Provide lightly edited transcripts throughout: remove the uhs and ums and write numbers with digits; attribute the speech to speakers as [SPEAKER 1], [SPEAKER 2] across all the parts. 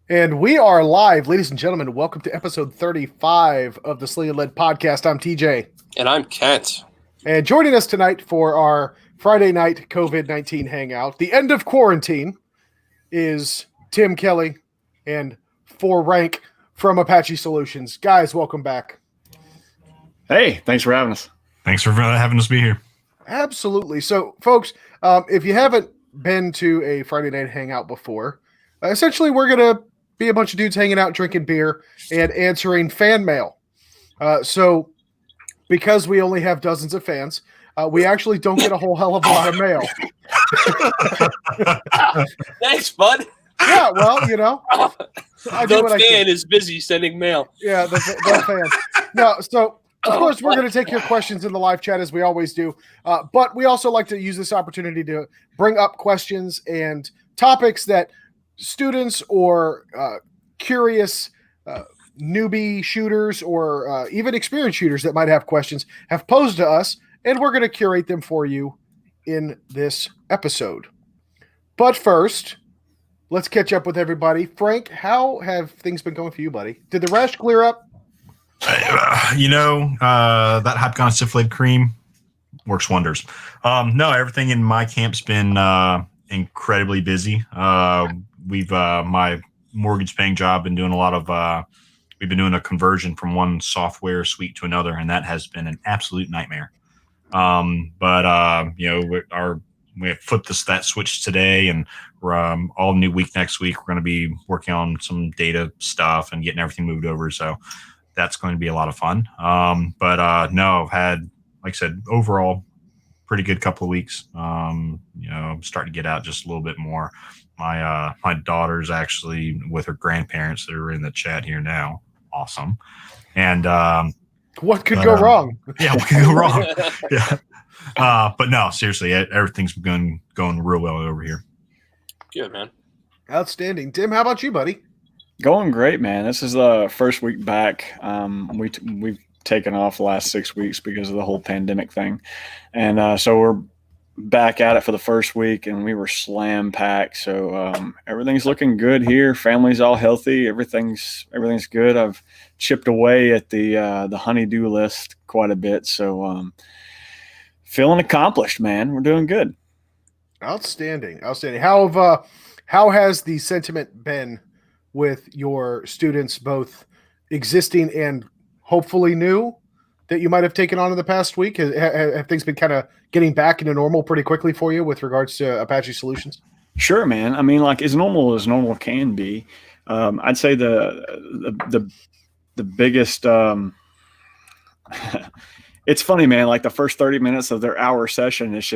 [SPEAKER 1] And we are live, ladies and gentlemen. Welcome to episode 35 of the Sling'N podcast. I'm TJ.
[SPEAKER 2] And I'm Kent.
[SPEAKER 1] And joining us tonight for our Friday night COVID-19 hangout, the end of quarantine, is Tim Kelly and 4Rank from Apache Solutions. Guys, welcome back.
[SPEAKER 3] Hey, thanks for having us.
[SPEAKER 4] Thanks for having us be here.
[SPEAKER 1] Absolutely. So, folks, if you haven't been to a Friday night hangout before, essentially we're going to be a bunch of dudes hanging out, drinking beer, and answering fan mail. So because we only have dozens of fans, we actually don't get a whole hell of a lot of mail.
[SPEAKER 2] Thanks, bud.
[SPEAKER 1] Yeah, well, you know.
[SPEAKER 2] The fan is busy sending mail.
[SPEAKER 1] Yeah, the fan. No, so, of course, we're going to take your questions in the live chat as we always do. But we also like to use this opportunity to bring up questions and topics that students or curious newbie shooters or even experienced shooters that might have questions have posed to us, and we're going to curate them for you in this episode. But first, let's catch up with everybody. Frank, how have things been going for you, buddy? Did the rash clear up?
[SPEAKER 4] That Hypcon Syphilade cream works wonders. No, everything in my camp's been incredibly busy. We've my mortgage paying job been doing a lot of we've been doing a conversion from one software suite to another, and that has been an absolute nightmare. We have flipped that switch today, and we're all new week next week. We're going to be working on some data stuff and getting everything moved over. So that's going to be a lot of fun. No, I've had, like I said, overall pretty good couple of weeks. I'm starting to get out just a little bit more. My daughter's actually with her grandparents that are in the chat here now. Awesome. And
[SPEAKER 1] what could go wrong?
[SPEAKER 4] Yeah, what could go wrong? Yeah. But no, seriously, everything's going real well over here.
[SPEAKER 2] Good, man.
[SPEAKER 1] Outstanding. Tim, how about you, buddy?
[SPEAKER 3] Going great, man. This is the first week back. We've taken off the last 6 weeks because of the whole pandemic thing. And so we're back at it for the first week, and we were slam packed. So everything's looking good here. Family's all healthy. Everything's good. I've chipped away at the honey-do list quite a bit. So feeling accomplished, man. We're doing good.
[SPEAKER 1] Outstanding. How has the sentiment been with your students, both existing and hopefully new, that you might have taken on in the past week? Have things been kind of getting back into normal pretty quickly for you with regards to Apache Solutions? Sure,
[SPEAKER 3] man. I mean, like as normal can be. I'd say the biggest. It's funny, man. Like the first 30 minutes of their hour session, it's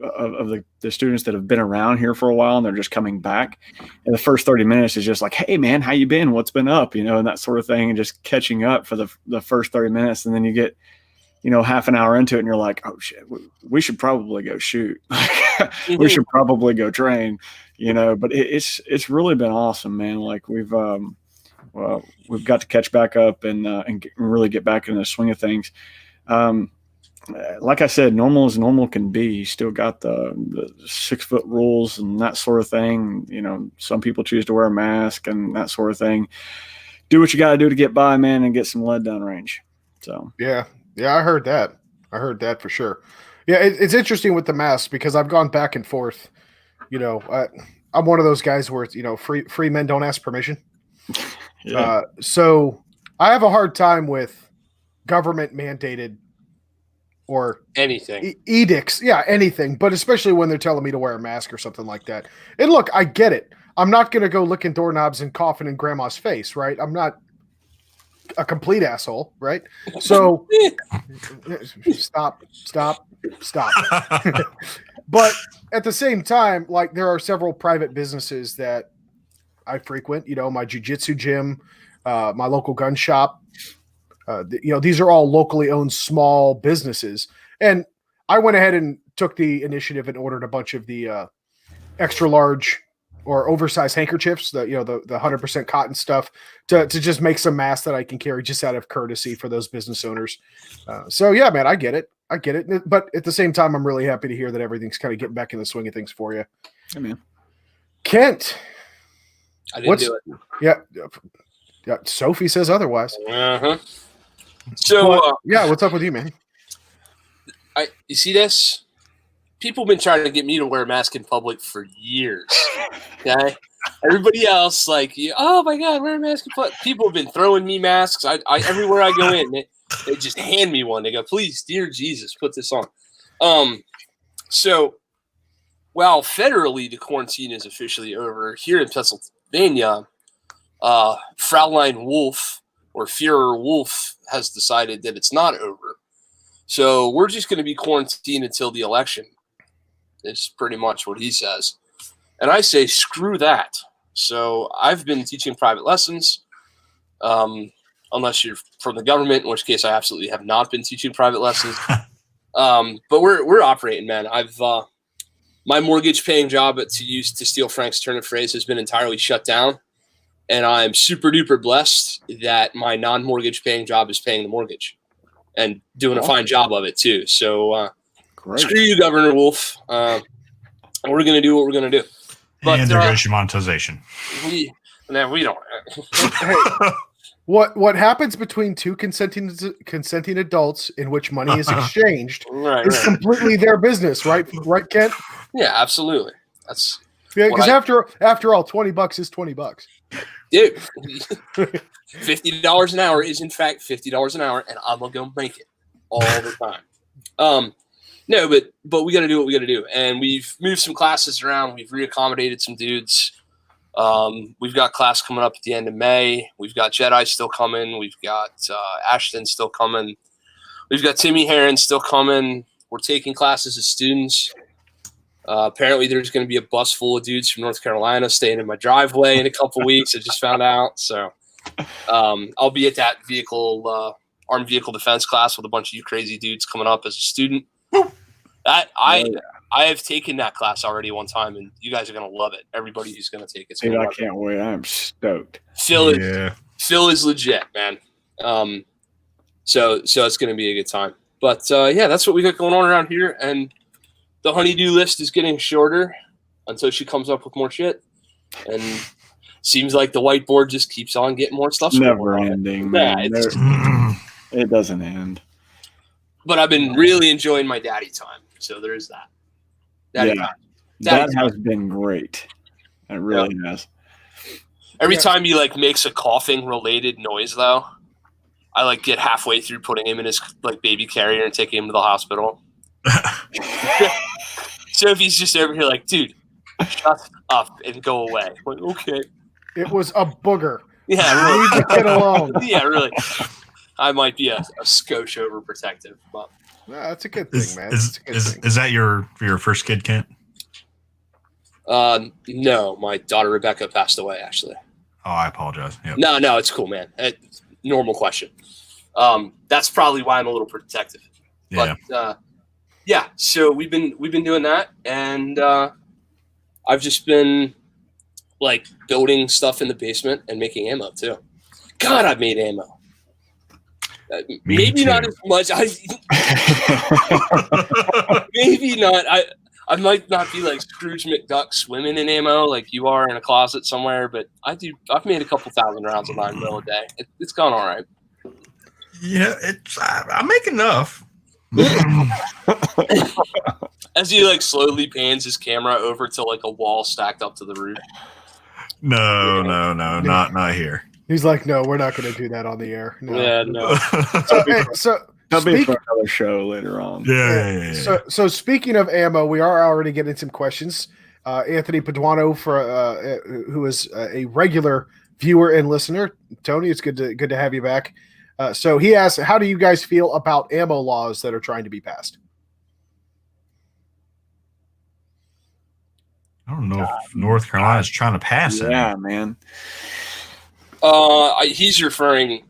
[SPEAKER 3] of the students that have been around here for a while and they're just coming back. And the first 30 minutes is just like, hey, man, how you been? What's been up? And that sort of thing, and just catching up for the first 30 minutes. And then you get, half an hour into it and you're like, oh, shit, we should probably go shoot. We should probably go train, but it's really been awesome, man. Like we've got to catch back up and really get back in the swing of things. Like I said, normal as normal can be. You still got the 6 foot rules and that sort of thing. Some people choose to wear a mask and that sort of thing. Do what you got to do to get by, man, and get some lead down range. So
[SPEAKER 1] yeah, I heard that. For sure. Yeah, it's interesting with the mask because I've gone back and forth. I'm one of those guys where free men don't ask permission.
[SPEAKER 3] Yeah.
[SPEAKER 1] So I have a hard time with government mandated or
[SPEAKER 2] anything
[SPEAKER 1] edicts. Yeah, anything, but especially when they're telling me to wear a mask or something like that. And look, I get it. I'm not going to go licking doorknobs and coughing in grandma's face, right? I'm not a complete asshole, right? So stop. But at the same time, like there are several private businesses that I frequent, my jiu-jitsu gym, my local gun shop. These are all locally owned small businesses. And I went ahead and took the initiative and ordered a bunch of the extra large or oversized handkerchiefs, the 100% cotton stuff to just make some masks that I can carry just out of courtesy for those business owners. So yeah, man, I get it. But at the same time, I'm really happy to hear that everything's kind of getting back in the swing of things for you.
[SPEAKER 3] Hey, man.
[SPEAKER 1] Kent,
[SPEAKER 2] I didn't do it.
[SPEAKER 1] Yeah. Sophie says otherwise.
[SPEAKER 2] Uh-huh. So,
[SPEAKER 1] what's up with you, man?
[SPEAKER 2] You see this? People have been trying to get me to wear a mask in public for years. Okay? Everybody else, like, oh my God, wear a mask in public. People have been throwing me masks. I everywhere I go in, they just hand me one. They go, please, dear Jesus, put this on. So, while federally the quarantine is officially over, here in Pennsylvania, Fraulein Wolf or Führer Wolf has decided that it's not over. So we're just going to be quarantined until the election. It's pretty much what he says. And I say, screw that. So I've been teaching private lessons, unless you're from the government, in which case I absolutely have not been teaching private lessons. But we're operating, man. My mortgage paying job, to steal Frank's turn of phrase, has been entirely shut down. And I'm super duper blessed that my non-mortgage paying job is paying the mortgage and doing a fine job of it too. So screw you, Governor Wolf. We're going to do what we're going to do. But,
[SPEAKER 4] and there goes your monetization.
[SPEAKER 2] We don't.
[SPEAKER 1] Hey, what happens between two consenting adults in which money is exchanged is completely their business, right? Right, Kent?
[SPEAKER 2] Yeah, absolutely. That's
[SPEAKER 1] because after all, $20 is $20.
[SPEAKER 2] Dude, $50 an hour is in fact $50 an hour, and I'm gonna go make it all the time. No, but we got to do what we got to do, and we've moved some classes around. We've reaccommodated some dudes. We've got class coming up at the end of May. We've got Jedi still coming. We've got Ashton still coming. We've got Timmy Heron still coming. We're taking classes as students. Apparently, there's going to be a bus full of dudes from North Carolina staying in my driveway in a couple weeks. I just found out. So I'll be at that armed vehicle defense class with a bunch of you crazy dudes coming up as a student. I have taken that class already one time, and you guys are going to love it. Everybody who's going to take it.
[SPEAKER 3] Dude, I can't wait. I'm stoked.
[SPEAKER 2] Phil is legit, man. So it's going to be a good time. But that's what we got going on around here, and the honeydew list is getting shorter until she comes up with more shit. And seems like the whiteboard just keeps on getting more stuff.
[SPEAKER 3] Never ending, man.
[SPEAKER 2] Yeah,
[SPEAKER 3] it doesn't end.
[SPEAKER 2] But I've been really enjoying my daddy time. So there is that.
[SPEAKER 3] That has been great. It really has.
[SPEAKER 2] Every time he makes a coughing related noise though, I get halfway through putting him in his baby carrier and taking him to the hospital. Sophie's just over here dude, shut up and go away. Okay.
[SPEAKER 1] It was a booger.
[SPEAKER 2] Yeah, really.
[SPEAKER 1] Leave the kid alone.
[SPEAKER 2] Yeah, really. I might be a skosh overprotective, but
[SPEAKER 1] that's a good thing, man.
[SPEAKER 4] Is that your first kid, Kent?
[SPEAKER 2] No, my daughter Rebecca passed away actually.
[SPEAKER 4] Oh, I apologize. Yep.
[SPEAKER 2] No, it's cool, man. Normal question. That's probably why I'm a little protective.
[SPEAKER 4] Yeah.
[SPEAKER 2] But so we've been doing that, and I've just been building stuff in the basement and making ammo too. God, I've made ammo. Maybe not as much. Maybe not. I might not be like Scrooge McDuck swimming in ammo like you are in a closet somewhere, but I've made a couple thousand rounds of 9mm a day. It's gone all right.
[SPEAKER 4] Yeah, I make enough.
[SPEAKER 2] As he slowly pans his camera over to a wall stacked up to the roof.
[SPEAKER 4] No, not here.
[SPEAKER 1] He's like, no, we're not going to do that on the air. No.
[SPEAKER 2] Yeah, no.
[SPEAKER 3] That'll be for another show later on.
[SPEAKER 4] Yeah.
[SPEAKER 1] So speaking of ammo, we are already getting some questions. Anthony Paduano, who is a regular viewer and listener. Tony, it's good to have you back. So he asks, how do you guys feel about ammo laws that are trying to be passed?
[SPEAKER 4] I don't know if North Carolina is trying to pass it.
[SPEAKER 3] Yeah, man.
[SPEAKER 2] He's referring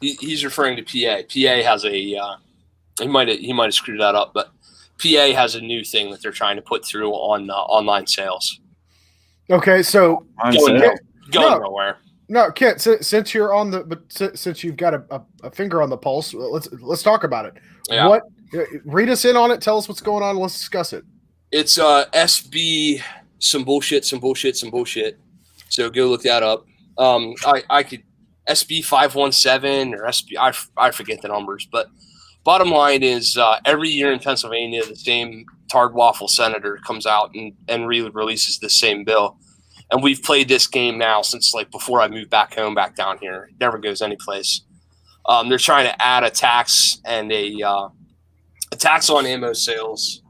[SPEAKER 2] to PA. PA has a he might have screwed that up, but PA has a new thing that they're trying to put through on online sales.
[SPEAKER 1] Okay, so
[SPEAKER 2] going nowhere.
[SPEAKER 1] No, Kent, since you're since you've got a finger on the pulse, let's talk about it.
[SPEAKER 2] Yeah.
[SPEAKER 1] Read us in on it. Tell us what's going on. Let's discuss it.
[SPEAKER 2] It's SB some bullshit. So go look that up. I could SB 517 or SB. I forget the numbers, but bottom line is every year in Pennsylvania, the same Tard Waffle senator comes out and releases the same bill. And we've played this game now since like before I moved back down here. It never goes anyplace. They're trying to add a tax and a tax on ammo sales,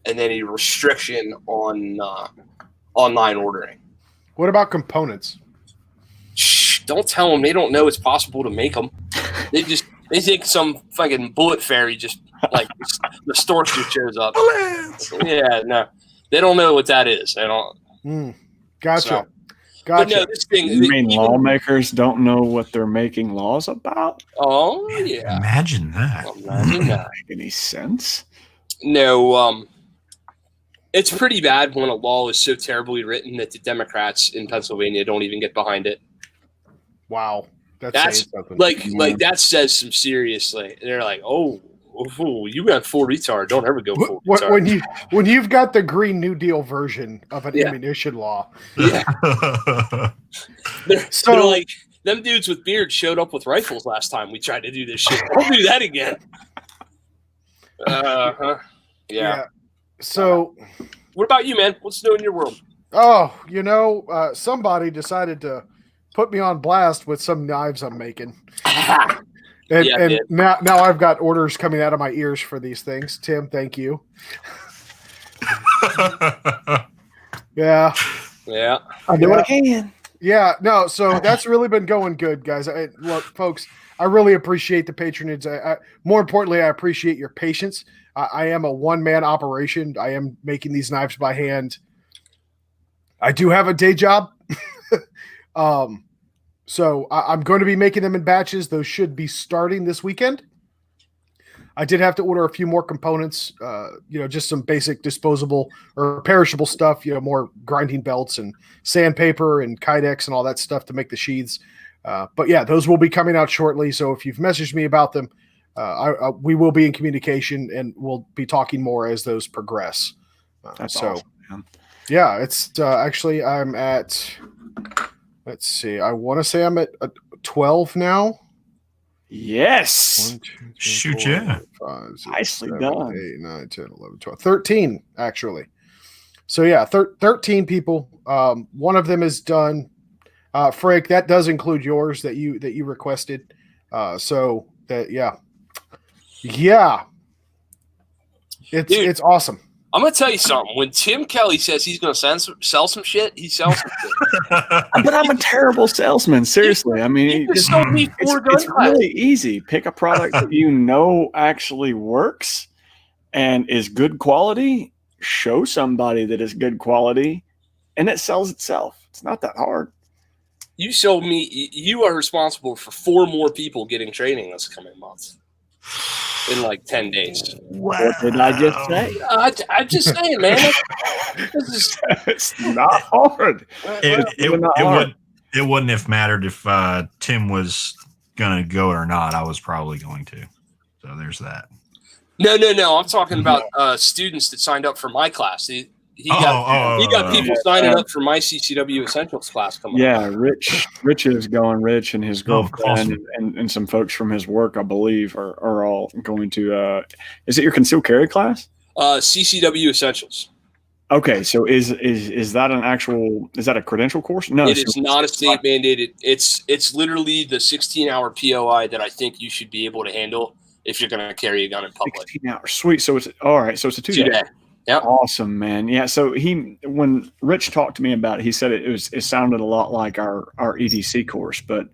[SPEAKER 2] and then a restriction on online ordering.
[SPEAKER 1] What about components?
[SPEAKER 2] Shh, don't tell them. They don't know it's possible to make them. They think some fucking bullet fairy just like the store just shows up. Yeah, no, they don't know what that is. They don't.
[SPEAKER 1] Gotcha.
[SPEAKER 2] So,
[SPEAKER 1] gotcha.
[SPEAKER 2] But no, this thing.
[SPEAKER 3] You mean lawmakers don't know what they're making laws about?
[SPEAKER 2] Oh yeah.
[SPEAKER 4] Imagine that.
[SPEAKER 2] Imagine that.
[SPEAKER 3] Make any sense?
[SPEAKER 2] No, it's pretty bad when a law is so terribly written that the Democrats in Pennsylvania don't even get behind it.
[SPEAKER 1] Wow.
[SPEAKER 2] That's like that says some seriously. They're like, oh, you went full retard. Don't ever go full retard.
[SPEAKER 1] When you've got the Green New Deal version of an ammunition law.
[SPEAKER 2] Yeah. they're like, them dudes with beards showed up with rifles last time we tried to do this shit. Don't do that again. Yeah.
[SPEAKER 1] So,
[SPEAKER 2] what about you, man? What's new in your world?
[SPEAKER 1] Oh, somebody decided to put me on blast with some knives I'm making. And now I've got orders coming out of my ears for these things. Tim, thank you. Yeah.
[SPEAKER 3] I do what I can.
[SPEAKER 1] Yeah, no, so that's really been going good, guys. Look, folks, I really appreciate the patronage. More importantly, I appreciate your patience. I am a one-man operation. I am making these knives by hand. I do have a day job. So I'm going to be making them in batches. Those should be starting this weekend. I did have to order a few more components, just some basic disposable or perishable stuff, more grinding belts and sandpaper and Kydex and all that stuff to make the sheaths. But yeah, those will be coming out shortly. So if you've messaged me about them, we will be in communication and we'll be talking more as those progress.
[SPEAKER 3] That's awesome, man.
[SPEAKER 1] Yeah, it's actually I'm at, let's see, I want to say I'm at 12 now.
[SPEAKER 3] Yes.
[SPEAKER 1] 1, 2, 3,
[SPEAKER 4] Shoot,
[SPEAKER 1] 4,
[SPEAKER 4] yeah.
[SPEAKER 1] 5, 6,
[SPEAKER 3] Nicely
[SPEAKER 1] 7,
[SPEAKER 3] done.
[SPEAKER 1] 8, 9, 10, 11, 12, 13 actually. So yeah, 13 people. One of them is done. Frank, that does include yours that you requested. So that it's awesome.
[SPEAKER 2] I'm gonna tell you something. When Tim Kelly says he's gonna sell some shit, he sells some shit.
[SPEAKER 3] But I'm a terrible salesman. Seriously, I mean,
[SPEAKER 2] you just sold me 4 gun
[SPEAKER 3] it's really easy. Pick a product that you know actually works and is good quality. Show somebody that is good quality, and it sells itself. It's not that hard.
[SPEAKER 2] You sold me. You are responsible for 4 more people getting training this coming month. In like 10 days.
[SPEAKER 3] Wow. What did I just say?
[SPEAKER 2] I'm just saying, man.
[SPEAKER 3] It's not hard.
[SPEAKER 4] It wouldn't have mattered if Tim was going to go or not. I was probably going to. So there's that.
[SPEAKER 2] No. I'm talking about students that signed up for my class. He got people signing up for my CCW Essentials class coming up.
[SPEAKER 3] Yeah, Rich is going. Rich and his girlfriend and some folks from his work, I believe, are all going to. Is it your concealed carry class?
[SPEAKER 2] CCW Essentials.
[SPEAKER 3] Okay, so is that an actual? Is that a credential course? No,
[SPEAKER 2] it is not a state mandated. It's literally the 16-hour POI that I think you should be able to handle if you're going to carry a gun in public.
[SPEAKER 3] 16 hours, sweet. So it's all right. So it's a 2-day.
[SPEAKER 2] Yep.
[SPEAKER 3] Awesome, man. Yeah. So when Rich talked to me about it, he said it sounded a lot like our EDC course, but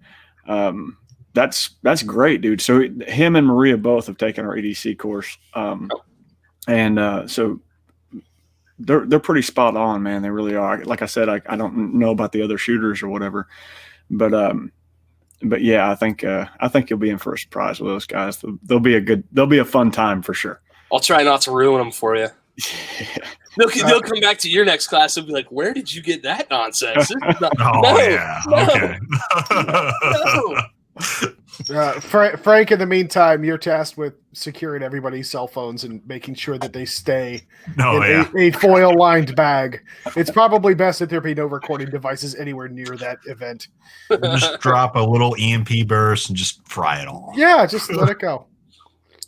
[SPEAKER 3] that's great, dude. So him and Maria both have taken our EDC course, and so they're pretty spot on, man. They really are. Like I said, I don't know about the other shooters or whatever, but yeah, I think you'll be in for a surprise with those guys. They'll be a fun time for sure.
[SPEAKER 2] I'll try not to ruin them for you. They'll come back to your next class and be like, "Where did you get that nonsense?"
[SPEAKER 4] Okay.
[SPEAKER 2] No.
[SPEAKER 1] Frank, in the meantime, you're tasked with securing everybody's cell phones and making sure that they stay in a foil-lined bag. It's probably best that there be no recording devices anywhere near that event.
[SPEAKER 4] Just drop a little EMP burst and just fry it all.
[SPEAKER 1] Yeah, just let it go.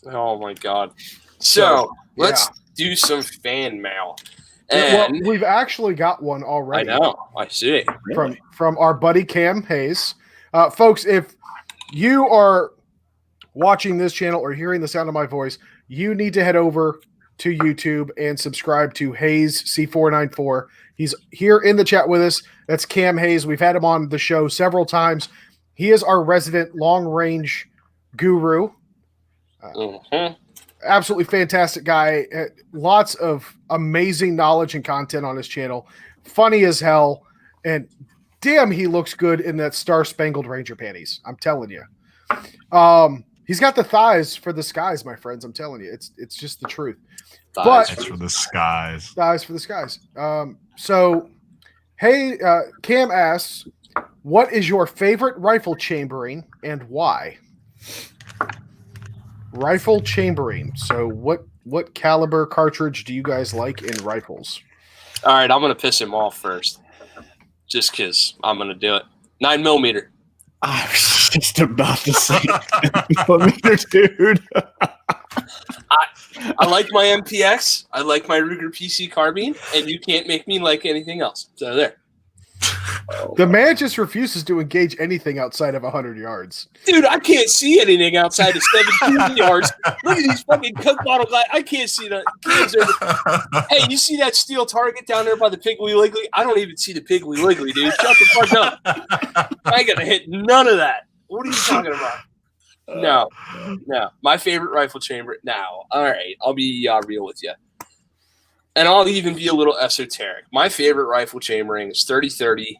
[SPEAKER 2] Oh my God! So let's do some fan mail. And
[SPEAKER 1] well, we've actually got one already.
[SPEAKER 2] I know. I see.
[SPEAKER 1] From our buddy Cam Hayes. Folks, if you are watching this channel or hearing the sound of my voice, you need to head over to YouTube and subscribe to Hayes C494. He's here in the chat with us. That's Cam Hayes. We've had him on the show several times. He is our resident long-range guru. Absolutely fantastic guy. Lots of amazing knowledge and content on his channel. Funny as hell. And damn, he looks good in that Star-Spangled Ranger panties. I'm telling you. He's got the thighs for the skies, my friends. I'm telling you. It's just the truth.
[SPEAKER 4] Thighs for the skies.
[SPEAKER 1] Thighs for the skies. So, hey, Cam asks, what is your favorite rifle chambering and why? Rifle chambering. So what caliber cartridge do you guys like in rifles?
[SPEAKER 2] All right, I'm going to piss him off first. Just because I'm going to do it. 9mm.
[SPEAKER 3] I was just about to say 9mm, dude.
[SPEAKER 2] I like my MPX. I like my Ruger PC carbine, and you can't make me like anything else. So there.
[SPEAKER 1] The man just refuses to engage anything outside of 100 yards.
[SPEAKER 2] Dude, I can't see anything outside of 17 yards. Look at these fucking Coke bottle guys. I can't see that. Hey, you see that steel target down there by the Piggly Wiggly? I don't even see the Piggly Wiggly, dude. Shut the fuck up. I ain't gonna hit none of that. What are you talking about? No. My favorite rifle chamber. Now, all right, I'll be real with you. And I'll even be a little esoteric. My favorite rifle chambering is 30-30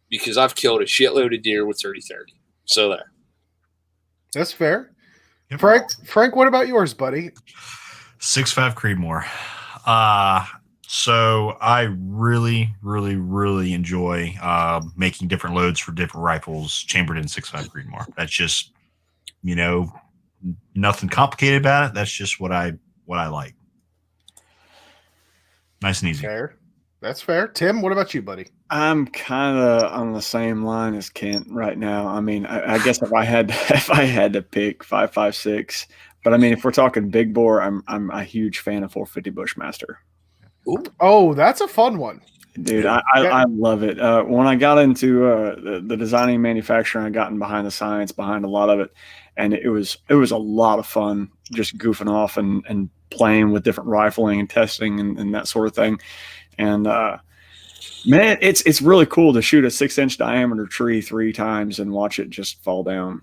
[SPEAKER 2] because I've killed a shitload of deer with 30-30. So there.
[SPEAKER 1] That's fair. Yep. Frank, what about yours, buddy?
[SPEAKER 4] 6.5 Creedmoor. So I really, really, really enjoy making different loads for different rifles chambered in 6.5 Creedmoor. That's just, nothing complicated about it. That's just what I like. Nice and easy.
[SPEAKER 1] Fair. That's fair. Tim, what about you, buddy?
[SPEAKER 3] I'm kind of on the same line as Kent right now. I mean, I guess if I had to pick 5.56, but I mean, if we're talking big bore, I'm a huge fan of 450 Bushmaster.
[SPEAKER 1] Ooh. Oh, that's a fun one,
[SPEAKER 3] dude. I love it. When I got into the designing and manufacturing, I gotten behind the science behind a lot of it, and it was a lot of fun just goofing off and playing with different rifling and testing and that sort of thing. And man, it's really cool to shoot a 6-inch diameter tree 3 times and watch it just fall down.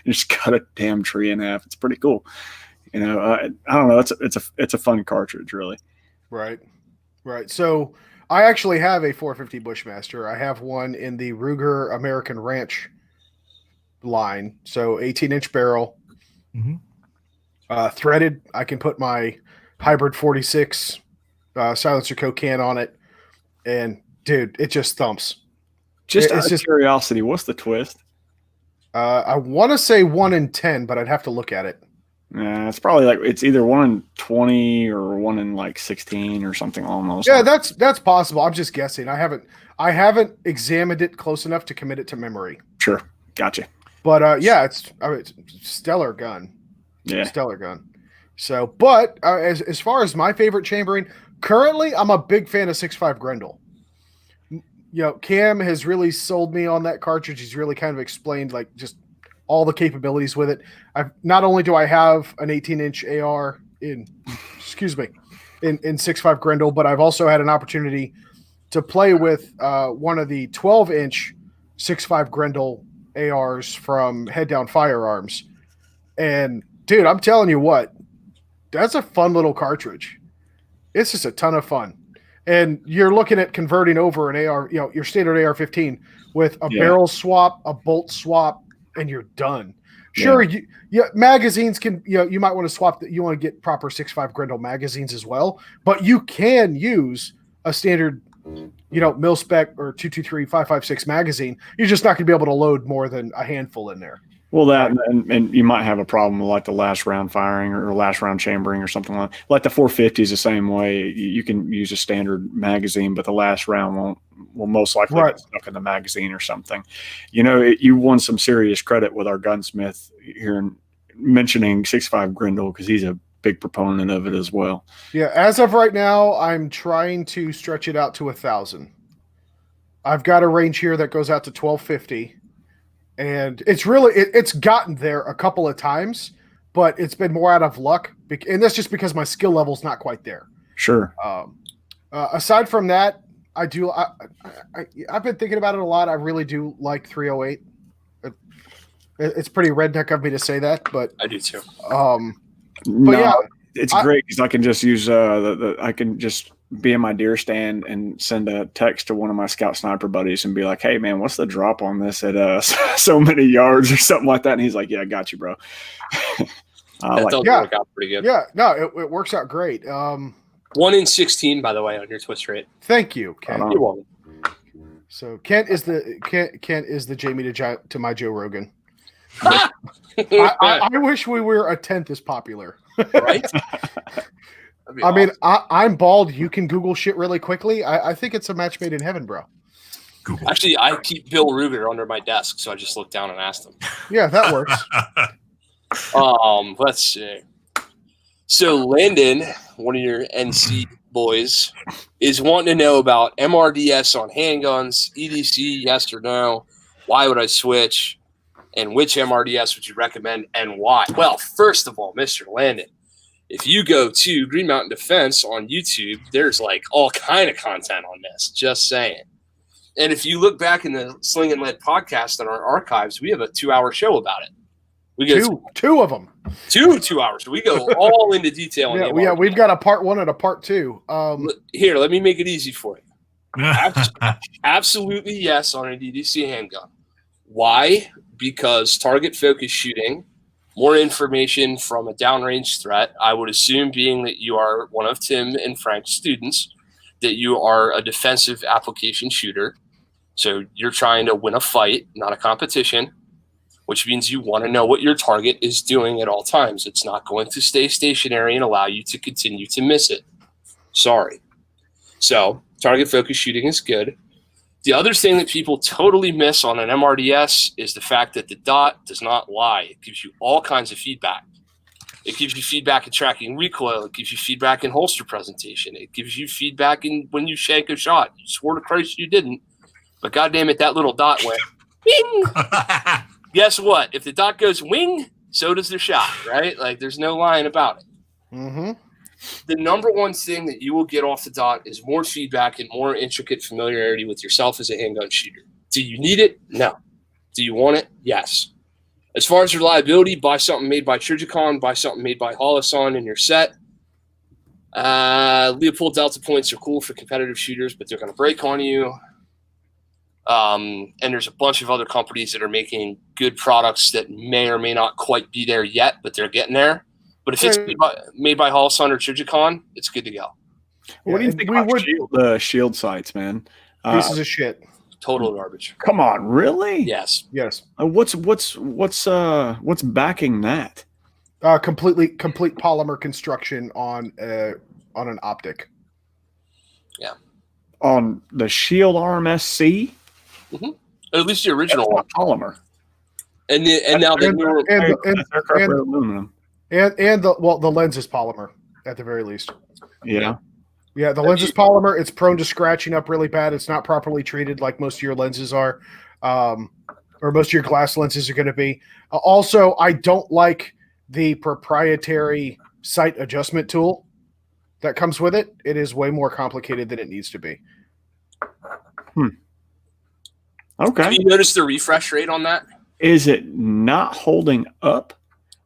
[SPEAKER 3] Just cut a damn tree in half. It's pretty cool. I don't know. It's a fun cartridge, really.
[SPEAKER 1] Right. So I actually have a 450 Bushmaster. I have one in the Ruger American Ranch line. So 18-inch barrel.
[SPEAKER 4] Mm-hmm.
[SPEAKER 1] Threaded. I can put my hybrid 46 silencer can on it, and dude, it just thumps.
[SPEAKER 3] Just out of curiosity, what's the twist?
[SPEAKER 1] I want to say 1 in 10, but I'd have to look at it.
[SPEAKER 3] It's probably it's either 1 in 20 or 1 in 16 or something almost.
[SPEAKER 1] Yeah, that's possible. I'm just guessing. I haven't examined it close enough to commit it to memory.
[SPEAKER 3] Sure, gotcha. But
[SPEAKER 1] it's stellar gun.
[SPEAKER 3] Yeah,
[SPEAKER 1] stellar gun. So, but as far as my favorite chambering, currently I'm a big fan of 6.5 Grendel. Cam has really sold me on that cartridge. He's really kind of explained just all the capabilities with it. Not only do I have an 18-inch AR in 6.5 Grendel, but I've also had an opportunity to play with one of the 12-inch 6.5 Grendel ARs from Head Down Firearms. And dude, I'm telling you what, that's a fun little cartridge. It's just a ton of fun. And you're looking at converting over an AR, your standard AR-15 with a barrel swap, a bolt swap, and you're done. Sure, magazines can, you might want to swap you want to get proper 6.5 Grendel magazines as well, but you can use a standard, mil-spec or 223 5.56 magazine. You're just not going to be able to load more than a handful in there.
[SPEAKER 3] Well, that and you might have a problem with like the last round firing or last round chambering or something like the 450 is the same way. You can use a standard magazine, but the last round will most likely get stuck in the magazine or something. You know, you won some serious credit with our gunsmith here in mentioning 6.5 Grindle because he's a big proponent of it as well.
[SPEAKER 1] Yeah, as of right now, I'm trying to stretch it out to 1,000. I've got a range here that goes out to 1,250. And it's really it's gotten there a couple of times, but it's been more out of luck, and that's just because my skill level's not quite there.
[SPEAKER 3] Sure.
[SPEAKER 1] Aside from that, I've been thinking about it a lot. I really do like 308. It's pretty redneck of me to say that, but
[SPEAKER 2] I do too.
[SPEAKER 1] But yeah,
[SPEAKER 3] it's great because I can just use I can just be in my deer stand and send a text to one of my scout sniper buddies and be like, "Hey man, what's the drop on this at so many yards or something like that?" And he's like, "Yeah, I got you, bro."
[SPEAKER 2] That does work out pretty good.
[SPEAKER 1] Yeah, no, it works out great.
[SPEAKER 2] 1 in 16, by the way, on your twist rate.
[SPEAKER 1] Thank you, Ken.
[SPEAKER 2] You're welcome.
[SPEAKER 1] So Kent is the Jamie to my Joe Rogan. I wish we were a tenth as popular.
[SPEAKER 2] Right?
[SPEAKER 1] I mean, I'm bald. You can Google shit really quickly. I think it's a match made in heaven, bro.
[SPEAKER 4] Google.
[SPEAKER 2] Actually, I keep Bill Ruger under my desk, so I just looked down and asked him.
[SPEAKER 1] Yeah, that works.
[SPEAKER 2] Let's see. So Landon, one of your NC boys, is wanting to know about MRDS on handguns, EDC, yes or no. Why would I switch? And which MRDS would you recommend and why? Well, first of all, Mr. Landon, if you go to Green Mountain Defense on YouTube, there's like all kind of content on this, just saying. And if you look back in the Sling'N Lead podcast on our archives, we have a 2-hour show about it. We go
[SPEAKER 1] two of them.
[SPEAKER 2] 2 hours. We go all into detail. On
[SPEAKER 1] yeah, we've got a part 1 and a part 2.
[SPEAKER 2] Here, let me make it easy for you. Absolutely yes on a DDC handgun. Why? Because target focus shooting, more information from a downrange threat. I would assume, being that you are one of Tim and Frank's students, that you are a defensive application shooter. So you're trying to win a fight, not a competition, which means you want to know what your target is doing at all times. It's not going to stay stationary and allow you to continue to miss it. Sorry. So target focus shooting is good. The other thing that people totally miss on an MRDS is the fact that the dot does not lie. It gives you all kinds of feedback. It gives you feedback in tracking recoil. It gives you feedback in holster presentation. It gives you feedback in when you shank a shot. You swore to Christ you didn't, but goddamn it, that little dot went wing. Guess what? If the dot goes wing, so does the shot, right? Like, there's no lying about it.
[SPEAKER 1] Mm-hmm.
[SPEAKER 2] The number one thing that you will get off the dot is more feedback and more intricate familiarity with yourself as a handgun shooter. Do you need it? No. Do you want it? Yes. As far as reliability, buy something made by Trijicon, buy something made by Holosun in your set. Leopold Delta points are cool for competitive shooters, but they're going to break on you. And there's a bunch of other companies that are making good products that may or may not quite be there yet, but they're getting there. But if it's made by Holosun or Trijicon, it's good to go.
[SPEAKER 3] What do you think about shield sights, man?
[SPEAKER 1] Pieces of shit.
[SPEAKER 2] Total garbage.
[SPEAKER 3] Come on, really?
[SPEAKER 2] Yes.
[SPEAKER 3] What's backing that?
[SPEAKER 1] Complete polymer construction on an optic.
[SPEAKER 2] Yeah.
[SPEAKER 3] On the Shield RMSC?
[SPEAKER 2] Mm-hmm. At least the original one.
[SPEAKER 3] Polymer.
[SPEAKER 2] And now the newer
[SPEAKER 3] aluminum.
[SPEAKER 1] And the lens is polymer at the very least.
[SPEAKER 3] Yeah.
[SPEAKER 1] Yeah, the lens is polymer. It's prone to scratching up really bad. It's not properly treated like most of your lenses are, or most of your glass lenses are going to be. Also, I don't like the proprietary sight adjustment tool that comes with it. It is way more complicated than it needs to be.
[SPEAKER 3] Okay.
[SPEAKER 2] Have you noticed the refresh rate on that?
[SPEAKER 3] Is it not holding up?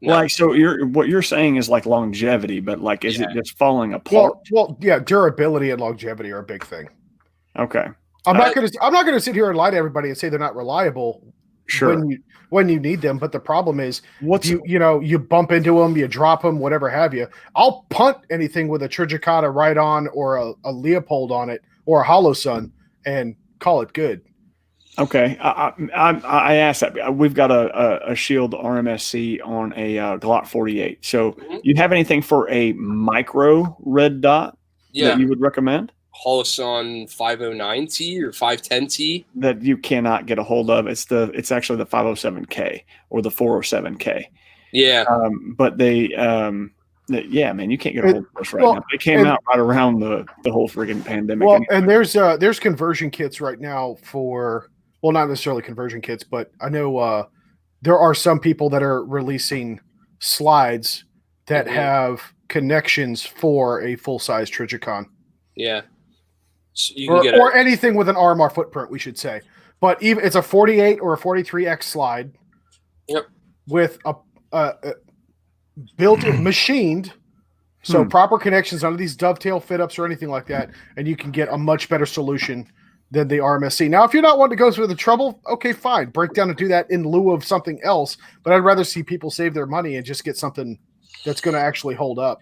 [SPEAKER 2] No.
[SPEAKER 3] Like, so what you're saying is like longevity, but like, is it just falling apart?
[SPEAKER 1] Well, yeah, durability and longevity are a big thing.
[SPEAKER 3] Okay.
[SPEAKER 1] I'm not gonna sit here and lie to everybody and say they're not reliable.
[SPEAKER 3] Sure.
[SPEAKER 1] When you need them, but the problem is, you bump into them, you drop them, whatever have you. I'll punt anything with a Trijicon right on or a Leopold on it or a Holosun and call it good.
[SPEAKER 3] Okay, I asked that. We've got a Shield RMSC on a Glock 48. So, you have anything for a micro red dot that you would recommend?
[SPEAKER 2] Holosun 509T or 510T
[SPEAKER 3] that you cannot get a hold of. It's actually the 507K or the 407K.
[SPEAKER 2] Yeah.
[SPEAKER 3] But yeah, man, you can't get a hold of those right now. They came out right around the whole freaking pandemic.
[SPEAKER 1] Well, and there's conversion kits right now for, well, not necessarily conversion kits, but I know there are some people that are releasing slides that have connections for a full-size Trijicon.
[SPEAKER 2] Yeah. So you
[SPEAKER 1] or,
[SPEAKER 2] can get
[SPEAKER 1] or anything with an RMR footprint, we should say. But even it's a 48 or a 43X slide.
[SPEAKER 2] Yep.
[SPEAKER 1] With a built machined, so proper connections, none of these dovetail fit ups or anything like that, and you can get a much better solution than the RMSC. Now, if you're not wanting to go through the trouble, okay, fine, break down and do that in lieu of something else. But I'd rather see people save their money and just get something that's going to actually hold up.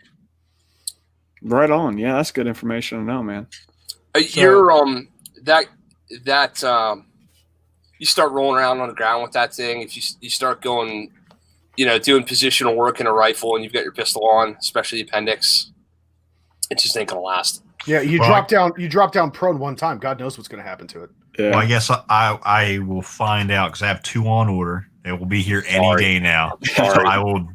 [SPEAKER 3] Right on. Yeah, that's good information to know, man.
[SPEAKER 2] You're you start rolling around on the ground with that thing. If you start going, doing positional work in a rifle and you've got your pistol on, especially the appendix, it just ain't gonna last.
[SPEAKER 1] Yeah, you drop down prone one time. God knows what's gonna happen to it.
[SPEAKER 3] Yeah.
[SPEAKER 4] Well, I guess I will find out because I have 2 on order. They will be here any day now. So I will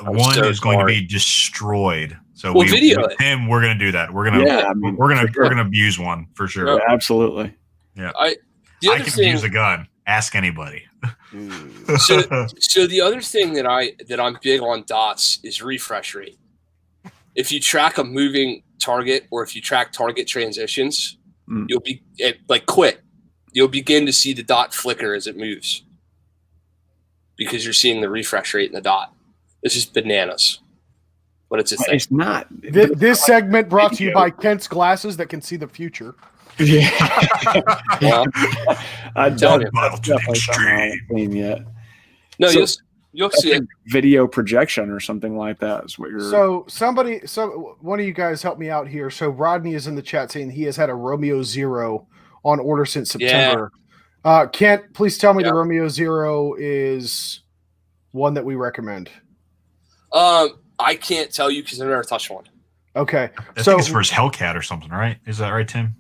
[SPEAKER 4] one is going to be destroyed. So
[SPEAKER 2] we'll video
[SPEAKER 4] with him, we're going to do that. We're going to we're going to abuse one for sure.
[SPEAKER 3] Yeah, absolutely.
[SPEAKER 4] Yeah. I can use a gun. Ask anybody.
[SPEAKER 2] So the other thing that I'm big on dots is refresh rate. If you track a moving target or if you track target transitions, you'll be you'll begin to see the dot flicker as it moves because you're seeing the refresh rate in the dot. It's just bananas. But it's a thing.
[SPEAKER 3] It's not.
[SPEAKER 1] This segment brought to you by Kent's glasses that can see the future.
[SPEAKER 3] Yeah.
[SPEAKER 2] Well,
[SPEAKER 3] I don't
[SPEAKER 4] extreme.
[SPEAKER 3] Yet.
[SPEAKER 2] No, you'll see it.
[SPEAKER 3] Video projection or something like that is what you're.
[SPEAKER 1] So one of you guys help me out here. So Rodney is in the chat saying he has had a Romeo Zero on order since September. Yeah. Kent, please tell me the Romeo Zero is one that we recommend.
[SPEAKER 2] I can't tell you because I've never touched one.
[SPEAKER 1] Okay.
[SPEAKER 4] I think it's for his Hellcat or something, right? Is that right, Tim?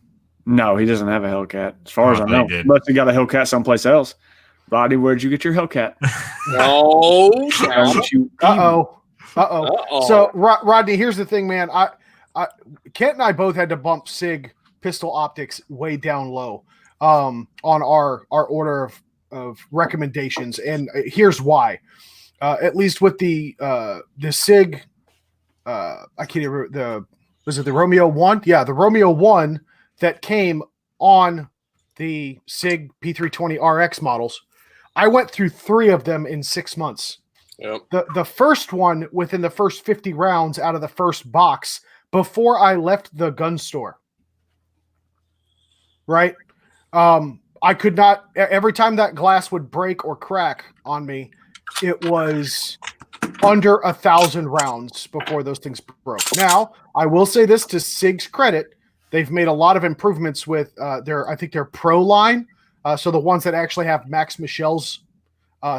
[SPEAKER 3] No, he doesn't have a Hellcat. As far as I know. Unless he got a Hellcat someplace else. Rodney, where'd you get your Hellcat?
[SPEAKER 2] No.
[SPEAKER 1] Uh-oh. So, Rodney, here's the thing, man. Kent and I both had to bump SIG pistol optics way down low on our order of recommendations. And here's why. At least with the SIG, I can't remember was it the Romeo 1? Yeah, the Romeo 1 that came on the SIG P320 RX models. I went through 3 of them in 6 months.
[SPEAKER 2] Yep.
[SPEAKER 1] The first one within the first 50 rounds out of the first box before I left the gun store. Right? I could not, every time that glass would break or crack on me, it was under 1,000 rounds before those things broke. Now, I will say this to SIG's credit. They've made a lot of improvements with their Pro line. So the ones that actually have Max Michel's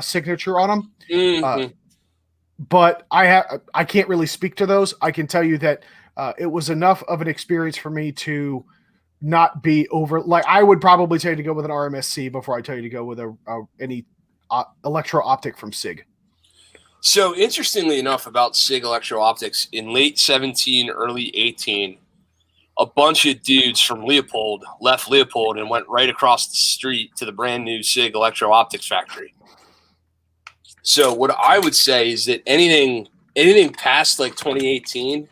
[SPEAKER 1] signature on them.
[SPEAKER 2] Mm-hmm.
[SPEAKER 1] But I can't really speak to those. I can tell you that it was enough of an experience for me to not be over. Like I would probably tell you to go with an RMSC before I tell you to go with any electro optic from SIG.
[SPEAKER 2] So interestingly enough about SIG electro optics in late 17, early 18, a bunch of dudes from Leopold left Leopold and went right across the street to the brand new SIG electro optics factory. So what I would say is that anything past like 2018,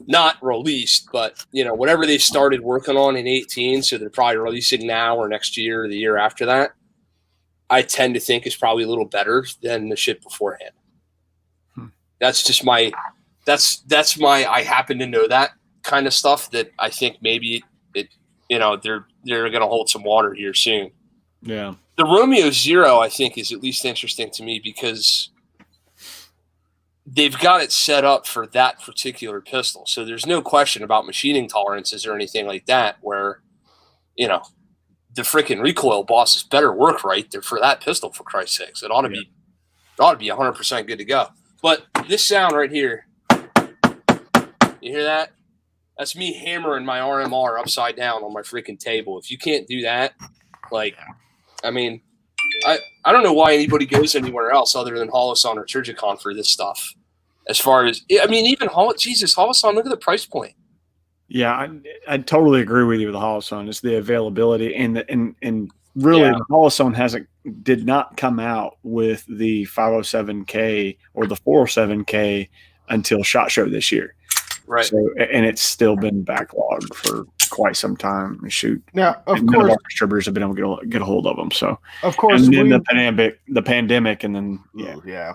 [SPEAKER 2] not released, but whatever they started working on in 18, so they're probably releasing now or next year or the year after that, I tend to think is probably a little better than the shit beforehand. That's just my I happen to know that kind of stuff that I think maybe they're going to hold some water here soon.
[SPEAKER 3] Yeah.
[SPEAKER 2] The Romeo Zero, I think, is at least interesting to me because they've got it set up for that particular pistol. So there's no question about machining tolerances or anything like that where, the freaking recoil bosses better work right there for that pistol, for Christ's sakes. It ought to be 100% good to go. But this sound right here, you hear that? That's me hammering my RMR upside down on my freaking table. If you can't do that, like, I mean, I don't know why anybody goes anywhere else other than Holoson or Surgicon for this stuff. As far as, I mean, even Holoson, look at the price point.
[SPEAKER 3] Yeah, I totally agree with you with the Holoson. It's the availability and really the Holoson did not come out with the 507K or the 407K until SHOT Show this year.
[SPEAKER 2] Right.
[SPEAKER 3] So, and it's still been backlogged for quite some time. Shoot.
[SPEAKER 1] Now, of
[SPEAKER 3] and
[SPEAKER 1] course,
[SPEAKER 3] none of our distributors have been able to get a hold of them. So,
[SPEAKER 1] of course,
[SPEAKER 3] and then the pandemic, and then
[SPEAKER 1] yeah.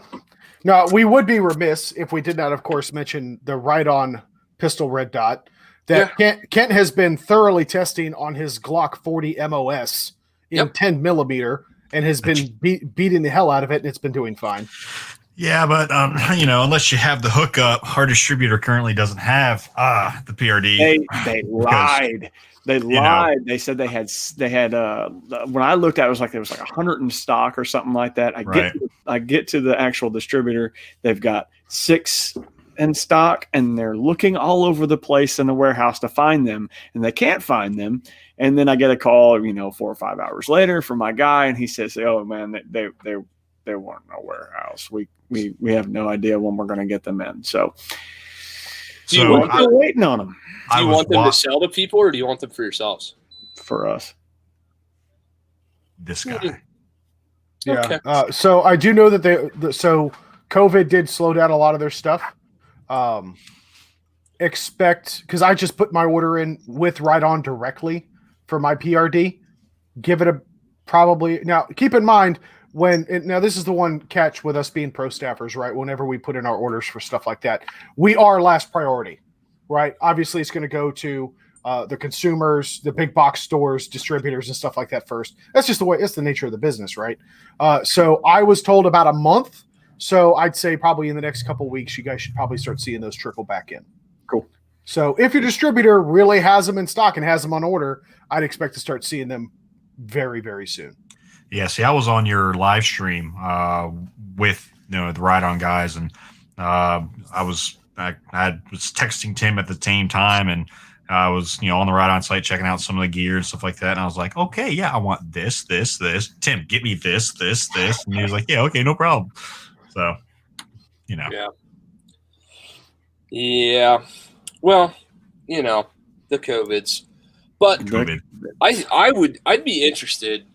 [SPEAKER 1] Now, we would be remiss if we did not, of course, mention the Right-On pistol red dot that Kent has been thoroughly testing on his Glock 40 MOS in 10 millimeter and has been beating the hell out of it, and it's been doing fine.
[SPEAKER 4] Yeah, but unless you have the hookup, our distributor currently doesn't have the PRD.
[SPEAKER 3] They lied. They lied. They said they had. When I looked at it, was like there was like 100 in stock or something like that. I get to the actual distributor. They've got 6 in stock, and they're looking all over the place in the warehouse to find them, and they can't find them. And then I get a call, 4 or 5 hours later from my guy, and he says, "Oh man, they weren't in a warehouse. We have no idea when we're going to get them in." So we're waiting on them.
[SPEAKER 2] Do you want them to sell to people, or do you want them for yourselves?
[SPEAKER 3] For us.
[SPEAKER 4] This guy.
[SPEAKER 1] Yeah. Okay. So I do know that so COVID did slow down a lot of their stuff. Because I just put my order in with Right-On directly for my PRD. Give it now. Keep in mind now this is the one catch with us being pro staffers, right? Whenever we put in our orders for stuff like that, we are last priority, right? Obviously, it's going to go to the consumers, the big box stores, distributors, and stuff like that first. That's just the way. It's the nature of the business, right? So I was told about a month. So I'd say probably in the next couple of weeks, you guys should probably start seeing those trickle back in.
[SPEAKER 3] Cool.
[SPEAKER 1] So if your distributor really has them in stock and has them on order, I'd expect to start seeing them very, very soon.
[SPEAKER 4] Yeah. See, I was on your live stream with the Right-On guys, and I was texting Tim at the same time, and I was on the Right-On site checking out some of the gear and stuff like that, and I was like, okay, yeah, I want this. Tim, get me this, and he was like, yeah, okay, no problem. So,
[SPEAKER 2] Yeah. Well, the COVIDs. But
[SPEAKER 4] COVID.
[SPEAKER 2] I'd be interested.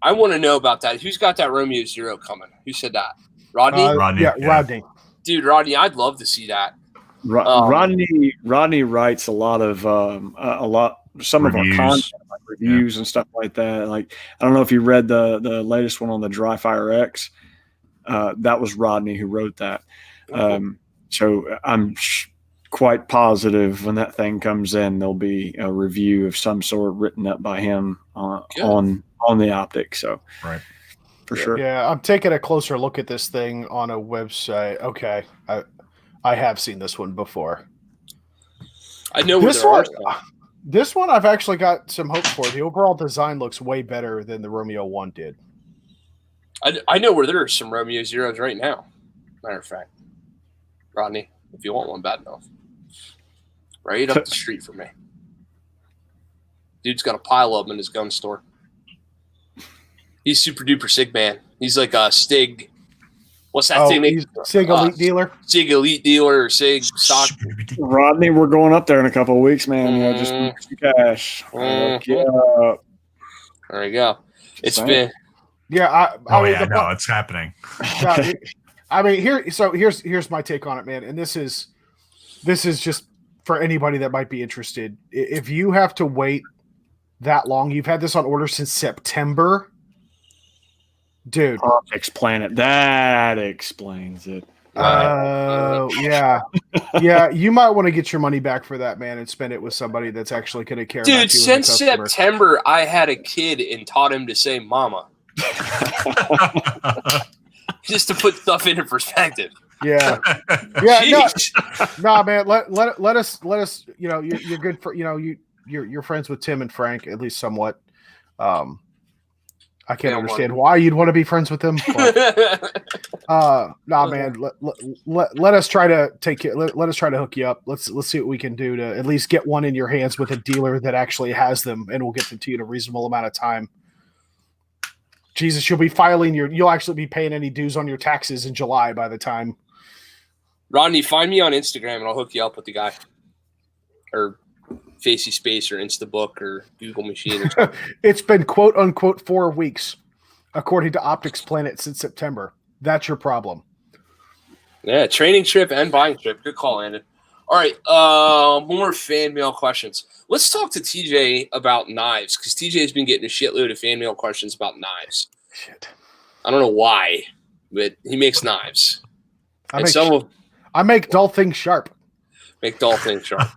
[SPEAKER 2] I want to know about that. Who's got that Romeo 0 coming? Who said that? Rodney?
[SPEAKER 4] Rodney.
[SPEAKER 1] Yeah, Rodney.
[SPEAKER 2] Dude, Rodney, I'd love to see that.
[SPEAKER 3] Rodney writes a lot of some
[SPEAKER 4] reviews.
[SPEAKER 3] Of our content, like reviews and stuff like that. Like, I don't know if you read the latest one on the Dry Fire X. That was Rodney who wrote that. So I'm quite positive when that thing comes in, there'll be a review of some sort written up by him on the optic. So
[SPEAKER 4] right.
[SPEAKER 3] For sure.
[SPEAKER 1] Yeah, I'm taking a closer look at this thing on a website. Okay. I have seen this one before.
[SPEAKER 2] I know where there are.
[SPEAKER 1] This one I've actually got some hope for. The overall design looks way better than the Romeo 1 did.
[SPEAKER 2] I know where there are some Romeo 0s right now. Matter of fact. Rodney, if you want one bad enough. Right up the street from me. Dude's got a pile of them in his gun store. He's super duper SIG man. He's like a STIG. What's that thing?
[SPEAKER 1] He's SIG Elite dealer?
[SPEAKER 2] SIG Elite dealer or SIG stock.
[SPEAKER 3] Rodney, we're going up there in a couple of weeks, man. Just cash.
[SPEAKER 2] There you go. It's been.
[SPEAKER 1] Yeah.
[SPEAKER 4] It's happening.
[SPEAKER 1] Here's my take on it, man. And this is just for anybody that might be interested. If you have to wait that long, you've had this on order since September. Dude.
[SPEAKER 3] Explain it. That explains it.
[SPEAKER 1] Yeah. Yeah, you might want to get your money back for that, man, and spend it with somebody that's actually going to care about you.
[SPEAKER 2] Dude, since September, I had a kid and taught him to say mama. Just to put stuff into perspective.
[SPEAKER 1] Yeah. Yeah. No, man. Let us. You're good for. You're friends with Tim and Frank, at least somewhat. I can't understand why you'd want to be friends with him. Nah, man. Let us try to take it. Let us try to hook you up. Let's see what we can do to at least get one in your hands with a dealer that actually has them, and we'll get them to you in a reasonable amount of time. Jesus, you'll actually be paying any dues on your taxes in July by the time.
[SPEAKER 2] Rodney, find me on Instagram and I'll hook you up with the guy, or Facey Space, or Instabook, or Google Machine. Or
[SPEAKER 1] It's been quote unquote 4 weeks, according to Optics Planet, since September. That's your problem.
[SPEAKER 2] Yeah, training trip and buying trip. Good call, Landon. All right, more fan mail questions. Let's talk to TJ about knives, because TJ's been getting a shitload of fan mail questions about knives.
[SPEAKER 1] Shit.
[SPEAKER 2] I don't know why, but he makes knives.
[SPEAKER 1] I make dull things sharp.
[SPEAKER 2] Make dull things sharp.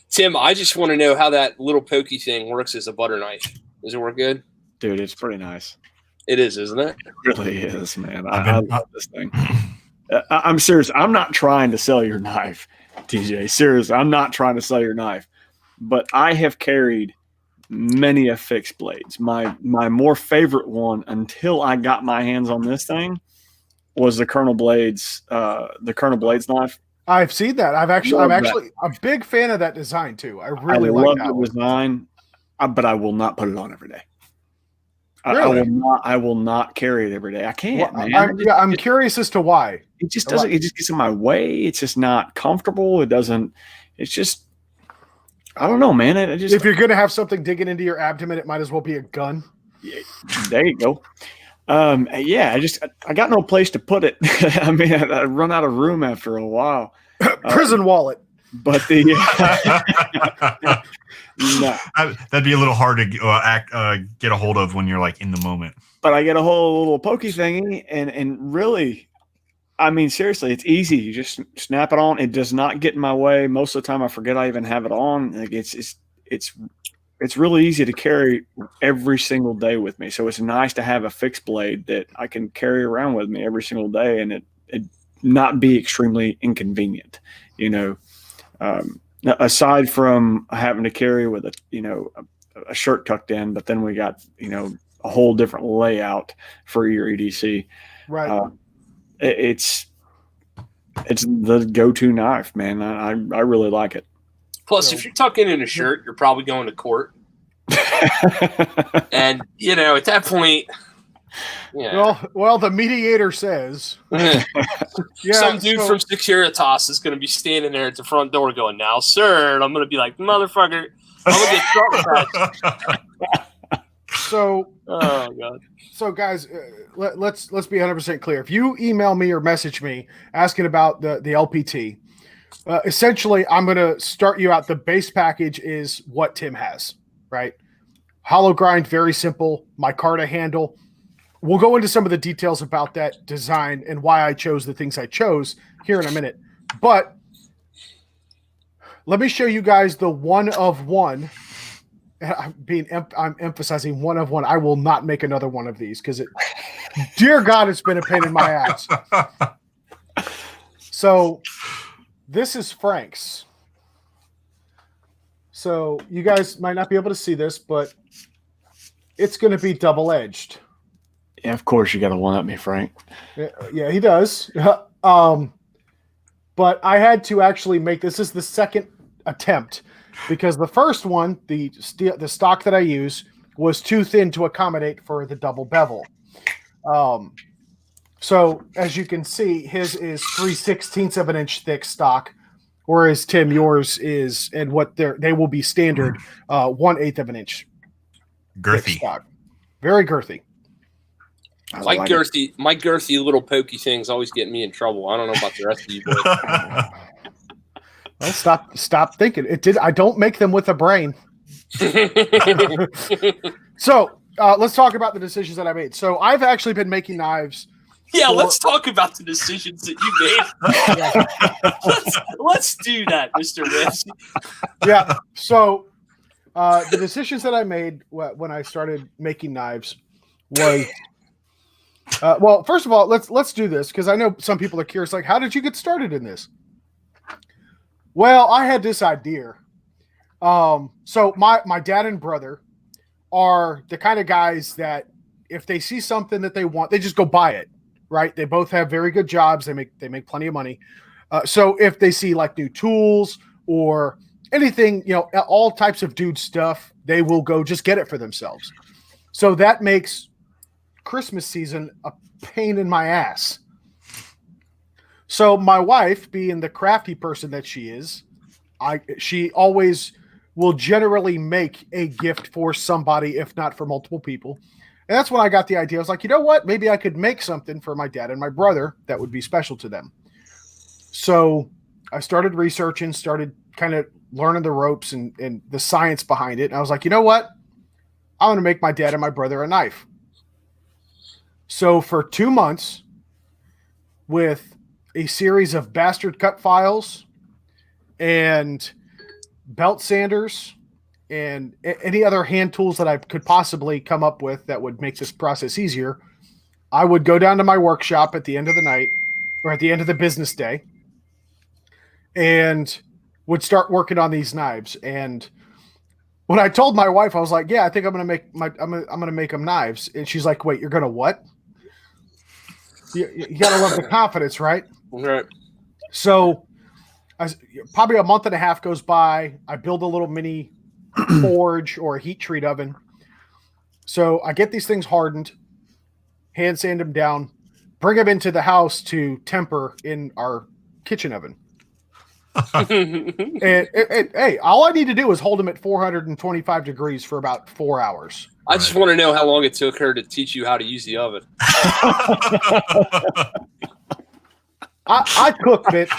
[SPEAKER 2] Tim, I just want to know how that little pokey thing works as a butter knife. Does it work good?
[SPEAKER 3] Dude, it's pretty nice.
[SPEAKER 2] It is, isn't it?
[SPEAKER 3] It really is, man. I love this thing. I'm serious. I'm not trying to sell your knife, TJ. Seriously, I'm not trying to sell your knife. But I have carried many a fixed blades. My more favorite one, until I got my hands on this thing, was the Colonel Blades knife.
[SPEAKER 1] I've seen that. I'm actually a big fan of that design too. I really like that
[SPEAKER 3] the design, but I will not put it on every day.
[SPEAKER 1] Really?
[SPEAKER 3] I will not carry it every day. I can't, man.
[SPEAKER 1] I'm curious as to why.
[SPEAKER 3] It just doesn't. It just gets in my way. It's just not comfortable. It doesn't. It's just. I don't know, man.
[SPEAKER 1] If you're gonna have something digging into your abdomen, it might as well be a gun.
[SPEAKER 3] Yeah, there you go. Yeah, I got no place to put it. I mean, I run out of room after a while.
[SPEAKER 1] Prison wallet.
[SPEAKER 3] But the no.
[SPEAKER 4] That'd be a little hard to get a hold of when you're like in the moment.
[SPEAKER 3] But I get a whole little pokey thingy, and really, I mean, seriously, it's easy. You just snap it on. It does not get in my way. Most of the time, I forget I even have it on. Like it's really easy to carry every single day with me. So it's nice to have a fixed blade that I can carry around with me every single day, and it not be extremely inconvenient, you know. Aside from having to carry with a shirt tucked in, but then we got, a whole different layout for your EDC.
[SPEAKER 1] Right.
[SPEAKER 3] It's the go-to knife, man. I really like it.
[SPEAKER 2] Plus, if you're tucking in a shirt, you're probably going to court. And, at that point, yeah.
[SPEAKER 1] Well, the mediator says.
[SPEAKER 2] Some dude from Securitas is going to be standing there at the front door going, "Now, sir," and I'm going to be like, "Motherfucker, I'm going to get traumatized."
[SPEAKER 1] So,
[SPEAKER 2] oh god.
[SPEAKER 1] So, guys, let's be 100% clear. If you email me or message me asking about the LPT, essentially, I'm going to start you out. The base package is what Tim has, right? Hollow grind, very simple. Micarta handle. We'll go into some of the details about that design and why I chose the things I chose here in a minute. But let me show you guys the one of one. I'm emphasizing one of one. I will not make another one of these because dear God, it's been a pain in my ass. So this is Frank's. So you guys might not be able to see this, but it's going to be double-edged.
[SPEAKER 3] Yeah, of course you got to one-up me, Frank.
[SPEAKER 1] Yeah, he does. But I had to actually make this is the second attempt because the first one, the stock that I use, was too thin to accommodate for the double bevel. So as you can see, his is 3/16 of an inch thick stock, whereas Tim, yours is, and what they will be standard 1/8 of an inch.
[SPEAKER 4] Girthy.
[SPEAKER 1] Stock. Very girthy.
[SPEAKER 2] My girthy little pokey thing's always getting me in trouble. I don't know about the rest of you boys.
[SPEAKER 1] Well, stop thinking. It did. I don't make them with a brain. So let's talk about the decisions that I made. So I've actually been making knives.
[SPEAKER 2] Yeah, let's talk about the decisions that you made. let's do that, Mr. Riffs.
[SPEAKER 1] Yeah. So the decisions that I made when I started making knives was. Well, first of all, let's do this because I know some people are curious. Like, how did you get started in this? Well, I had this idea. So my dad and brother are the kind of guys that if they see something that they want, they just go buy it, right? They both have very good jobs. They make plenty of money. So if they see like new tools or anything, all types of dude stuff, they will go just get it for themselves. So that makes Christmas season a pain in my ass. So my wife, being the crafty person that she is, she always will generally make a gift for somebody, if not for multiple people. And that's when I got the idea. I was like, you know what? Maybe I could make something for my dad and my brother that would be special to them. So I started researching, started kind of learning the ropes and the science behind it. And I was like, you know what? I'm going to make my dad and my brother a knife. So for 2 months, with a series of bastard cut files and belt sanders and any other hand tools that I could possibly come up with that would make this process easier, I would go down to my workshop at the end of the night or at the end of the business day and would start working on these knives. And when I told my wife, I was like, yeah, I think I'm going to make them knives. And she's like, wait, you're going to what? You got to love the confidence, right?
[SPEAKER 2] Right.
[SPEAKER 1] So probably a month and a half goes by. I build a little mini forge or a heat treat oven. So I get these things hardened, hand sand them down, bring them into the house to temper in our kitchen oven. and hey, all I need to do is hold them at 425 degrees for about 4 hours.
[SPEAKER 2] I just want to know how long it took her to teach you how to use the oven.
[SPEAKER 1] I cook, bitch.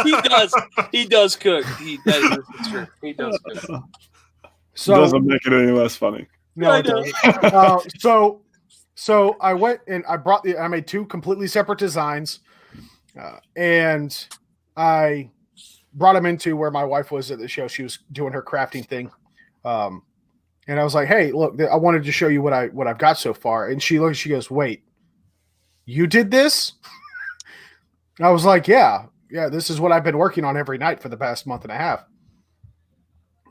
[SPEAKER 2] He does cook. He does cook.
[SPEAKER 1] So
[SPEAKER 3] it doesn't make it any less funny.
[SPEAKER 1] No, it doesn't. So I went and I made 2 completely separate designs, and I brought them into where my wife was at the show. She was doing her crafting thing. And I was like, hey, look, I wanted to show you what I've got so far. And she goes, wait, you did this? I was like, yeah, this is what I've been working on every night for the past month and a half.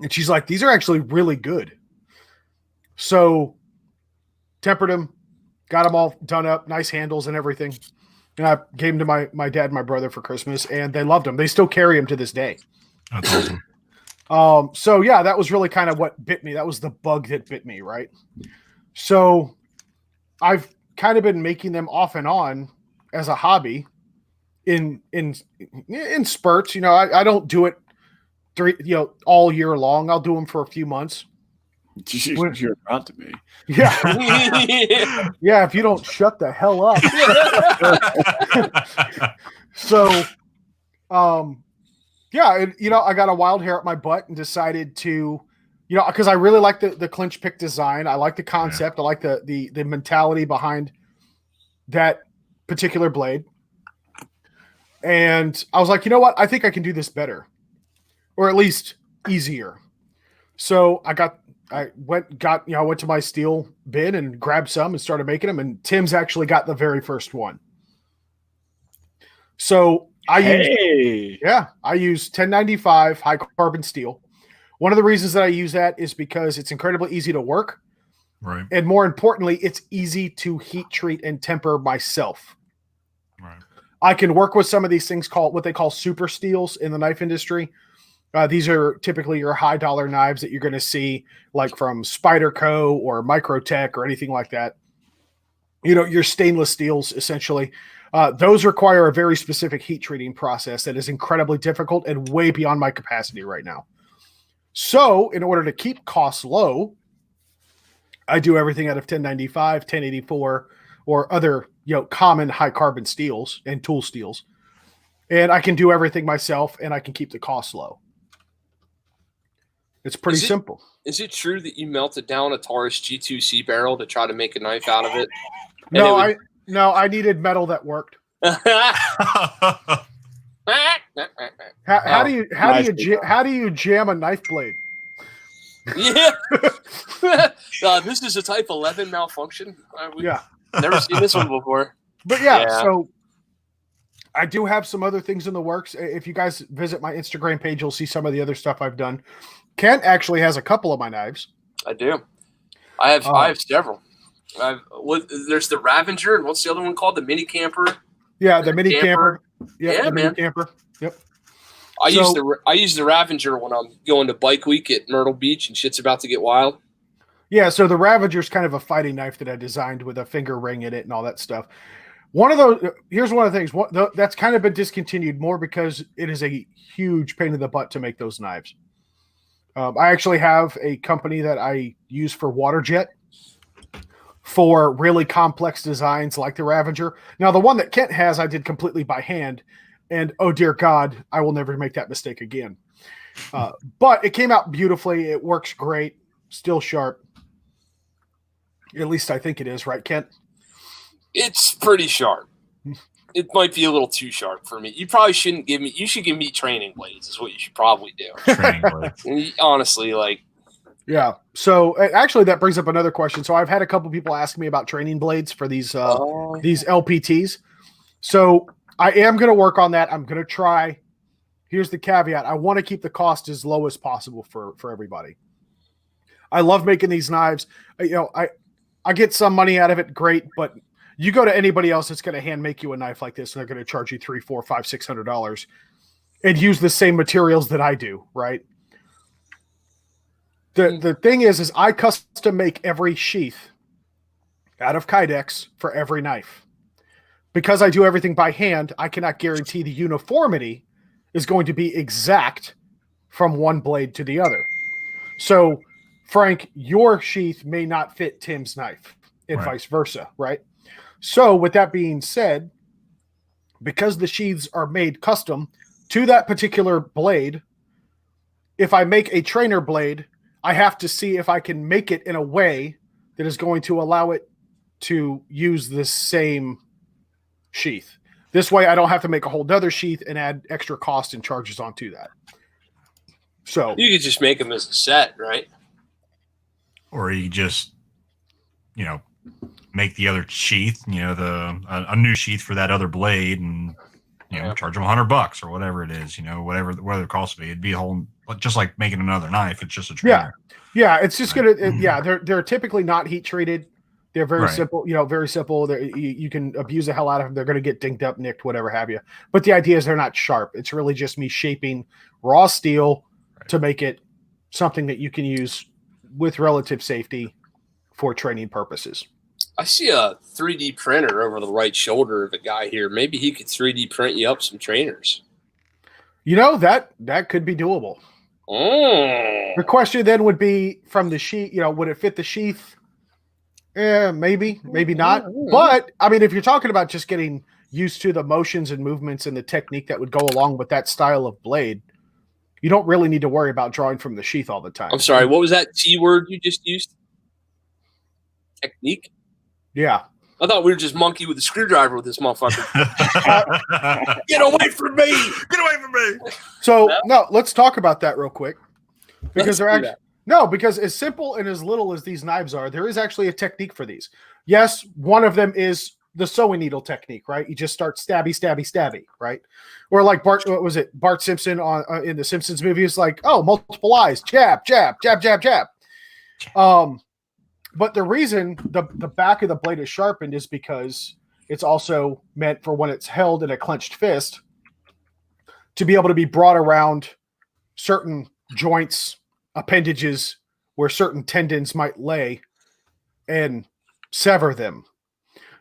[SPEAKER 1] And she's like, these are actually really good. So tempered them, got them all done up, nice handles and everything. And I gave them to my dad and my brother for Christmas, and they loved them. They still carry them to this day.
[SPEAKER 4] That's awesome.
[SPEAKER 1] So yeah, that was really kind of what bit me. That was the bug that bit me, right? So I've kind of been making them off and on as a hobby in spurts. I don't do it all year long. I'll do them for a few months.
[SPEAKER 3] You're about to be.
[SPEAKER 1] Yeah. Yeah, if you don't shut the hell up. So, yeah, and, I got a wild hair at my butt and decided to, because I really like the clinch pick design. I like the concept. Yeah. I like the mentality behind that particular blade. And I was like, you know what? I think I can do this better, or at least easier. So I went to my steel bin and grabbed some and started making them. And Tim's actually got the very first one. So I use 1095 high carbon steel. One of the reasons that I use that is because it's incredibly easy to work.
[SPEAKER 4] Right.
[SPEAKER 1] And more importantly, it's easy to heat treat and temper myself.
[SPEAKER 4] Right.
[SPEAKER 1] I can work with some of these things called what they call super steels in the knife industry. These are typically your high dollar knives that you're going to see like from Spyderco or Microtech or anything like that. Your stainless steels, essentially. Those require a very specific heat treating process that is incredibly difficult and way beyond my capacity right now. So in order to keep costs low, I do everything out of 1095, 1084, or other common high carbon steels and tool steels. And I can do everything myself and I can keep the costs low. It's pretty simple.
[SPEAKER 2] Is it true that you melted down a Taurus G2C barrel to try to make a knife out of it?
[SPEAKER 1] I needed metal that worked. How do you jam a knife blade?
[SPEAKER 2] Yeah. This is a type 11 malfunction. Never seen this one before.
[SPEAKER 1] But so I do have some other things in the works. If you guys visit my Instagram page, you'll see some of the other stuff I've done. Kent actually has a couple of my knives.
[SPEAKER 2] I do. I have several. There's the Ravager, and what's the other one called? The mini camper.
[SPEAKER 1] Yeah, the mini camper. Yep,
[SPEAKER 2] Yeah,
[SPEAKER 1] the mini
[SPEAKER 2] man.
[SPEAKER 1] camper. Yep.
[SPEAKER 2] I use the Ravager when I'm going to bike week at Myrtle Beach and shit's about to get wild.
[SPEAKER 1] Yeah, so the Ravager's kind of a fighting knife that I designed with a finger ring in it and all that stuff. Here's one of the things that's kind of been discontinued more because it is a huge pain in the butt to make those knives. I actually have a company that I use for water jet for really complex designs like the Ravager. Now, the one that Kent has, I did completely by hand, and oh dear God, I will never make that mistake again. But it came out beautifully. It works great, still sharp. At least I think it is, right, Kent?
[SPEAKER 2] It's pretty sharp. It might be a little too sharp for me. You probably shouldn't give me. You should give me training blades. Is what you should probably do.
[SPEAKER 4] Training blades.
[SPEAKER 2] Honestly, like.
[SPEAKER 1] Yeah. So actually, that brings up another question. So I've had a couple people ask me about training blades for these LPTs. So I am going to work on that. I'm going to try. Here's the caveat: I want to keep the cost as low as possible for everybody. I love making these knives. I get some money out of it, great, but you go to anybody else that's going to hand make you a knife like this, and they're going to charge you $300, $400, $500, $600 and use the same materials that I do, right? The thing is I custom make every sheath out of Kydex for every knife. Because I do everything by hand, I cannot guarantee the uniformity is going to be exact from one blade to the other. So, Frank, your sheath may not fit Tim's knife and vice versa, right? So with that being said, because the sheaths are made custom to that particular blade, if I make a trainer blade, I have to see if I can make it in a way that is going to allow it to use the same sheath. This way I don't have to make a whole other sheath and add extra cost and charges onto that. So
[SPEAKER 2] you could just make them as a set, right?
[SPEAKER 4] Or you just, make the other sheath, a new sheath for that other blade, and charge them $100 or whatever it is, whatever the cost would be. It'd be a whole, just like making another knife. It's just a trainer.
[SPEAKER 1] Yeah. It's just they're typically not heat treated. They're very simple, very simple. You can abuse the hell out of them. They're going to get dinged up, nicked, whatever have you. But the idea is they're not sharp. It's really just me shaping raw steel to make it something that you can use with relative safety for training purposes.
[SPEAKER 2] I see a 3D printer over the right shoulder of a guy here. Maybe he could 3D print you up some trainers.
[SPEAKER 1] That could be doable. The question then would be from the sheath, would it fit the sheath? Maybe not. But I mean, if you're talking about just getting used to the motions and movements and the technique that would go along with that style of blade, you don't really need to worry about drawing from the sheath all the time.
[SPEAKER 2] I'm sorry, what was that T word you just used? Technique?
[SPEAKER 1] Yeah.
[SPEAKER 2] I thought we were just monkey with a screwdriver with this motherfucker. Get away from me! Get away from me!
[SPEAKER 1] So, no, let's talk about that real quick. Because because as simple and as little as these knives are, there is actually a technique for these. Yes, one of them is the sewing needle technique, right? You just start stabby, stabby, stabby, right? Or like Bart Simpson in the Simpsons movie is like, oh, multiple eyes, jab, jab, jab, jab, jab. But the reason the back of the blade is sharpened is because it's also meant for when it's held in a clenched fist to be able to be brought around certain joints, appendages where certain tendons might lay and sever them.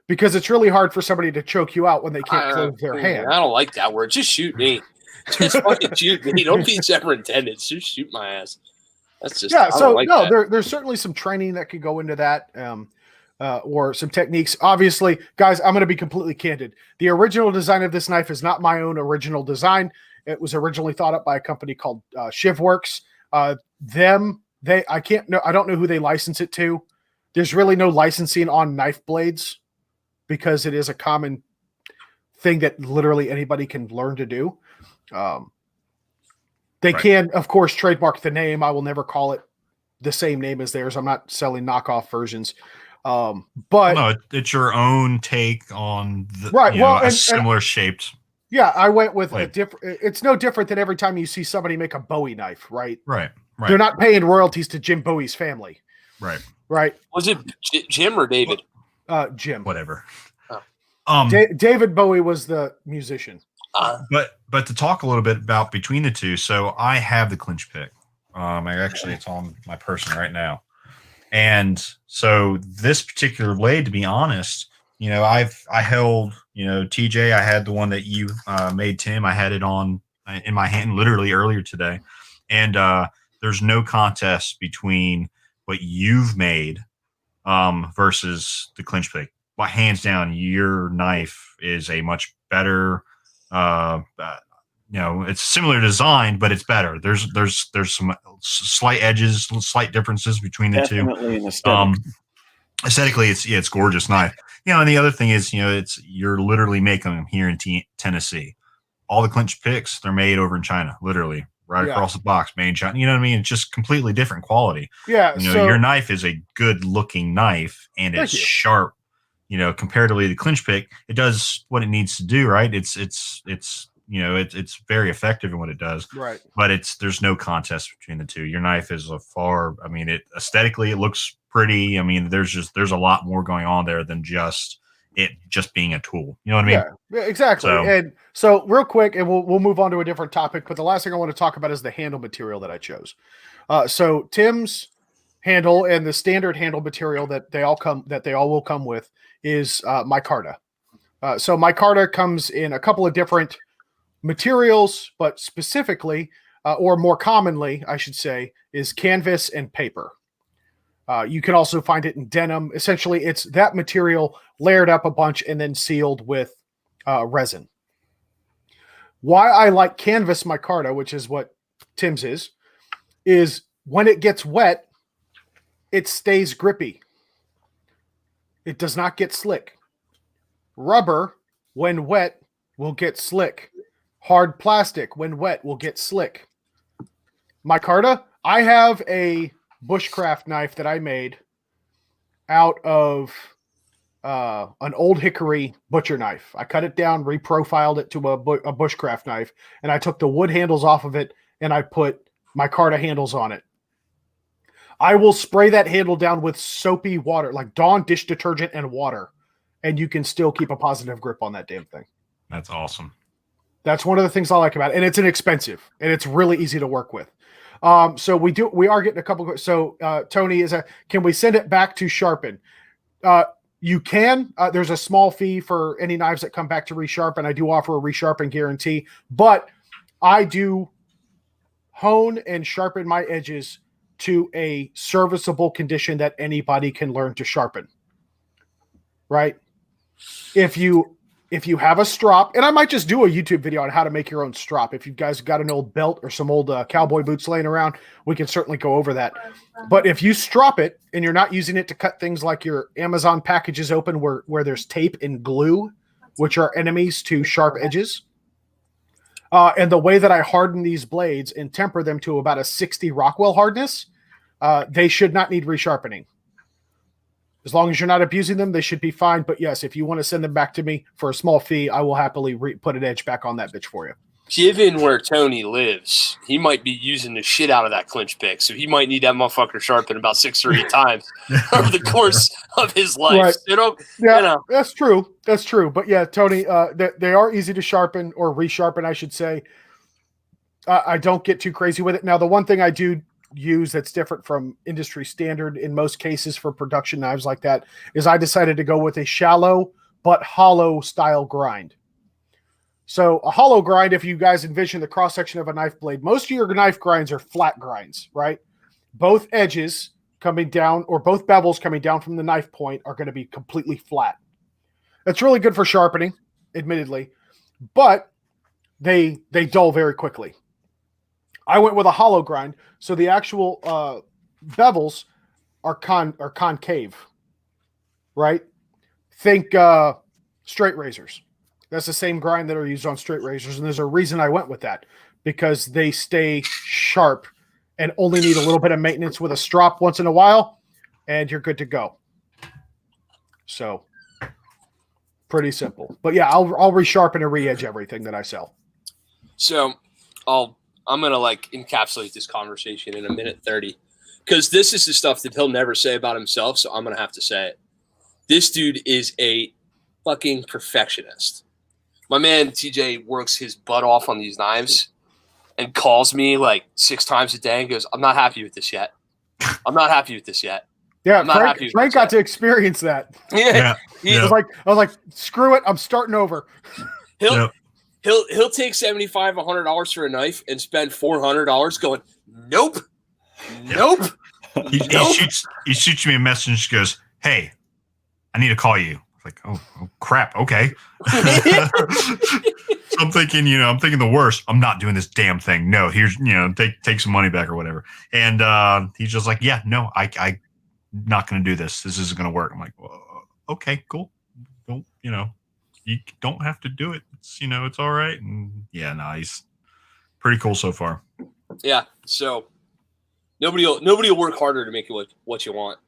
[SPEAKER 1] Because it's really hard for somebody to choke you out when they can't close their hand.
[SPEAKER 2] I don't like that word. Just shoot me. Just fucking shoot me. Don't be severing tendons. Just shoot my ass. That's just
[SPEAKER 1] there's certainly some training that could go into that, or some techniques. Obviously, guys, I'm going to be completely candid. The original design of this knife is not my own original design. It was originally thought up by a company called Shivworks. I don't know who they license it to. There's really no licensing on knife blades because it is a common thing that literally anybody can learn to do. They can, of course, trademark the name. I will never call it the same name as theirs. I'm not selling knockoff versions. But
[SPEAKER 4] no, it's your own take on a similar shaped.
[SPEAKER 1] Yeah, I went with a different. It's no different than every time you see somebody make a Bowie knife, right?
[SPEAKER 4] Right.
[SPEAKER 1] They're not paying royalties to Jim Bowie's family.
[SPEAKER 4] Right.
[SPEAKER 1] Right.
[SPEAKER 2] Was it Jim or David?
[SPEAKER 1] Jim.
[SPEAKER 4] Whatever.
[SPEAKER 2] Oh.
[SPEAKER 1] David Bowie was the musician.
[SPEAKER 4] But to talk a little bit about between the two, so I have the clinch pick. It's on my person right now, and so this particular blade, to be honest, I held, TJ, I had the one that you made, Tim. I had it on in my hand literally earlier today, and there's no contest between what you've made versus the clinch pick. But hands down, your knife is a much better. It's similar design, but it's better. There's some slight edges, slight differences between the
[SPEAKER 3] Definitely
[SPEAKER 4] two.
[SPEAKER 3] An aesthetic.
[SPEAKER 4] Aesthetically, it's gorgeous knife. And the other thing is, you're literally making them here in Tennessee. All the clinch picks, they're made over in China, literally right across the box, made in China. You know what I mean? It's just completely different quality.
[SPEAKER 1] Yeah.
[SPEAKER 4] So your knife is a good looking knife, and it's sharp. Comparatively to the clinch pick, it does what it needs to do, right? It's very effective in what it does.
[SPEAKER 1] Right.
[SPEAKER 4] But there's no contest between the two. Your knife is aesthetically it looks pretty. There's a lot more going on there than just being a tool. You know what I mean?
[SPEAKER 1] Yeah, exactly. And so real quick, and we'll move on to a different topic, but the last thing I want to talk about is the handle material that I chose. So Tim's handle and the standard handle material that they all will come with is micarta. So micarta comes in a couple of different materials, but specifically, or more commonly, I should say, is canvas and paper. You can also find it in denim. Essentially, it's that material layered up a bunch and then sealed with resin. Why I like canvas micarta, which is what Tim's is when it gets wet, it stays grippy. It does not get slick. Rubber, when wet, will get slick. Hard plastic, when wet, will get slick. Micarta, I have a bushcraft knife that I made out of an old hickory butcher knife. I cut it down, reprofiled it to a bushcraft knife, and I took the wood handles off of it, and I put micarta handles on it. I will spray that handle down with soapy water, like Dawn dish detergent and water, and you can still keep a positive grip on that damn thing.
[SPEAKER 4] That's awesome.
[SPEAKER 1] That's one of the things I like about it, and it's inexpensive, and it's really easy to work with. So we are getting a couple. So Tony can we send it back to sharpen? You can. There's a small fee for any knives that come back to resharpen. I do offer a resharpen guarantee, but I do hone and sharpen my edges to a serviceable condition that anybody can learn to sharpen. Right? If you have a strop, and I might just do a YouTube video on how to make your own strop. If you guys got an old belt or some old cowboy boots laying around, we can certainly go over that. But if you strop it and you're not using it to cut things like your Amazon packages open where there's tape and glue, which are enemies to sharp edges, and the way that I harden these blades and temper them to about a 60 Rockwell hardness, they should not need resharpening. As long as you're not abusing them, they should be fine. But yes, if you want to send them back to me for a small fee, I will happily put an edge back on that bitch for you.
[SPEAKER 2] Given where Tony lives, he might be using the shit out of that clinch pick, so he might need that motherfucker sharpened about 6 or 8 times over the course of his life.
[SPEAKER 1] Right. That's true. That's true. But yeah, Tony, they are easy to sharpen or resharpen, I should say. I don't get too crazy with it. Now, the one thing I do use that's different from industry standard in most cases for production knives like that is I decided to go with a shallow but hollow style grind. So a hollow grind, if you guys envision the cross section of a knife blade, most of your knife grinds are flat grinds, right? Both edges coming down or both bevels coming down from the knife point are going to be completely flat. That's really good for sharpening, admittedly, but they dull very quickly. I went with a hollow grind, so the actual bevels are concave, right? Think straight razors. That's the same grind that are used on straight razors, and there's a reason I went with that, because they stay sharp and only need a little bit of maintenance with a strop once in a while, and you're good to go. So, pretty simple. But yeah, I'll resharpen and re-edge everything that I sell.
[SPEAKER 2] So, I'm going to encapsulate this conversation in a minute 30. because this is the stuff that he'll never say about himself, so I'm going to have to say it. This dude is a fucking perfectionist. My man TJ works his butt off on these knives and calls me like 6 times a day and goes, I'm not happy with this yet. I'm not happy with this yet.
[SPEAKER 1] Yeah, Frank got to experience that.
[SPEAKER 2] Yeah.
[SPEAKER 1] I was like, screw it, I'm starting over.
[SPEAKER 2] He'll take $75, $100 for a knife and spend $400 going, nope.
[SPEAKER 4] He shoots me a message. Goes, hey, I need to call you. Like, oh crap. Okay. So I'm thinking the worst. I'm not doing this damn thing. No, here's, take some money back or whatever. And he's just like, yeah, no, I'm not going to do this. This isn't going to work. I'm like, well, okay, cool. Don't, you don't have to do it. It's, it's all right. And yeah, nice. Pretty cool so far.
[SPEAKER 2] Yeah. So nobody will work harder to make it what you want.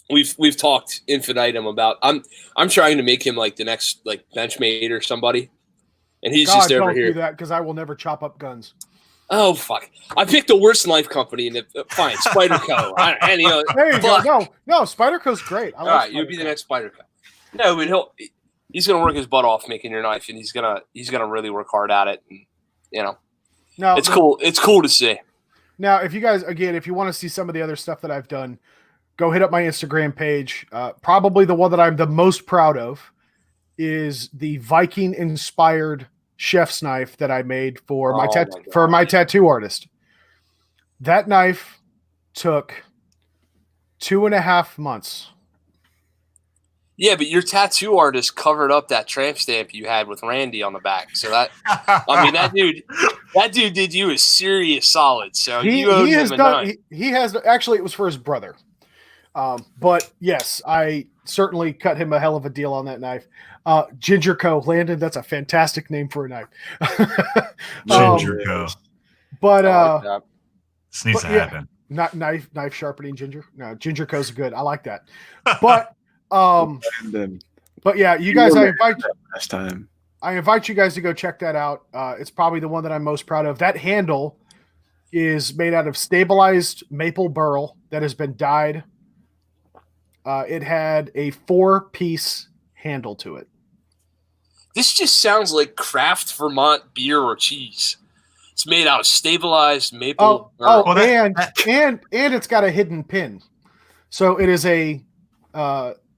[SPEAKER 2] We've talked infinitum about. I'm trying to make him like the next like Benchmade or somebody, and he's just over here.
[SPEAKER 1] Don't do that because I will never chop up guns.
[SPEAKER 2] Oh fuck! I picked the worst knife company, and fine, Spyderco.
[SPEAKER 1] There you go. No, Spyderco's great.
[SPEAKER 2] All right, you'll be the next Spyderco. No, but he's gonna work his butt off making your knife, and he's gonna really work hard at it. And it's cool. It's cool to see.
[SPEAKER 1] Now, if you guys, again, if you want to see some of the other stuff that I've done, go hit up my Instagram page. Probably the one that I'm the most proud of is the Viking-inspired chef's knife that I made for my tattoo artist. That knife took 2.5 months.
[SPEAKER 2] Yeah, but your tattoo artist covered up that tramp stamp you had with Randy on the back. So that, that dude did you a serious solid. So you owed him a knife.
[SPEAKER 1] He has actually. It was for his brother. But yes, I certainly cut him a hell of a deal on that knife. Ginger Co. Landon, that's a fantastic name for a knife.
[SPEAKER 4] Ginger Co.
[SPEAKER 1] But
[SPEAKER 4] this needs to happen.
[SPEAKER 1] Not knife sharpening Ginger. No, Ginger Co's good. I like that. But but yeah, you guys, I invite you guys to go check that out. It's probably the one that I'm most proud of. That handle is made out of stabilized maple burl that has been dyed. It had a 4-piece handle to it.
[SPEAKER 2] This just sounds like Kraft Vermont beer or cheese. It's made out of stabilized maple.
[SPEAKER 1] And it's got a hidden pin. So it is a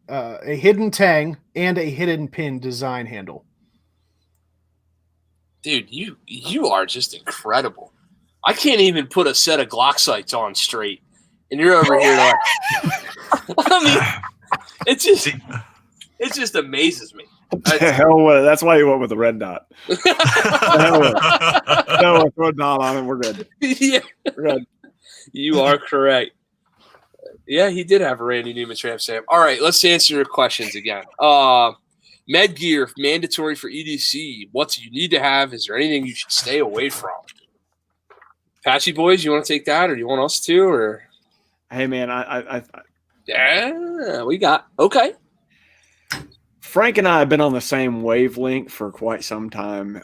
[SPEAKER 1] hidden tang and a hidden pin design handle.
[SPEAKER 2] Dude, you are just incredible. I can't even put a set of Glock sights on straight, and you're over here like. I mean, it just amazes me.
[SPEAKER 3] That's why you went with the red dot. No, throw a dot on it. We're good.
[SPEAKER 2] Yeah,
[SPEAKER 3] we're good.
[SPEAKER 2] You are correct. Yeah, he did have a Randy Newman tramp stamp. All right, let's answer your questions again. Med gear mandatory for EDC. What do you need to have? Is there anything you should stay away from? Apache boys, you want to take that, or do you want us to? Or
[SPEAKER 3] hey, man,
[SPEAKER 2] yeah, we got okay.
[SPEAKER 3] Frank and I have been on the same wavelength for quite some time.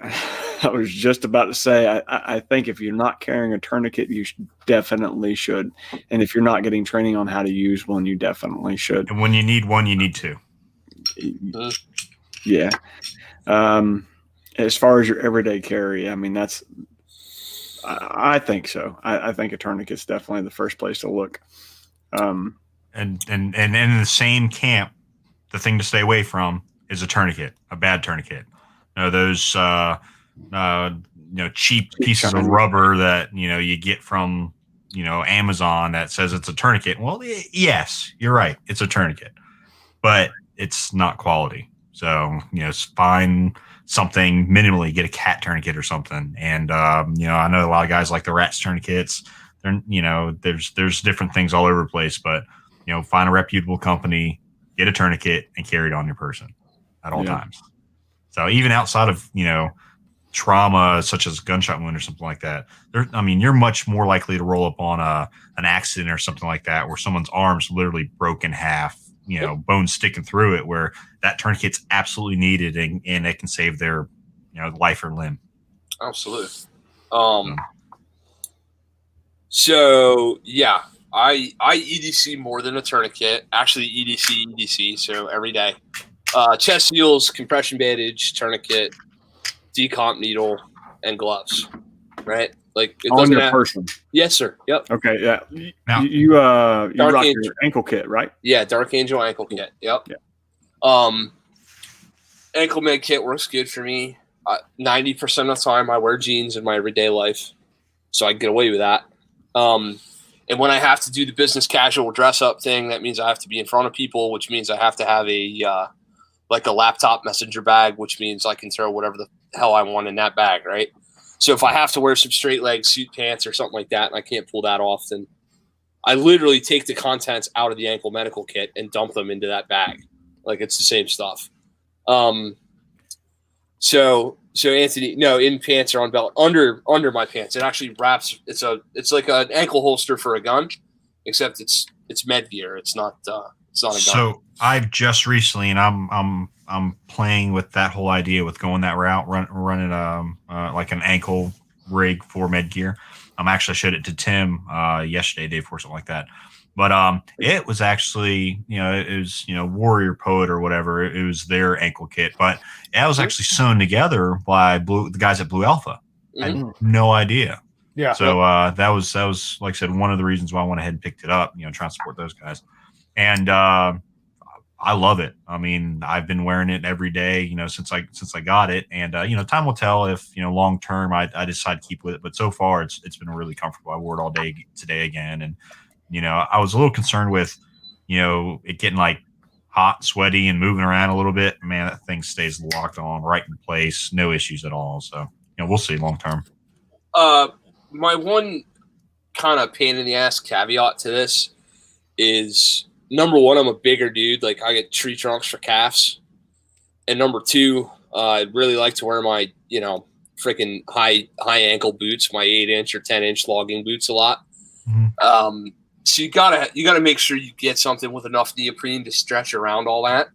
[SPEAKER 3] I was just about to say, I think if you're not carrying a tourniquet, you definitely should. And if you're not getting training on how to use one, you definitely should.
[SPEAKER 4] And when you need one, you need two.
[SPEAKER 3] Yeah. As far as your everyday carry, I mean, I think so. I think a tourniquet's definitely the first place to look.
[SPEAKER 4] And in the same camp, the thing to stay away from is a tourniquet, a bad tourniquet. Those cheap pieces of rubber that you get from Amazon that says it's a tourniquet. Well, yes, you're right, it's a tourniquet, but it's not quality. So find something minimally, get a cat tourniquet or something. And I know a lot of guys like the Rats tourniquets. There's different things all over the place, but find a reputable company, get a tourniquet, and carry it on your person at all times. So even outside of trauma such as a gunshot wound or something like that, you're much more likely to roll up on an accident or something like that where someone's arm's literally broke in half, bones sticking through it, where that tourniquet's absolutely needed and it can save their life or limb.
[SPEAKER 2] Absolutely. So yeah, I EDC more than a tourniquet. Actually, EDC. So every day, chest seals, compression bandage, tourniquet, decomp needle, and gloves. Right, like it
[SPEAKER 3] On
[SPEAKER 2] doesn't
[SPEAKER 3] your
[SPEAKER 2] have.
[SPEAKER 3] person.
[SPEAKER 2] Yes, sir. Yep.
[SPEAKER 3] Okay, yeah.
[SPEAKER 4] Now-
[SPEAKER 3] You
[SPEAKER 2] Dark
[SPEAKER 3] rock
[SPEAKER 2] Angel.
[SPEAKER 3] your ankle kit, right?
[SPEAKER 2] Yeah, Dark Angel ankle kit. Yep.
[SPEAKER 3] Yeah.
[SPEAKER 2] Ankle med kit works good for me. 90% of the time, I wear jeans in my everyday life, so I get away with that. And when I have to do the business casual dress up thing, that means I have to be in front of people, which means I have to have a like a laptop messenger bag, which means I can throw whatever the hell I want in that bag, right? So if I have to wear some straight leg suit pants or something like that, and I can't pull that off, then I literally take the contents out of the ankle medical kit and dump them into that bag. Like it's the same stuff. So Anthony, no, in pants or on belt, under my pants. It actually wraps. It's like an ankle holster for a gun, except it's med gear. It's not a gun.
[SPEAKER 4] So I've just recently, and I'm playing with that whole idea with going that route, running like an ankle rig for med gear. Actually showed it to Tim yesterday, day before, something like that. But it was actually, it was, Warrior Poet or whatever. It was their ankle kit, but it was actually sewn together by the guys at Blue Alpha. I had no idea.
[SPEAKER 1] Yeah.
[SPEAKER 4] So that was like I said, one of the reasons why I went ahead and picked it up. Trying to support those guys, and I love it. I mean, I've been wearing it every day, since I got it, and time will tell if long term I decide to keep with it. But so far, it's been really comfortable. I wore it all day today again, and I was a little concerned with, it getting like hot, sweaty, and moving around a little bit. Man, that thing stays locked on right in place, no issues at all. So, we'll see long term.
[SPEAKER 2] My one kind of pain in the ass caveat to this is, number one, I'm a bigger dude. Like I get tree trunks for calves, and number two, I really like to wear my, freaking high ankle boots, my 8-inch or 10-inch logging boots a lot. Mm-hmm. So you gotta make sure you get something with enough neoprene to stretch around all that.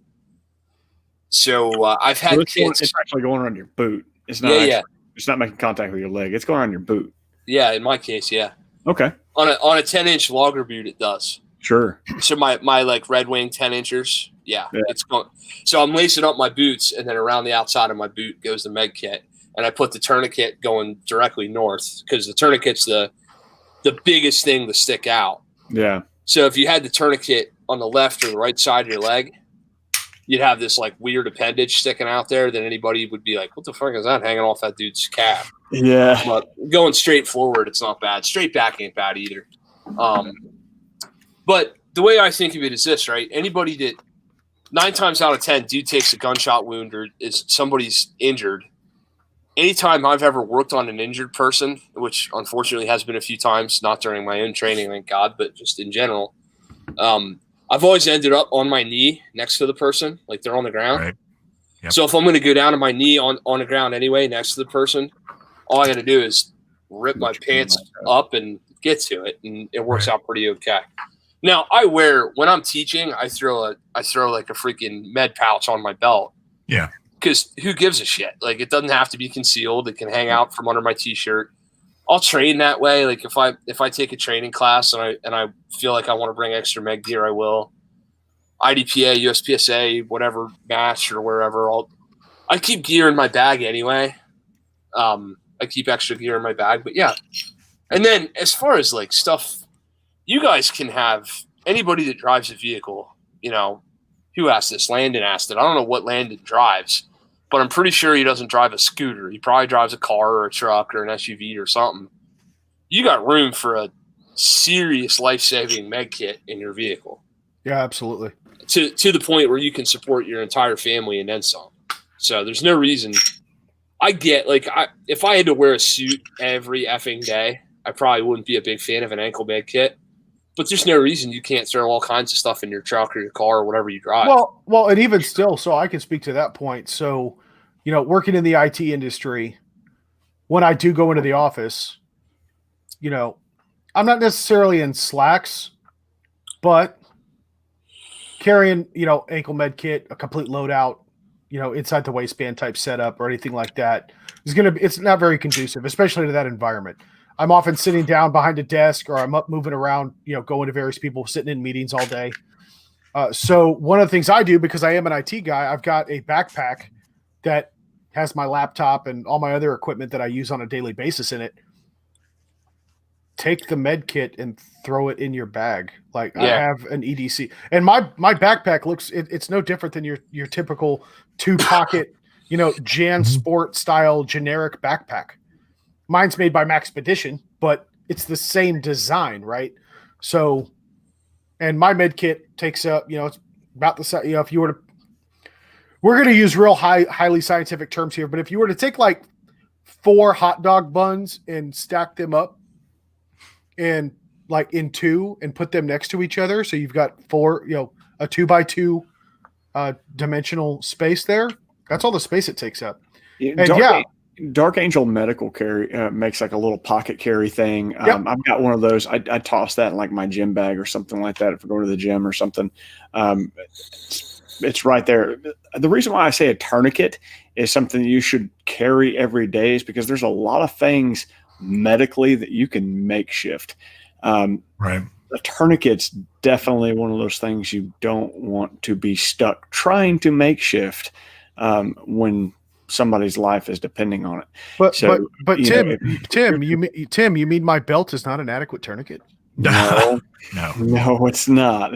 [SPEAKER 2] So I've had kids.
[SPEAKER 3] It's actually going around your boot. It's not. It's not making contact with your leg. It's going on your boot.
[SPEAKER 2] Yeah, in my case, yeah.
[SPEAKER 3] Okay.
[SPEAKER 2] On a 10-inch logger boot, it does.
[SPEAKER 3] Sure.
[SPEAKER 2] So my like Red Wing 10-inchers, yeah, it's going. So I'm lacing up my boots, and then around the outside of my boot goes the med kit, and I put the tourniquet going directly north because the tourniquet's the biggest thing to stick out.
[SPEAKER 3] Yeah.
[SPEAKER 2] So if you had the tourniquet on the left or the right side of your leg, you'd have this like weird appendage sticking out there that anybody would be like, what the fuck is that hanging off that dude's calf?
[SPEAKER 3] Yeah.
[SPEAKER 2] But going straight forward, it's not bad. Straight back ain't bad either. But the way I think of it is this, right? Anybody that 9 times out of 10 dude takes a gunshot wound or is somebody's injured. Anytime I've ever worked on an injured person, which unfortunately has been a few times, not during my own training, thank God, but just in general, I've always ended up on my knee next to the person, like they're on the ground. Right. Yep. So if I'm going to go down to my knee on the ground anyway, next to the person, all I got to do is rip my pants up and get to it, and it works out pretty okay. Now when I'm teaching, I throw like a freaking med pouch on my belt.
[SPEAKER 4] Yeah.
[SPEAKER 2] Because who gives a shit? Like, it doesn't have to be concealed. It can hang out from under my t-shirt. I'll train that way. Like if I take a training class and I feel like I want to bring extra med gear, I will. IDPA, USPSA, whatever match or wherever. I keep gear in my bag anyway. I keep extra gear in my bag, but yeah. And then as far as like stuff, you guys can have anybody that drives a vehicle. Who asked this? Landon asked it. I don't know what Landon drives. But I'm pretty sure he doesn't drive a scooter. He probably drives a car or a truck or an SUV or something. You got room for a serious life-saving med kit in your vehicle.
[SPEAKER 1] Yeah, absolutely.
[SPEAKER 2] To the point where you can support your entire family and then some. So there's no reason. I get, if I had to wear a suit every effing day, I probably wouldn't be a big fan of an ankle med kit. But there's no reason you can't throw all kinds of stuff in your truck or your car or whatever you drive.
[SPEAKER 1] Well, and even still, so I can speak to that point. So, working in the IT industry, when I do go into the office, I'm not necessarily in slacks, but carrying, ankle med kit, a complete loadout, inside the waistband type setup or anything like that it's not very conducive, especially to that environment. I'm often sitting down behind a desk, or I'm up moving around, going to various people, sitting in meetings all day. So one of the things I do, because I am an IT guy, I've got a backpack that has my laptop and all my other equipment that I use on a daily basis in it. Take the med kit and throw it in your bag. Like I have an EDC, and my backpack looks, it's no different than your typical 2-pocket, Jan Sport style generic backpack. Mine's made by Maxpedition, but it's the same design, right? So, and my med kit takes up, it's about the size, if you were to, we're going to use real highly scientific terms here, but if you were to take like 4 hot dog buns and stack them up and like in 2 and put them next to each other, so you've got 4, a 2x2 dimensional space there. That's all the space it takes up. And
[SPEAKER 3] Dark Angel Medical carry makes like a little pocket carry thing.
[SPEAKER 1] Yep.
[SPEAKER 3] I've got one of those. I toss that in like my gym bag or something like that if I go to the gym or something. It's right there. The reason why I say a tourniquet is something you should carry every day is because there's a lot of things medically that you can makeshift.
[SPEAKER 4] Right.
[SPEAKER 3] A tourniquet's definitely one of those things you don't want to be stuck trying to makeshift when somebody's life is depending on it.
[SPEAKER 1] But
[SPEAKER 3] Tim,
[SPEAKER 1] you mean my belt is not an adequate tourniquet?
[SPEAKER 3] No,
[SPEAKER 4] no,
[SPEAKER 3] it's not.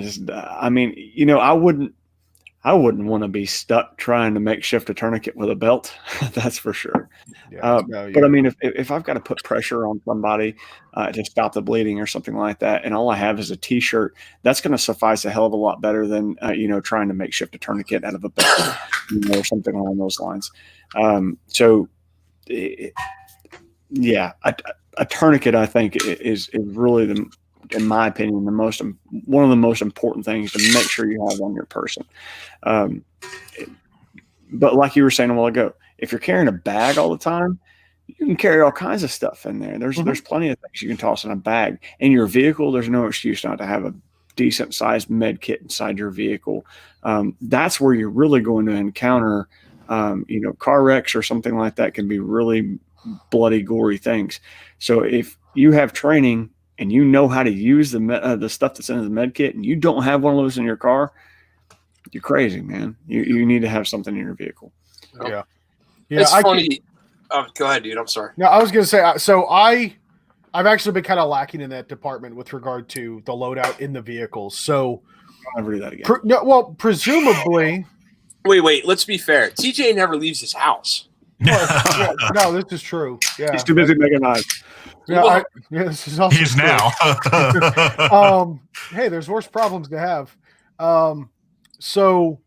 [SPEAKER 3] I wouldn't want to be stuck trying to makeshift a tourniquet with a belt. That's for sure. But I mean, if I've got to put pressure on somebody to stop the bleeding or something like that, and all I have is a T-shirt, that's going to suffice a hell of a lot better than trying to makeshift a tourniquet out of a belt, or something along those lines. A tourniquet I think is really in my opinion, one of the most important things to make sure you have on your person. But like you were saying a while ago, if you're carrying a bag all the time, you can carry all kinds of stuff in there. There's plenty of things you can toss in a bag. In your vehicle, there's no excuse not to have a decent sized med kit inside your vehicle. That's where you're really going to encounter, car wrecks or something like that can be really bloody, gory things. So if you have training and you know how to use the stuff that's in the med kit, and you don't have one of those in your car, you're crazy, man. You need to have something in your vehicle.
[SPEAKER 1] Yeah.
[SPEAKER 2] It's funny. Go ahead, dude. I'm sorry.
[SPEAKER 1] No, I was going to say, so I've actually been kind of lacking in that department with regard to the loadout in the vehicles. So
[SPEAKER 3] I'll never do that again.
[SPEAKER 1] Presumably.
[SPEAKER 2] Wait. Let's be fair. TJ never leaves his house.
[SPEAKER 1] No, this is true. Yeah.
[SPEAKER 3] He's too busy making noise.
[SPEAKER 1] Yeah, this is also
[SPEAKER 4] He's
[SPEAKER 1] true.
[SPEAKER 4] now.
[SPEAKER 1] Hey, there's worse problems to have. So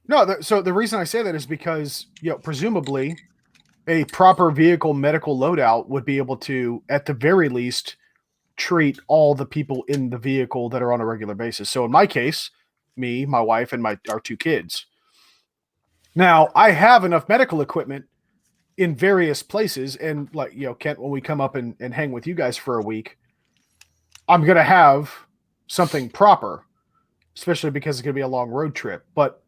[SPEAKER 1] the reason I say that is because, presumably a proper vehicle medical loadout would be able to, at the very least, treat all the people in the vehicle that are on a regular basis. So in my case, me, my wife, and our 2 kids. Now, I have enough medical equipment in various places, and like, Kent, when we come up and hang with you guys for a week, I'm going to have something proper, especially because it's going to be a long road trip. But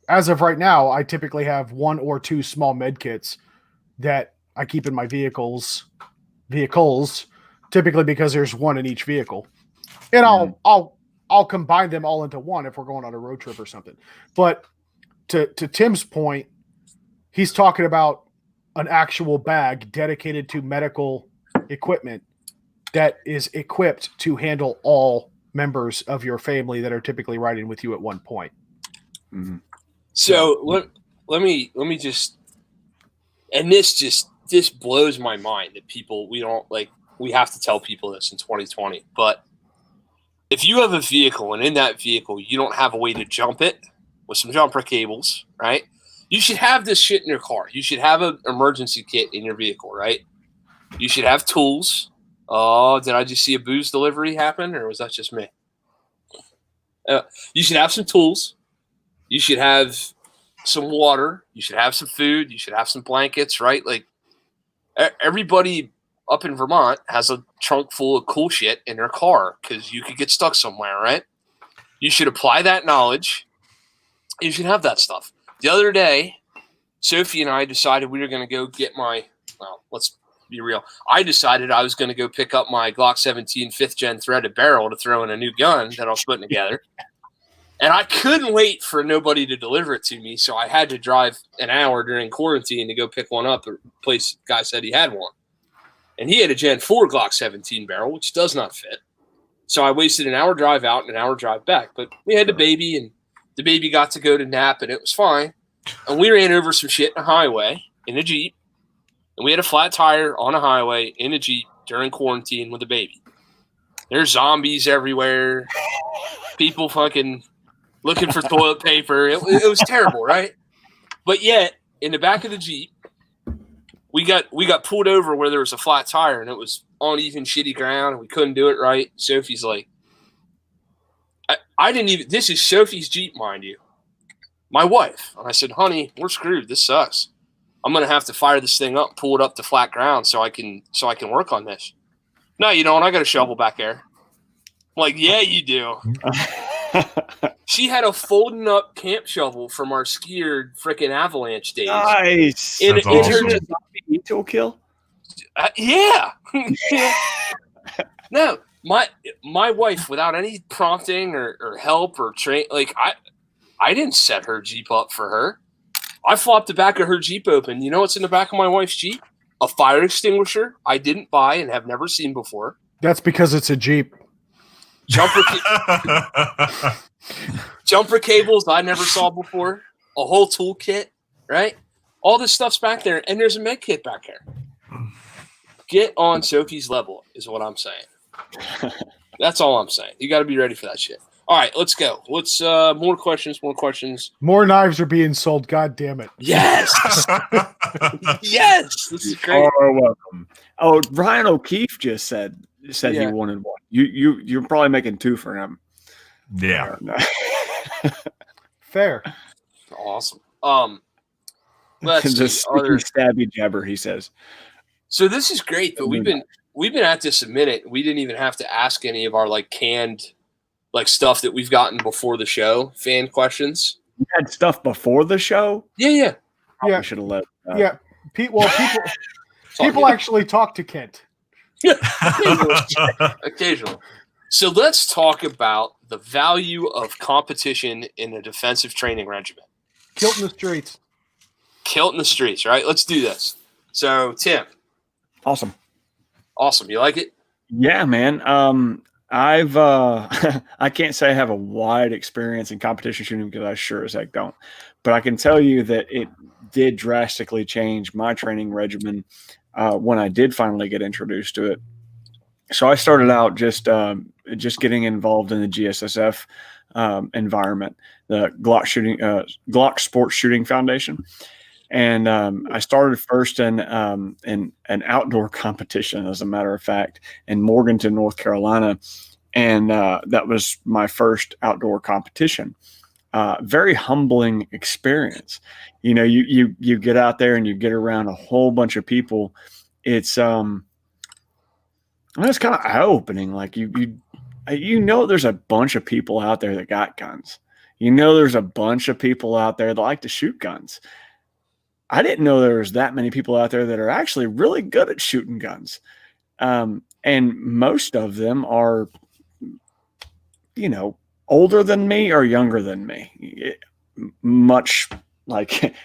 [SPEAKER 1] as of right now, I typically have 1 or 2 small med kits that I keep in my vehicles, typically because there's 1 in each vehicle. And I'll combine them all into 1 if we're going on a road trip or something. But to Tim's point, he's talking about an actual bag dedicated to medical equipment that is equipped to handle all members of your family that are typically riding with you at one point.
[SPEAKER 3] Mm-hmm.
[SPEAKER 2] So let me just, and this blows my mind that people, we have to tell people this in 2020, but if you have a vehicle and in that vehicle, you don't have a way to jump it with some jumper cables, right? You should have this shit in your car. You should have an emergency kit in your vehicle, right? You should have tools. Oh, did I just see a booze delivery happen, or was that just me? You should have some tools. You should have some water. You should have some food. You should have some blankets, right? Like everybody up in Vermont has a trunk full of cool shit in their car because you could get stuck somewhere, right? You should apply that knowledge. You should have that stuff. The other day, Sophie and I decided we were going to go get be real. I decided I was going to go pick up my Glock 17 5th gen threaded barrel to throw in a new gun that I was putting together. And I couldn't wait for nobody to deliver it to me, so I had to drive an hour during quarantine to go pick one up. The place guy said he had one. And he had a Gen 4 Glock 17 barrel, which does not fit. So I wasted an hour drive out and an hour drive back. But we had the baby, and the baby got to go to nap, and it was fine. And we ran over some shit in a highway in a Jeep. And we had a flat tire on a highway in a Jeep during quarantine with a baby. There's zombies everywhere. People fucking looking for toilet paper. It was terrible, right? But yet, in the back of the Jeep, we got pulled over where there was a flat tire, and it was uneven, shitty ground, and we couldn't do it right. Sophie's like, I didn't even – this is Sophie's Jeep, mind you. My wife. And I said, honey, we're screwed. This sucks. I'm going to have to fire this thing up, pull it up to flat ground so I can work on this. No, you don't. I got a shovel back there. I'm like, yeah, you do. She had a folding up camp shovel from our skier freaking avalanche days.
[SPEAKER 3] Nice.
[SPEAKER 2] In
[SPEAKER 4] awesome.
[SPEAKER 2] her
[SPEAKER 3] tool kill?
[SPEAKER 2] yeah. No, my wife, without any prompting or help or train, like I didn't set her Jeep up for her. I flopped the back of her Jeep open. You know what's in the back of my wife's Jeep? A fire extinguisher I didn't buy and have never seen before.
[SPEAKER 1] That's because it's a Jeep.
[SPEAKER 2] Jumper cables I never saw before. A whole toolkit, right? All this stuff's back there, and there's a med kit back there. Get on Sophie's level is what I'm saying. That's all I'm saying. You got to be ready for that shit. All right, let's go. Let's more questions.
[SPEAKER 1] More knives are being sold. God damn it!
[SPEAKER 2] Yes, yes. This is great.
[SPEAKER 3] Oh, welcome. Oh, Ryan O'Keefe just said he wanted one. You're probably making two for him.
[SPEAKER 4] Yeah.
[SPEAKER 1] Fair.
[SPEAKER 2] Awesome. Let's
[SPEAKER 3] the
[SPEAKER 2] see. Other
[SPEAKER 3] stabby jabber, he says.
[SPEAKER 2] So this is great, but we've been at this a minute. We didn't even have to ask any of our like canned like stuff that we've gotten before the show, fan questions.
[SPEAKER 3] You had stuff before the show?
[SPEAKER 2] Yeah.
[SPEAKER 1] Yeah.
[SPEAKER 3] We should have let
[SPEAKER 1] Yeah. People actually talk to Kent.
[SPEAKER 2] Occasionally. So let's talk about the value of competition in a defensive training regimen.
[SPEAKER 1] Kilt in the streets.
[SPEAKER 2] Kilt in the streets, right? Let's do this. So, Tim.
[SPEAKER 3] Awesome.
[SPEAKER 2] You like it?
[SPEAKER 3] Yeah, man. I've I can't say I have a wide experience in competition shooting because I sure as heck don't. But I can tell you that it did drastically change my training regimen when I did finally get introduced to it. So I started out just getting involved in the GSSF environment, the Glock Sports Shooting Foundation, and I started first in an outdoor competition, as a matter of fact, in Morganton, North Carolina, and that was my first outdoor competition. Very humbling experience. You know, you get out there and you get around a whole bunch of people. It's kind of eye-opening. Like you know, there's a bunch of people out there that got guns. You know, there's a bunch of people out there that like to shoot guns. I didn't know there was that many people out there that are actually really good at shooting guns. And most of them are, you know, older than me or younger than me, much like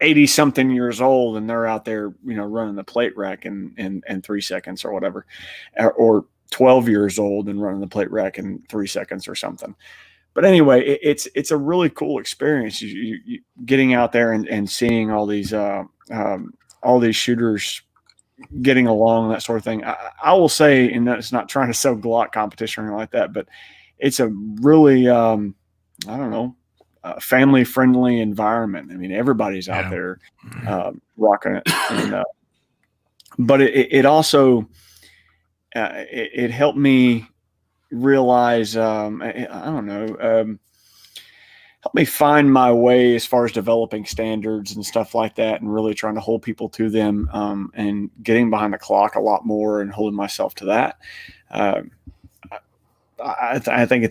[SPEAKER 3] 80 something years old, and they're out there, you know, running the plate rack in 3 seconds or whatever, or 12 years old and running the plate rack in 3 seconds or something. But anyway, it's a really cool experience. You getting out there and seeing all these shooters getting along, that sort of thing. I will say, and that's not trying to sell Glock competition or anything like that, but it's a really family friendly environment. I mean, everybody's out there rocking it, and, but it also it helped me realize, help me find my way as far as developing standards and stuff like that, and really trying to hold people to them, and getting behind the clock a lot more and holding myself to that. I think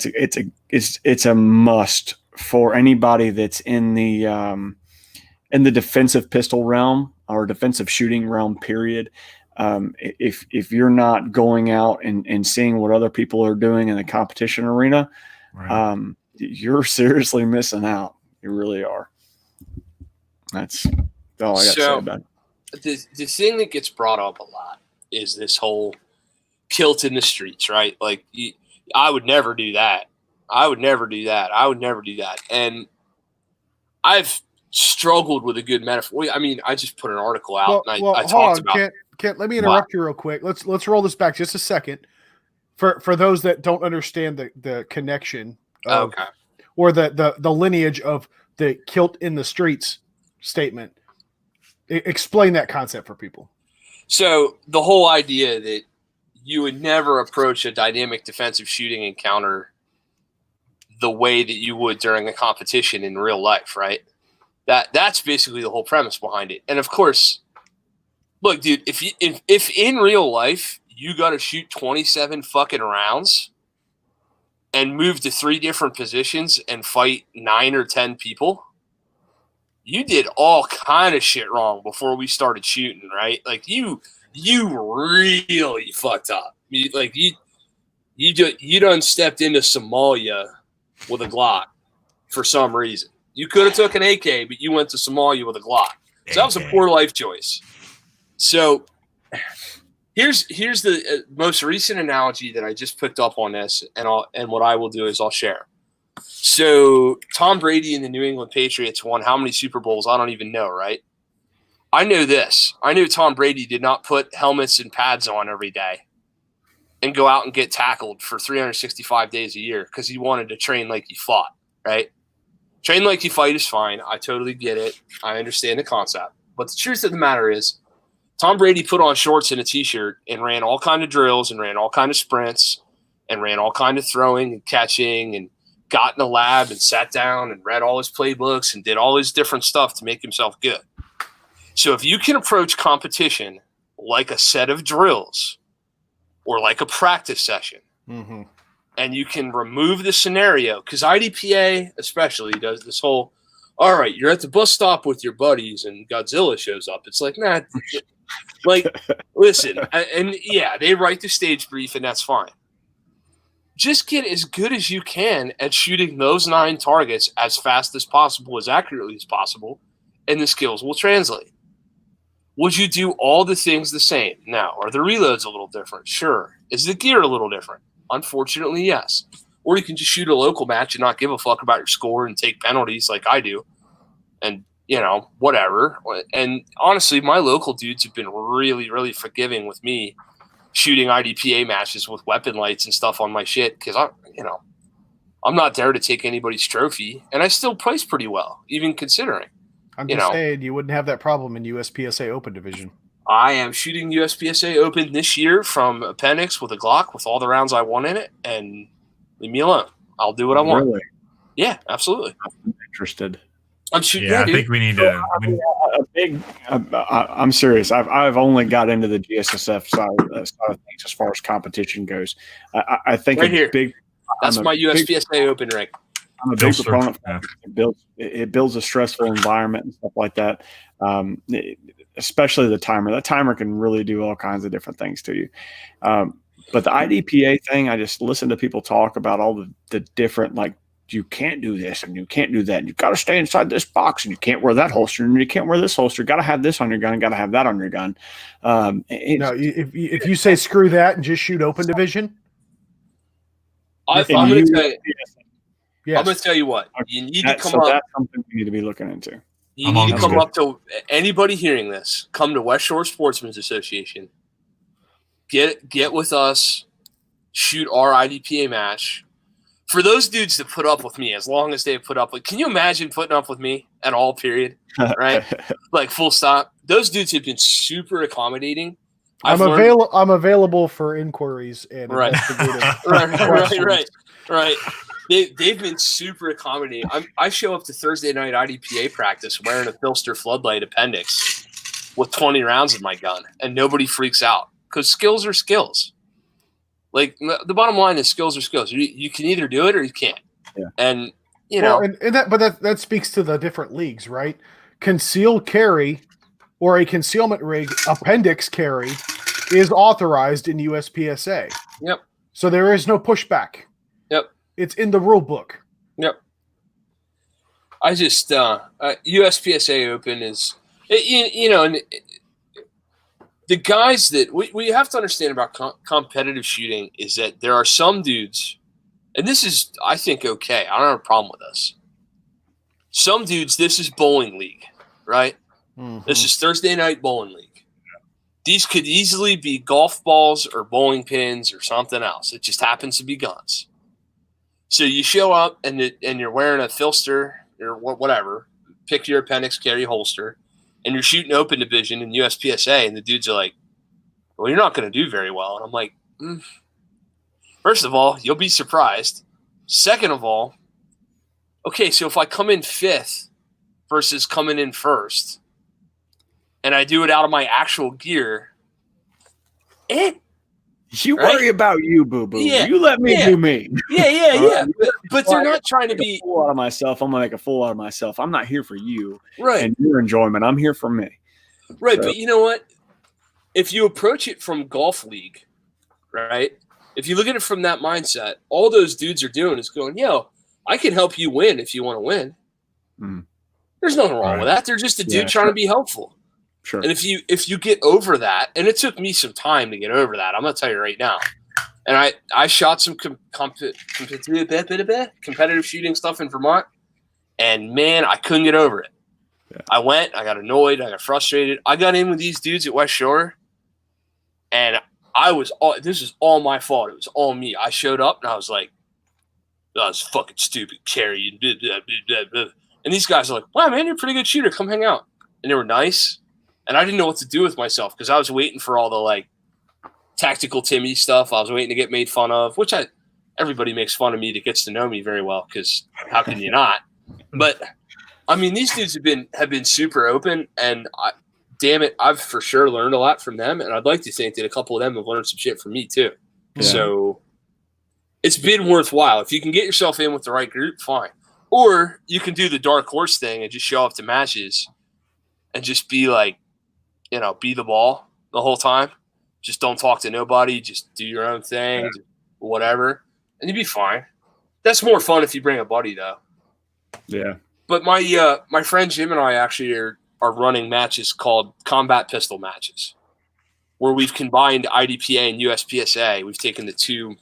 [SPEAKER 3] it's a must for anybody that's in the defensive pistol realm or defensive shooting realm, period. If you're not going out and seeing what other people are doing in the competition arena,
[SPEAKER 4] Right.
[SPEAKER 3] You're seriously missing out. You really are. That's all I got to say about it.
[SPEAKER 2] The thing that gets brought up a lot is this whole kilt in the streets, right? Like, I would never do that. I would never do that. I would never do that. And I've struggled with a good metaphor. I mean, I just put an article out and I talked about.
[SPEAKER 1] Kent, let me interrupt you real quick. Let's roll this back just a second for those that don't understand the connection of, or the lineage of the kilt in the streets statement. Explain that concept for people.
[SPEAKER 2] So the whole idea that you would never approach a dynamic defensive shooting encounter the way that you would during a competition in real life, right? That's basically the whole premise behind it. And of course, look, dude, if in real life you got to shoot 27 fucking rounds and move to 3 different positions and fight 9 or 10 people, you did all kind of shit wrong before we started shooting, right? Like you really fucked up. Like you done stepped into Somalia with a Glock for some reason. You could have took an AK, but you went to Somalia with a Glock. So that was a poor life choice. So here's the most recent analogy that I just picked up on this, and what I will do is I'll share. So Tom Brady and the New England Patriots won how many Super Bowls? I don't even know, right? I know this. I knew Tom Brady did not put helmets and pads on every day and go out and get tackled for 365 days a year because he wanted to train like he fought, right? Train like you fight is fine. I totally get it. I understand the concept. But the truth of the matter is, Tom Brady put on shorts and a T-shirt and ran all kind of drills and ran all kind of sprints and ran all kind of throwing and catching and got in the lab and sat down and read all his playbooks and did all his different stuff to make himself good. So if you can approach competition like a set of drills or like a practice session, and you can remove the scenario, because IDPA especially does this whole, all right, you're at the bus stop with your buddies and Godzilla shows up. It's like, nah, like, listen, and yeah, they write the stage brief and that's fine. Just get as good as you can at shooting those 9 targets as fast as possible, as accurately as possible, and the skills will translate. Would you do all the things the same? Now, are the reloads a little different? Sure. Is the gear a little different? Unfortunately, yes. Or you can just shoot a local match and not give a fuck about your score and take penalties like I do. And, whatever. And honestly, my local dudes have been really, really forgiving with me shooting IDPA matches with weapon lights and stuff on my shit because I'm not there to take anybody's trophy, and I still price pretty well, even considering.
[SPEAKER 1] I'm just saying you wouldn't have that problem in USPSA Open Division.
[SPEAKER 2] I am shooting USPSA Open this year from Appendix with a Glock with all the rounds I want in it, and leave me alone. I'll do what I want. Really? Yeah, absolutely.
[SPEAKER 3] I'm interested.
[SPEAKER 2] I'm shooting.
[SPEAKER 4] Yeah, I think we need to.
[SPEAKER 3] I'm serious. I've only got into the GSSF side of things as far as competition goes. I think
[SPEAKER 2] right here. That's my USPSA Open rig.
[SPEAKER 3] I'm a big proponent. It builds a stressful environment and stuff like that. Especially the timer. That timer can really do all kinds of different things to you. But the IDPA thing, I just listen to people talk about all the different, like, you can't do this and you can't do that. And you've got to stay inside this box and you can't wear that holster and you can't wear this holster. Got to have this on your gun and got to have that on your gun.
[SPEAKER 1] No, if you say screw that and just shoot Open Division.
[SPEAKER 2] I'm going to tell you. Yes. I'm going to tell you what. You need to come up.
[SPEAKER 3] That's something you need to be looking into.
[SPEAKER 2] You need to come up to anybody hearing this. Come to West Shore Sportsmen's Association. Get with us. Shoot our IDPA match. For those dudes that put up with me, as long as they put up with, can you imagine putting up with me at all? Period. Right? Like full stop. Those dudes have been super accommodating.
[SPEAKER 1] I'm available for inquiries and investigative.
[SPEAKER 2] Right. They've been super accommodating. I show up to Thursday night IDPA practice wearing a Filster Floodlight Appendix with 20 rounds in my gun, and nobody freaks out because skills are skills. Like the bottom line is skills are skills. You can either do it or you can't.
[SPEAKER 1] Yeah.
[SPEAKER 2] And
[SPEAKER 1] that speaks to the different leagues, right? Concealed carry or a concealment rig appendix carry is authorized in USPSA.
[SPEAKER 2] Yep.
[SPEAKER 1] So there is no pushback.
[SPEAKER 2] Yep.
[SPEAKER 1] It's in the rule book.
[SPEAKER 2] Yep. I just USPSA Open is and the guys that we have to understand about competitive shooting is that there are some dudes, and this is, I think, okay. I don't have a problem with this. Some dudes, this is bowling league, right? Mm-hmm. This is Thursday night bowling league. These could easily be golf balls or bowling pins or something else. It just happens to be guns. So you show up and you're wearing a filster or whatever, pick your appendix carry holster, and you're shooting open division in USPSA, and the dudes are like, well, you're not going to do very well. And I'm like, first of all, you'll be surprised. Second of all, okay, so if I come in fifth versus coming in first, and I do it out of my actual gear,
[SPEAKER 3] you worry about you, boo-boo.
[SPEAKER 2] Yeah,
[SPEAKER 3] you let me do me.
[SPEAKER 2] Yeah. But they're not trying to be
[SPEAKER 3] a fool out of myself. I'm gonna make a fool out of myself. I'm not here for you,
[SPEAKER 2] right?
[SPEAKER 3] And your enjoyment. I'm here for me,
[SPEAKER 2] right? So. But you know what? If you approach it from golf league, right? If you look at it from that mindset, all those dudes are doing is going, yo, I can help you win if you want to win. Mm. There's nothing wrong with that. They're just a dude trying to be helpful.
[SPEAKER 3] Sure.
[SPEAKER 2] And if you get over that, and it took me some time to get over that, I'm going to tell you right now. And I shot some competitive shooting stuff in Vermont, and man, I couldn't get over it. Yeah. I got annoyed, I got frustrated. I got in with these dudes at West Shore, and this is all my fault. It was all me. I showed up and I was like, that was fucking stupid, Carrie. And these guys are like, wow, man, you're a pretty good shooter. Come hang out. And they were nice. And I didn't know what to do with myself because I was waiting for all the like tactical Timmy stuff. I was waiting to get made fun of, which everybody makes fun of me that gets to know me very well because how can you not? But I mean, these dudes have been super open, and damn it, I've for sure learned a lot from them, and I'd like to think that a couple of them have learned some shit from me too. Yeah. So it's been worthwhile. If you can get yourself in with the right group, fine. Or you can do the dark horse thing and just show up to matches and just be like, be the ball the whole time. Just don't talk to nobody. Just do your own thing, whatever, and you'd be fine. That's more fun if you bring a buddy, though.
[SPEAKER 3] Yeah.
[SPEAKER 2] But my friend Jim and I actually are running matches called combat pistol matches, where we've combined IDPA and USPSA. We've taken the two,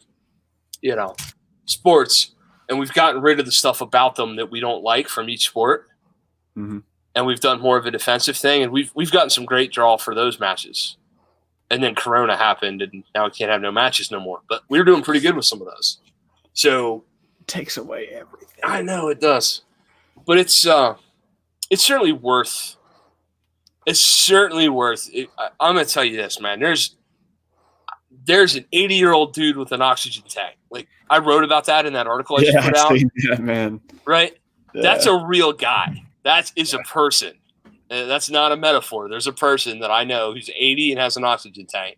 [SPEAKER 2] sports, and we've gotten rid of the stuff about them that we don't like from each sport. Mm-hmm. And we've done more of a defensive thing, and we've gotten some great draw for those matches. And then Corona happened, and now we can't have no matches no more. But we were doing pretty good with some of those. So
[SPEAKER 3] it takes away everything.
[SPEAKER 2] I know it does, but it's certainly worth. It's certainly worth it. I'm gonna tell you this, man. There's an 80-year-old dude with an oxygen tank. Like I wrote about that in that article I just put out.
[SPEAKER 3] Yeah, man.
[SPEAKER 2] Right?
[SPEAKER 3] Yeah.
[SPEAKER 2] That's a real guy. That is a person. That's not a metaphor. There's a person that I know who's 80 and has an oxygen tank.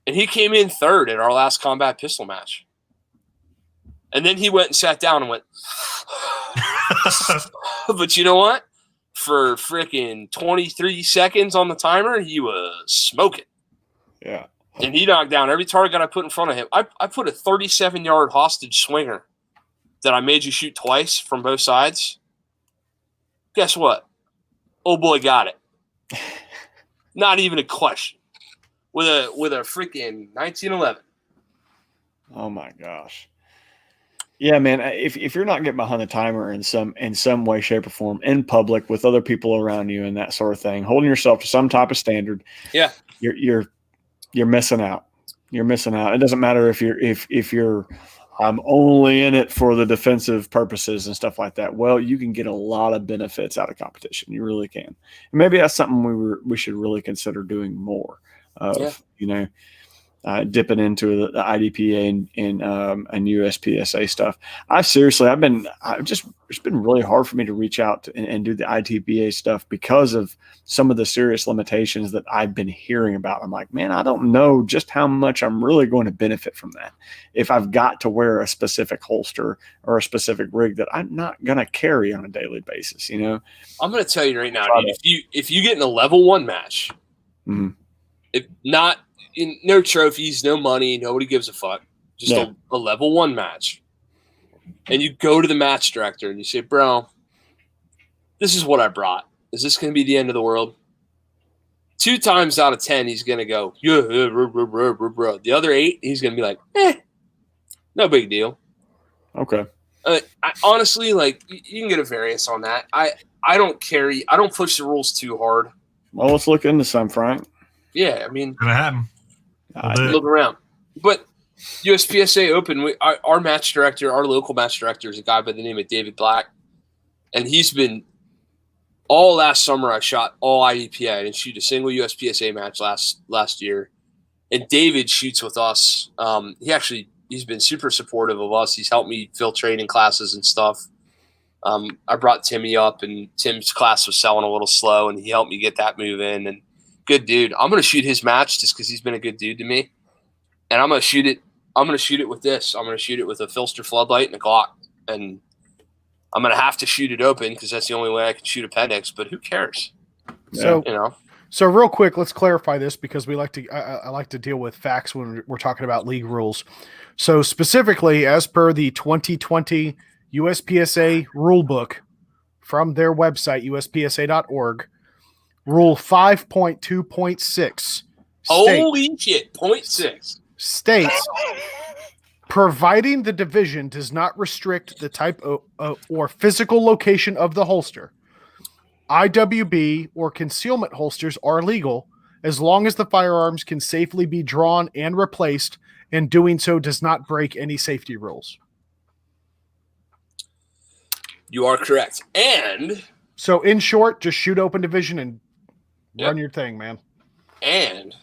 [SPEAKER 2] And he came in third at our last combat pistol match. And then he went and sat down and went, but you know what? For freaking 23 seconds on the timer, he was smoking.
[SPEAKER 3] Yeah.
[SPEAKER 2] And he knocked down every target I put in front of him. I put a 37-yard hostage swinger that I made you shoot twice from both sides. Guess what? Oh boy, got it. Not even a question. With a freaking 1911.
[SPEAKER 3] Oh my gosh. Yeah, man. If you're not getting behind the timer in some way, shape, or form in public with other people around you and that sort of thing, holding yourself to some type of standard,
[SPEAKER 2] yeah,
[SPEAKER 3] you're missing out. You're missing out. It doesn't matter if you're I'm only in it for the defensive purposes and stuff like that. Well, you can get a lot of benefits out of competition. You really can. And maybe that's something we should really consider doing more of, dipping into the IDPA and USPSA stuff. It's been really hard for me to reach out and do the IDPA stuff because of some of the serious limitations that I've been hearing about. I'm like, man, I don't know just how much I'm really going to benefit from that if I've got to wear a specific holster or a specific rig that I'm not going to carry on a daily basis. I'm
[SPEAKER 2] going to tell you right now, dude, if you get in a level 1 match, mm-hmm. no trophies, no money, nobody gives a fuck. Just a level 1 match. And you go to the match director and you say, bro, this is what I brought. Is this going to be the end of the world? 2 times out of 10, he's going to go, yeah, bro. The other 8, he's going to be like, no big deal.
[SPEAKER 3] Okay.
[SPEAKER 2] I honestly, like, you can get a variance on that. I don't carry. I don't push the rules too hard.
[SPEAKER 3] Well, let's look into some, Frank.
[SPEAKER 2] Yeah, I mean,
[SPEAKER 4] Gonna happen.
[SPEAKER 2] Look around. But USPSA Open, our match director, our local match director, is a guy by the name of David Black, and he's been all last summer. I shot all IDPA. I didn't shoot a single USPSA match last year, and David shoots with us. He's been super supportive of us. He's helped me fill training classes and stuff. I brought Timmy up, and Tim's class was selling a little slow, and he helped me get that move in. And good dude. I'm going to shoot his match just because he's been a good dude to me. And I'm going to shoot it. I'm going to shoot it with this. I'm going to shoot it with a Filster floodlight and a Glock. And I'm going to have to shoot it open because that's the only way I can shoot appendix. But who cares?
[SPEAKER 1] So,
[SPEAKER 2] you know.
[SPEAKER 1] So real quick, let's clarify this because we like to. I like to deal with facts when we're talking about league rules. So specifically, as per the 2020 USPSA rulebook from their website, uspsa.org, Rule 5.2.6.
[SPEAKER 2] Holy shit, 0.6.
[SPEAKER 1] States, providing the division does not restrict the type or physical location of the holster, IWB or concealment holsters are legal as long as the firearms can safely be drawn and replaced, and doing so does not break any safety rules.
[SPEAKER 2] You are correct. And
[SPEAKER 1] so in short, just shoot open division and run your thing, man.
[SPEAKER 2] And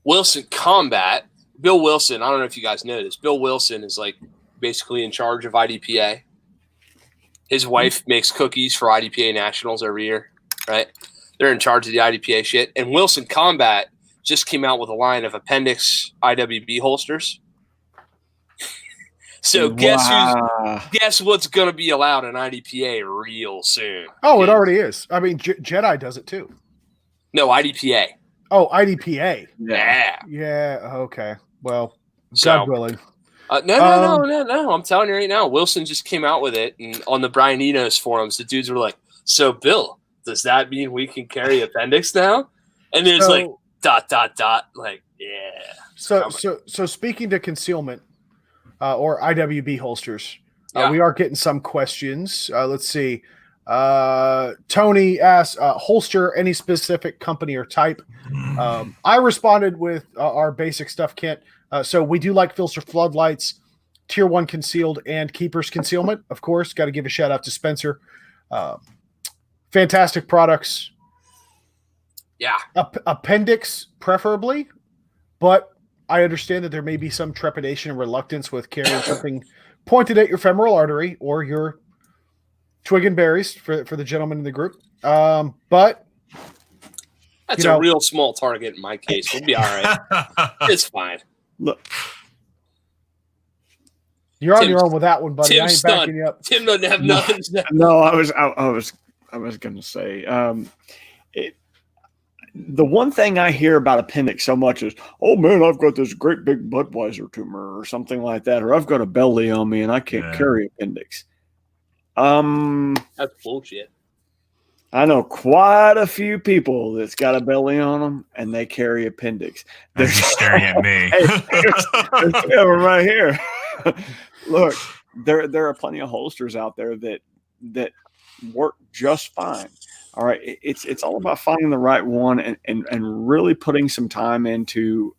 [SPEAKER 2] Wilson Combat, Bill Wilson, I don't know if you guys know this. Bill Wilson is like basically in charge of IDPA. His wife makes cookies for IDPA Nationals every year, right? They're in charge of the IDPA shit. And Wilson Combat just came out with a line of appendix IWB holsters. So guess what's going to be allowed in IDPA real soon?
[SPEAKER 1] Oh, it already is. I mean, Jedi does it too.
[SPEAKER 2] No, IDPA.
[SPEAKER 1] Oh, IDPA.
[SPEAKER 2] Yeah.
[SPEAKER 1] Yeah. Okay. Well,
[SPEAKER 2] so,
[SPEAKER 1] God willing.
[SPEAKER 2] No. I'm telling you right now, Wilson just came out with it, and on the Brian Enos forums, the dudes were like, "So, Bill, does that mean we can carry appendix now?" And there's like ... Like, yeah.
[SPEAKER 1] So speaking to concealment or IWB holsters, we are getting some questions. Let's see. Tony asks, holster any specific company or type? I responded with our basic stuff, Kent. So we do like Filster floodlights, Tier 1 concealed, and Keeper's concealment. Of course, got to give a shout out to Spencer. Fantastic products.
[SPEAKER 2] Yeah.
[SPEAKER 1] Appendix preferably, but I understand that there may be some trepidation and reluctance with carrying something pointed at your femoral artery or your twig and berries for the gentleman in the group. But
[SPEAKER 2] that's a real small target in my case. We'll be all right. It's fine.
[SPEAKER 3] Look,
[SPEAKER 1] you're on your own with that one, buddy.
[SPEAKER 2] Tim's
[SPEAKER 1] I ain't backing you up.
[SPEAKER 2] Tim doesn't have nothing.
[SPEAKER 3] No, I was going to say, the one thing I hear about appendix so much is, oh man, I've got this great big Budweiser tumor or something like that, or I've got a belly on me and I can't carry appendix.
[SPEAKER 2] That's bullshit.
[SPEAKER 3] I know quite a few people that's got a belly on them and they carry appendix.
[SPEAKER 4] They're staring at me.
[SPEAKER 3] They're right here. Look, there are plenty of holsters out there that work just fine. All right, it's all about finding the right one and really putting some time into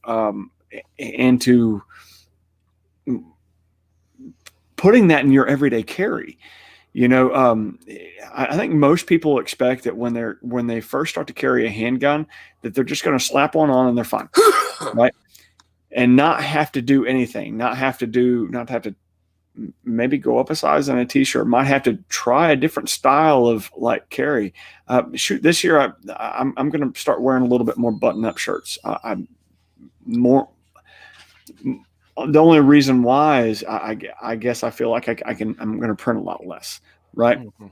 [SPEAKER 3] putting that in your everyday carry. You know, I think most people expect that when they first start to carry a handgun, that they're just going to slap one on and they're fine, right? And not have to do anything, not have to maybe go up a size on a t-shirt, might have to try a different style of like carry. Shoot, this year I'm going to start wearing a little bit more button-up shirts. I'm more. The only reason why is I guess I feel like I'm going to print a lot less, right? Mm-hmm.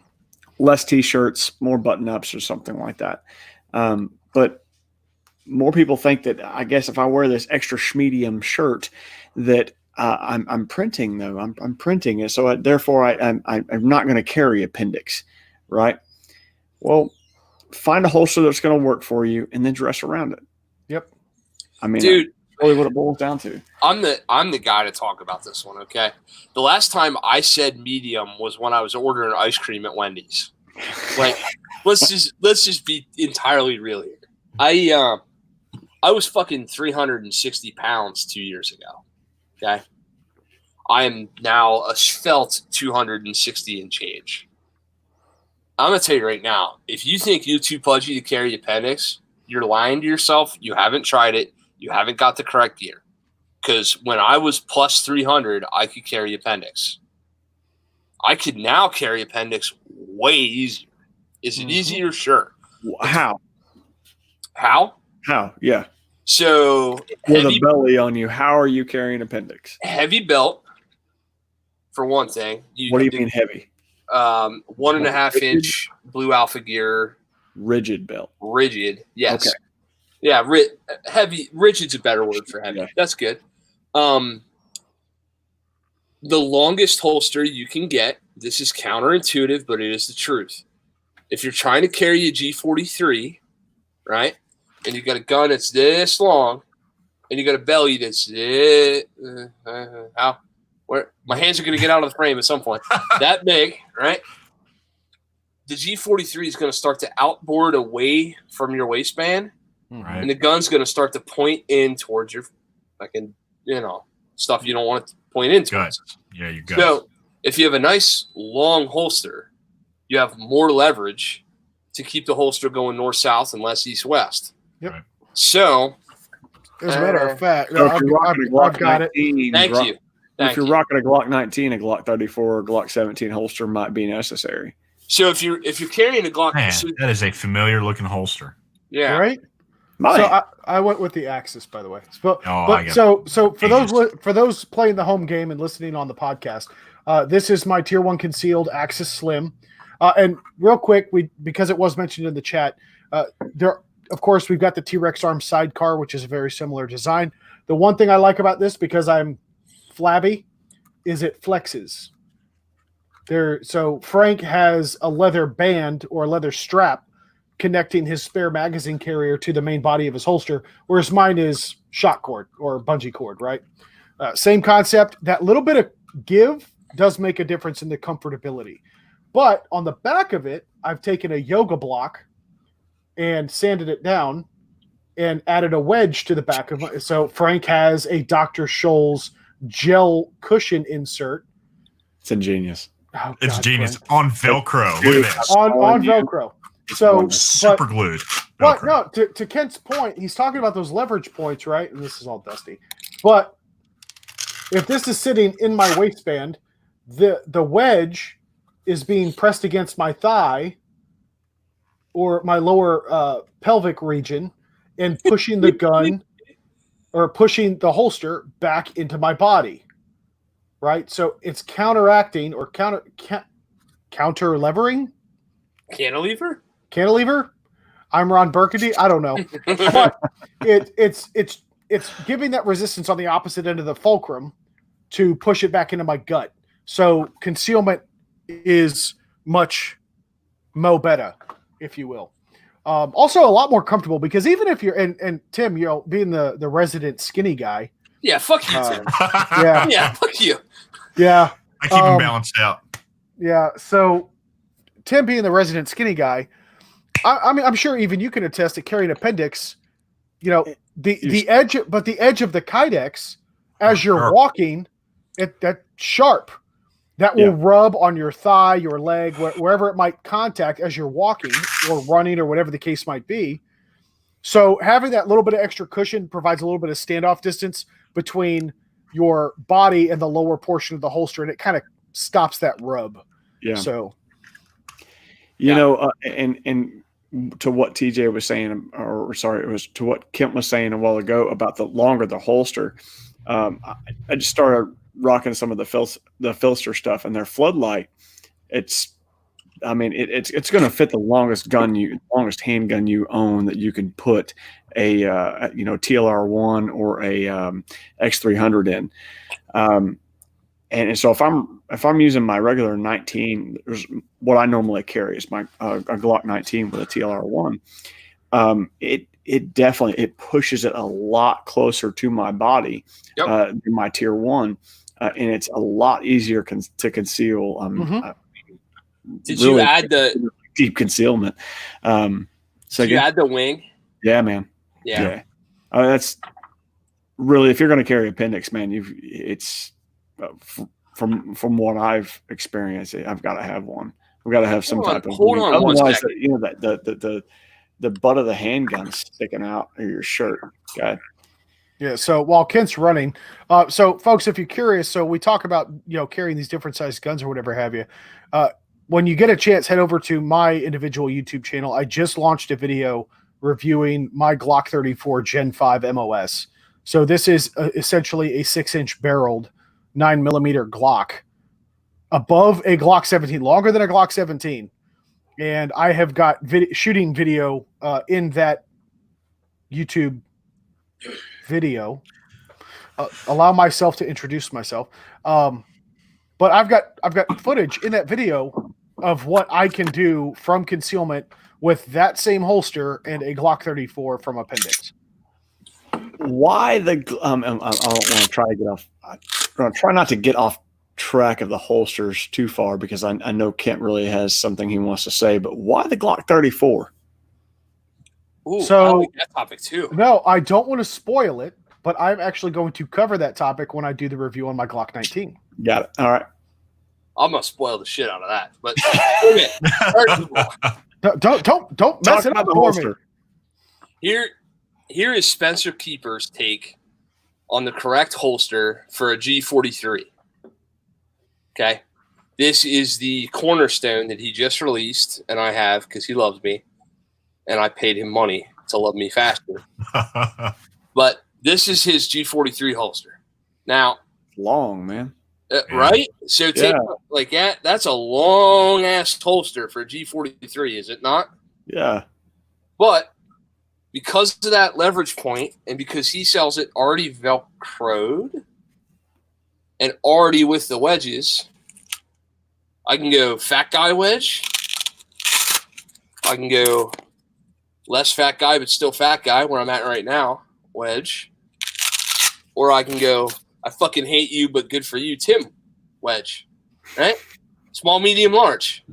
[SPEAKER 3] Less t-shirts, more button-ups or something like that. But more people think that, I guess, if I wear this extra medium shirt, that I'm printing though. I'm printing it, so therefore I'm not going to carry appendix, right? Well, find a holster that's going to work for you, and then dress around it.
[SPEAKER 1] Yep.
[SPEAKER 3] I mean,
[SPEAKER 2] Dude,
[SPEAKER 3] that's really what it boils down to.
[SPEAKER 2] I'm the guy to talk about this one. Okay, the last time I said medium was when I was ordering ice cream at Wendy's. Like, let's just be entirely real here. I was fucking 360 pounds 2 years ago. Okay. I am now a svelte 260 and change. I'm going to tell you right now, if you think you're too pudgy to carry appendix, you're lying to yourself. You haven't tried it. You haven't got the correct gear. Because when I was plus 300, I could carry appendix. I could now carry appendix way easier. Is it easier? Sure.
[SPEAKER 3] How? Yeah.
[SPEAKER 2] So
[SPEAKER 3] with a belly on you, how are you carrying appendix?
[SPEAKER 2] Heavy belt, for one thing.
[SPEAKER 3] What do you mean heavy?
[SPEAKER 2] 1.5 inch blue alpha gear.
[SPEAKER 3] Rigid belt.
[SPEAKER 2] Rigid, yes.
[SPEAKER 3] Okay.
[SPEAKER 2] Yeah, heavy. Rigid's a better word for heavy. Yeah. That's good. The longest holster you can get, this is counterintuitive, but it is the truth. If you're trying to carry a G43, right, and you got a gun that's this long, and you got a belly that's where my hands are going to get out of the frame at some point, that big, right? The G43 is going to start to outboard away from your waistband,
[SPEAKER 4] right,
[SPEAKER 2] and the gun's going to start to point in towards your fucking, stuff you don't want it to point in towards.
[SPEAKER 4] Yeah, you got.
[SPEAKER 2] So if you have a nice long holster, you have more leverage to keep the holster going north-south and less east-west.
[SPEAKER 1] Yep.
[SPEAKER 4] Right.
[SPEAKER 2] So,
[SPEAKER 1] as a matter of fact,
[SPEAKER 3] So
[SPEAKER 1] I've got it.
[SPEAKER 2] Thank you.
[SPEAKER 3] If you're rocking a Glock 19, a Glock 34, or a Glock 17 holster might be necessary.
[SPEAKER 2] So if you're carrying a Glock,
[SPEAKER 4] Man, that is a familiar looking holster.
[SPEAKER 2] Yeah,
[SPEAKER 1] Right.
[SPEAKER 3] Mine.
[SPEAKER 1] So I went with the Axis, by the way.
[SPEAKER 4] I
[SPEAKER 1] So for those playing the home game and listening on the podcast, this is my Tier 1 concealed Axis Slim. And real quick, because it was mentioned in the chat, of course, we've got the T-Rex arm sidecar, which is a very similar design. The one thing I like about this, because I'm flabby, is it flexes. So Frank has a leather band or a leather strap connecting his spare magazine carrier to the main body of his holster, whereas mine is shock cord or bungee cord, right? Same concept. That little bit of give does make a difference in the comfortability. But on the back of it, I've taken a yoga block and sanded it down and added a wedge to the back of it. So Frank has a Dr. Scholl's gel cushion insert.
[SPEAKER 3] It's ingenious.
[SPEAKER 4] Oh, it's genius. Frank. On Velcro. Look at this.
[SPEAKER 1] On Velcro. So
[SPEAKER 4] super glued.
[SPEAKER 1] But no, to Kent's point, he's talking about those leverage points, right? And this is all dusty. But if this is sitting in my waistband, the wedge is being pressed against my thigh or my lower pelvic region and pushing the gun or pushing the holster back into my body, right? So it's counteracting or counter levering. Cantilever. I'm Ron Burgundy. I don't know, but it's giving that resistance on the opposite end of the fulcrum to push it back into my gut. So concealment is much better, if you will. Also a lot more comfortable because even if you're and Tim, being the resident skinny guy.
[SPEAKER 2] Yeah, fuck you, Tim.
[SPEAKER 1] Yeah,
[SPEAKER 2] fuck you.
[SPEAKER 1] Yeah,
[SPEAKER 4] I keep him balanced out.
[SPEAKER 1] Yeah, so Tim being the resident skinny guy, I mean, I'm sure even you can attest to carrying appendix. The edge of the kydex as you're walking, that sharp. That will rub on your thigh, your leg, wherever it might contact as you're walking or running or whatever the case might be. So having that little bit of extra cushion provides a little bit of standoff distance between your body and the lower portion of the holster, and it kind of stops that rub. Yeah. So,
[SPEAKER 3] and to what TJ was saying, it was to what Kent was saying a while ago about the longer the holster. I just started rocking some of the Filster stuff, and their floodlight, it's I mean, it's going to fit the longest handgun you own that you can put a TLR1 or a X300 in. And so if I'm using my regular 19, what I normally carry is my a Glock 19 with a TLR1. It definitely pushes it a lot closer to my body than my tier 1, and it's a lot easier to conceal.
[SPEAKER 2] Did you add the
[SPEAKER 3] deep concealment?
[SPEAKER 2] Did you add the wing?
[SPEAKER 3] Yeah, man. Yeah. That's really, if you're going to carry appendix, man, it's from what I've experienced, I've got to have one. I've got to have some type of.
[SPEAKER 2] Hold on,
[SPEAKER 3] otherwise, the butt of the handgun sticking out of your shirt. Okay.
[SPEAKER 1] Yeah. So while Kent's running, so folks, if you're curious, so we talk about carrying these different sized guns or whatever have you. When you get a chance, head over to my individual YouTube channel. I just launched a video reviewing my Glock 34 Gen 5 MOS. So this is essentially a 6-inch barreled 9mm Glock above a Glock 17, longer than a Glock 17. And I have got shooting video in that YouTube video. Allow myself to introduce myself. But I've got footage in that video of what I can do from concealment with that same holster and a Glock 34 from appendix.
[SPEAKER 3] Why the? I don't want to try to get off. I'm going to try not to get off track of the holsters too far because I know Kent really has something he wants to say. But why the Glock 34?
[SPEAKER 2] Ooh,
[SPEAKER 1] so
[SPEAKER 2] I like that topic too.
[SPEAKER 1] No, I don't want to spoil it, but I'm actually going to cover that topic when I do the review on my Glock 19.
[SPEAKER 3] Got it. All right.
[SPEAKER 2] I'm gonna spoil the shit out of that. But okay. First of all,
[SPEAKER 1] don't mess it up for me.
[SPEAKER 2] Here is Spencer Keeper's take on the correct holster for a G43. Okay, this is the cornerstone that he just released, and I have because he loves me, and I paid him money to love me faster. But this is his G43 holster. Now,
[SPEAKER 3] long man.
[SPEAKER 2] Right? So take that's a long ass holster for a G43, is it not?
[SPEAKER 3] Yeah.
[SPEAKER 2] But because of that leverage point and because he sells it already Velcroed and already with the wedges, I can go fat guy wedge. I can go less fat guy but still fat guy where I'm at right now, wedge. Or I can go I fucking hate you, but good for you, Tim, wedge, right? Small, medium, large.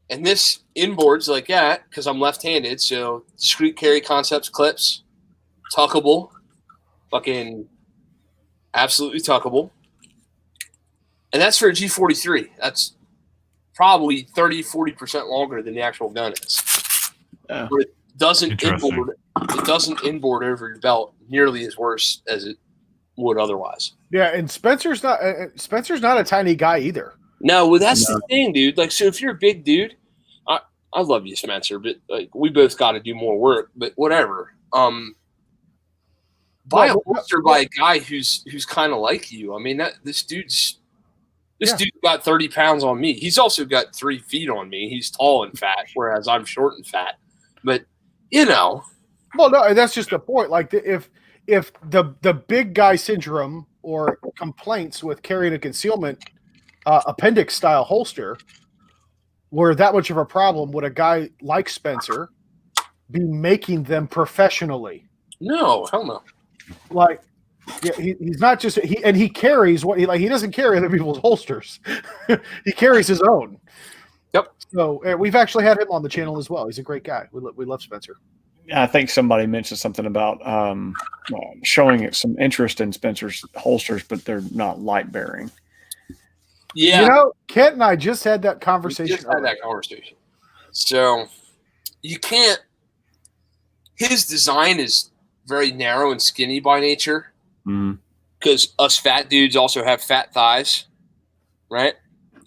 [SPEAKER 2] And this inboards like that because I'm left-handed, so discrete carry concepts, clips, tuckable, fucking absolutely tuckable. And that's for a G43. That's probably 30-40% longer than the actual gun is.
[SPEAKER 3] Yeah.
[SPEAKER 2] But it doesn't inboard over your belt nearly as worse as it would otherwise.
[SPEAKER 1] Yeah, and Spencer's not a tiny guy either.
[SPEAKER 2] No, well, that's the thing, dude. Like, so if you're a big dude, I love you, Spencer, but like we both got to do more work. But whatever. Buy a holster by a guy who's kind of like you. I mean, this dude's got 30 pounds on me. He's also got 3 feet on me. He's tall and fat, whereas I'm short and fat. But well,
[SPEAKER 1] no, that's just the point. Like if the big guy syndrome or complaints with carrying a concealment appendix style holster were that much of a problem, would a guy like Spencer be making them professionally?
[SPEAKER 2] No, hell no.
[SPEAKER 1] Like, yeah, he's not just he carries what he doesn't carry other people's holsters. He carries his own.
[SPEAKER 2] Yep.
[SPEAKER 1] So we've actually had him on the channel as well. He's a great guy. We love Spencer.
[SPEAKER 3] I think somebody mentioned something about showing some interest in Spencer's holsters, but they're not light bearing.
[SPEAKER 2] Yeah.
[SPEAKER 1] Kent and I just had that conversation.
[SPEAKER 2] So you can't. His design is very narrow and skinny by nature because us fat dudes also have fat thighs, right?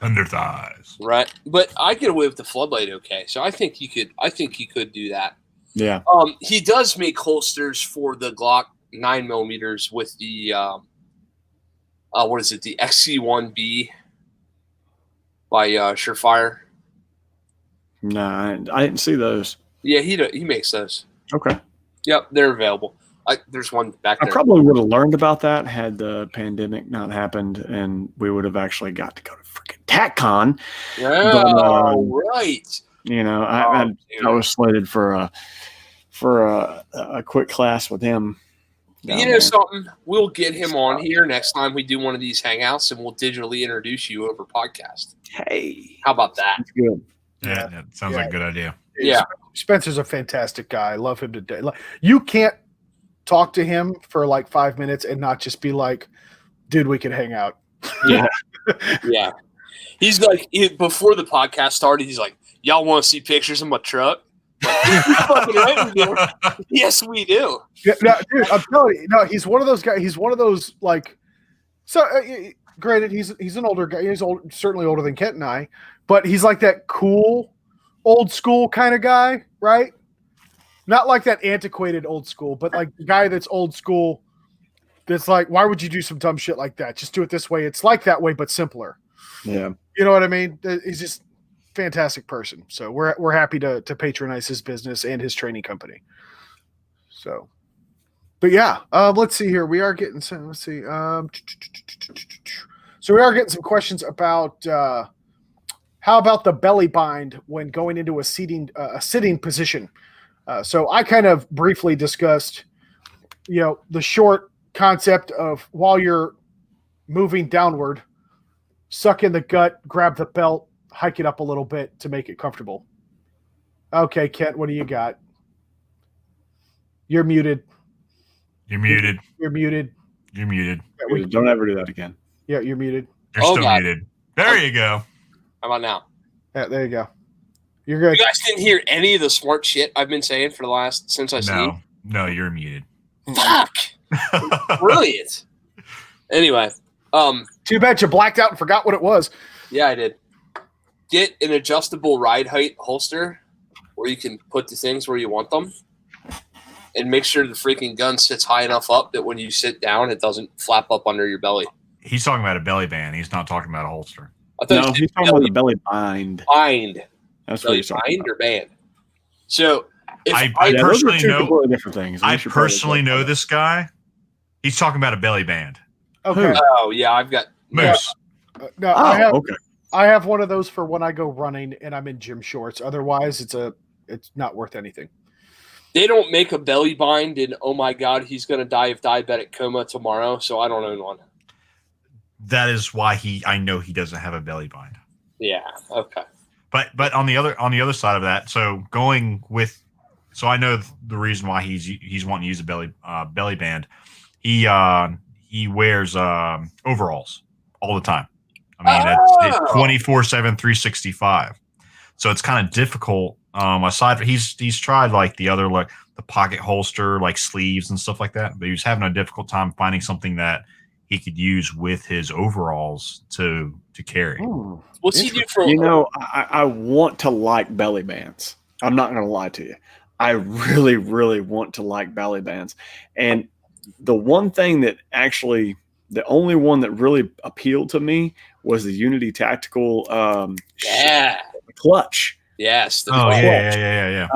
[SPEAKER 4] Under thighs,
[SPEAKER 2] right? But I get away with the floodlight, okay. So I think he could do that.
[SPEAKER 3] Yeah.
[SPEAKER 2] He does make holsters for the Glock 9mm with the what is it? The XC1B by Surefire.
[SPEAKER 3] No, I didn't see those.
[SPEAKER 2] Yeah, he makes those.
[SPEAKER 3] Okay.
[SPEAKER 2] Yep, they're available. There's one back
[SPEAKER 3] I
[SPEAKER 2] there.
[SPEAKER 3] probably would have learned about that had the pandemic not happened, and we would have actually got to go to freaking TACCon.
[SPEAKER 2] Oh, right.
[SPEAKER 3] You know, I was slated for a quick class with him.
[SPEAKER 2] You know something? We'll get him on here next time we do one of these hangouts, and we'll digitally introduce you over podcast.
[SPEAKER 3] Hey,
[SPEAKER 2] how about that?
[SPEAKER 3] That's good.
[SPEAKER 4] Yeah, that sounds like a good idea.
[SPEAKER 2] Yeah,
[SPEAKER 1] Spencer's a fantastic guy. I love him to death. You can't talk to him for like 5 minutes and not just be like, dude, we could hang out.
[SPEAKER 3] Yeah.
[SPEAKER 2] Yeah. He's like, before the podcast started, he's like, y'all want to see pictures of my truck? Fucking right, we do. Yes, we do.
[SPEAKER 1] Yeah, no, dude, I'm telling you, no, he's one of those guys. He's one of those like. So, granted, he's an older guy. He's certainly older than Kent and I, but he's like that cool, old school kind of guy, right? Not like that antiquated old school, but like the guy that's old school. That's like, why would you do some dumb shit like that? Just do it this way. It's like that way, but simpler.
[SPEAKER 3] Yeah,
[SPEAKER 1] you know what I mean. He's just fantastic person. So we're happy to patronize his business and his training company. So, but yeah, let's see here. We are getting some. Let's see. So we are getting some questions about how about the belly bind when going into a sitting position. So I kind of briefly discussed, the short concept of while you're moving downward, suck in the gut, grab the belt, hike it up a little bit to make it comfortable. Okay, Kent, what do you got? You're muted.
[SPEAKER 4] You're muted.
[SPEAKER 1] You're muted.
[SPEAKER 4] You're muted.
[SPEAKER 1] Yeah,
[SPEAKER 3] don't ever do that again.
[SPEAKER 1] Yeah, you're muted.
[SPEAKER 4] You're still muted. There you go.
[SPEAKER 2] How about now?
[SPEAKER 1] Yeah, there you go. You're good.
[SPEAKER 2] You guys didn't hear any of the smart shit I've been saying for the last since I seen.
[SPEAKER 4] No, you're muted.
[SPEAKER 2] Fuck. Brilliant. Anyway,
[SPEAKER 1] too bad you blacked out and forgot what it was.
[SPEAKER 2] Yeah, I did. Get an adjustable ride height holster where you can put the things where you want them, and make sure the freaking gun sits high enough up that when you sit down, it doesn't flap up under your belly.
[SPEAKER 4] He's talking about a belly band. He's not talking about a holster.
[SPEAKER 3] No, he's talking about the belly bind.
[SPEAKER 2] Bind.
[SPEAKER 3] That's
[SPEAKER 2] belly
[SPEAKER 3] what he's talking
[SPEAKER 2] bind
[SPEAKER 3] about.
[SPEAKER 2] or band. So
[SPEAKER 4] I personally know completely different things. I personally know this guy. He's talking about a belly band.
[SPEAKER 1] Okay.
[SPEAKER 2] Oh yeah, I've got
[SPEAKER 4] Moose.
[SPEAKER 1] No, I have one of those for when I go running and I'm in gym shorts. Otherwise, it's not worth anything.
[SPEAKER 2] They don't make a belly bind, and oh my god, he's going to die of diabetic coma tomorrow. So I don't own one.
[SPEAKER 4] That is why I know he doesn't have a belly bind.
[SPEAKER 2] Yeah. Okay.
[SPEAKER 4] But on the other side of that, so I know the reason why he's wanting to use a belly band. He wears overalls all the time. I mean, it's 24/7, 365. So it's kind of difficult. Aside from he's tried like the other like the pocket holster, like sleeves and stuff like that, but he was having a difficult time finding something that he could use with his overalls to carry.
[SPEAKER 3] Ooh,
[SPEAKER 2] what's he do for?
[SPEAKER 3] I want to like belly bands. I'm not going to lie to you. I really, really want to like belly bands. And the one thing that actually, the only one that really appealed to me was the Unity Tactical clutch.
[SPEAKER 2] Yes.
[SPEAKER 4] Yeah.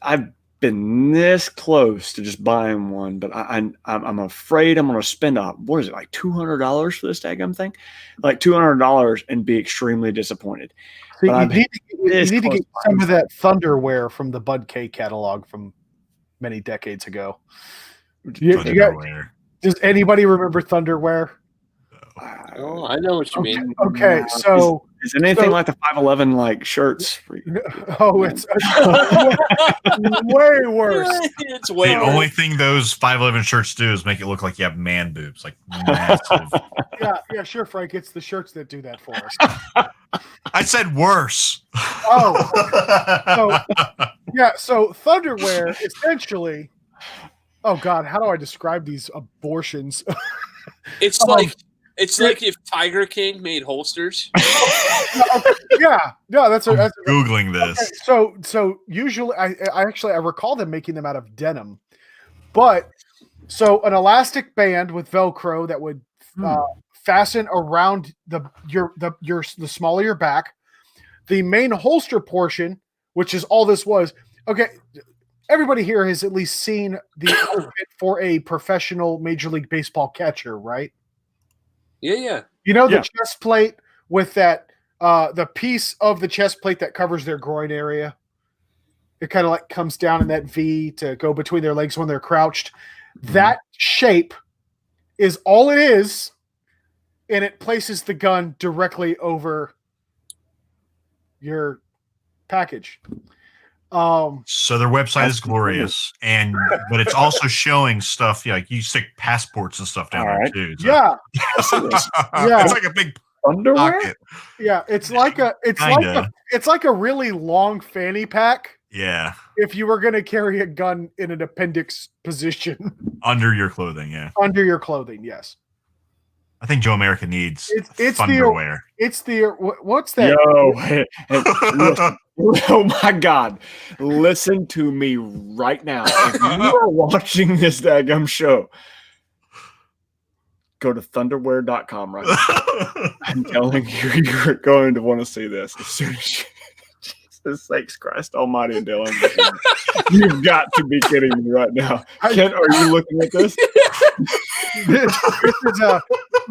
[SPEAKER 3] I've been this close to just buying one, but I'm afraid I'm going to spend what is it, like $200 for this daggum thing? Like $200 and be extremely disappointed.
[SPEAKER 1] So you need to get some of that Thunderwear from the Bud K catalog from many decades ago. Does anybody remember Thunderwear?
[SPEAKER 2] Oh, I know what you mean.
[SPEAKER 1] Okay, so
[SPEAKER 3] is it anything like the 511 like shirts?
[SPEAKER 1] Oh, it's way worse.
[SPEAKER 2] It's way
[SPEAKER 4] the
[SPEAKER 2] worse.
[SPEAKER 4] only thing those 511 shirts do is make it look like you have man boobs, like massive.
[SPEAKER 1] Yeah, sure, Frank. It's the shirts that do that for us.
[SPEAKER 4] I said worse.
[SPEAKER 1] Oh, so Thunderwear essentially. Oh God, how do I describe these abortions?
[SPEAKER 2] It's like if Tiger King made holsters.
[SPEAKER 1] That's
[SPEAKER 4] Googling this.
[SPEAKER 1] Okay, so usually I recall them making them out of denim, but so an elastic band with Velcro that would fasten around the smaller your back. the main holster portion, which is all this was. Okay, everybody here has at least seen the outfit for a professional Major League Baseball catcher, right?
[SPEAKER 2] Yeah.
[SPEAKER 1] You know the chest plate with that, the piece of the chest plate that covers their groin area. It kind of like comes down in that V to go between their legs when they're crouched. That shape is all it is, and it places the gun directly over your package.
[SPEAKER 4] So their website is glorious, but it's also showing stuff like you stick passports and stuff down there too. So.
[SPEAKER 1] Yeah,
[SPEAKER 4] it's like a big
[SPEAKER 3] underwear.
[SPEAKER 4] pocket.
[SPEAKER 1] Yeah, it's like a really long fanny pack.
[SPEAKER 4] Yeah,
[SPEAKER 1] if you were going to carry a gun in an appendix position
[SPEAKER 4] under your clothing,
[SPEAKER 1] under your clothing, yes.
[SPEAKER 4] I think Joe America needs
[SPEAKER 1] it's
[SPEAKER 4] underwear.
[SPEAKER 1] What's that?
[SPEAKER 3] Oh my God! Listen to me right now. If you are watching this daggum show, go to thunderwear.com right now. I'm telling you, you're going to want to see this as soon as you. Jesus sakes, Christ Almighty, Dylan! You've got to be kidding me right now. Kent, are you looking at this?
[SPEAKER 1] This is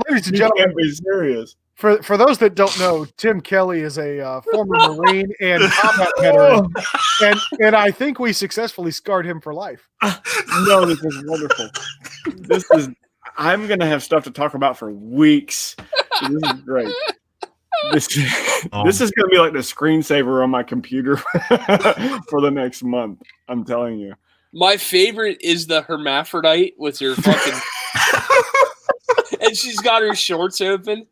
[SPEAKER 1] ladies and gentlemen.
[SPEAKER 3] Can't be serious.
[SPEAKER 1] For those that don't know, Tim Kelly is a former Marine and combat veteran, and I think we successfully scarred him for life.
[SPEAKER 3] No, this is wonderful. I'm going to have stuff to talk about for weeks. This is great. This is going to be like the screensaver on my computer for the next month. I'm telling you.
[SPEAKER 2] My favorite is the hermaphrodite with her fucking, and she's got her shorts open.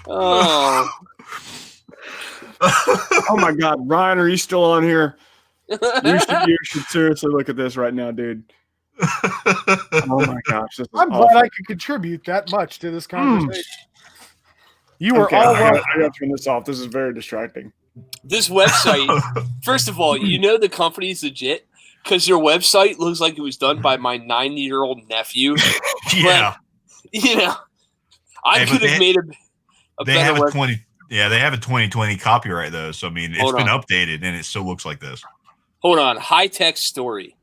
[SPEAKER 2] Oh
[SPEAKER 3] my God, Ryan, are you still on here? You should seriously look at this right now, dude. Oh my gosh,
[SPEAKER 1] I'm glad I could contribute that much to this conversation. You were all
[SPEAKER 3] I got to turn this off. This is very distracting.
[SPEAKER 2] This website, first of all, you know the company's legit because your website looks like it was done by my 9-year-old nephew.
[SPEAKER 4] Yeah,
[SPEAKER 2] but, I could have made a
[SPEAKER 4] they
[SPEAKER 2] better
[SPEAKER 4] have a 20. Yeah, they have a 2020 copyright though, so I mean it's been updated and it still looks like this.
[SPEAKER 2] Hold on, high-tech story.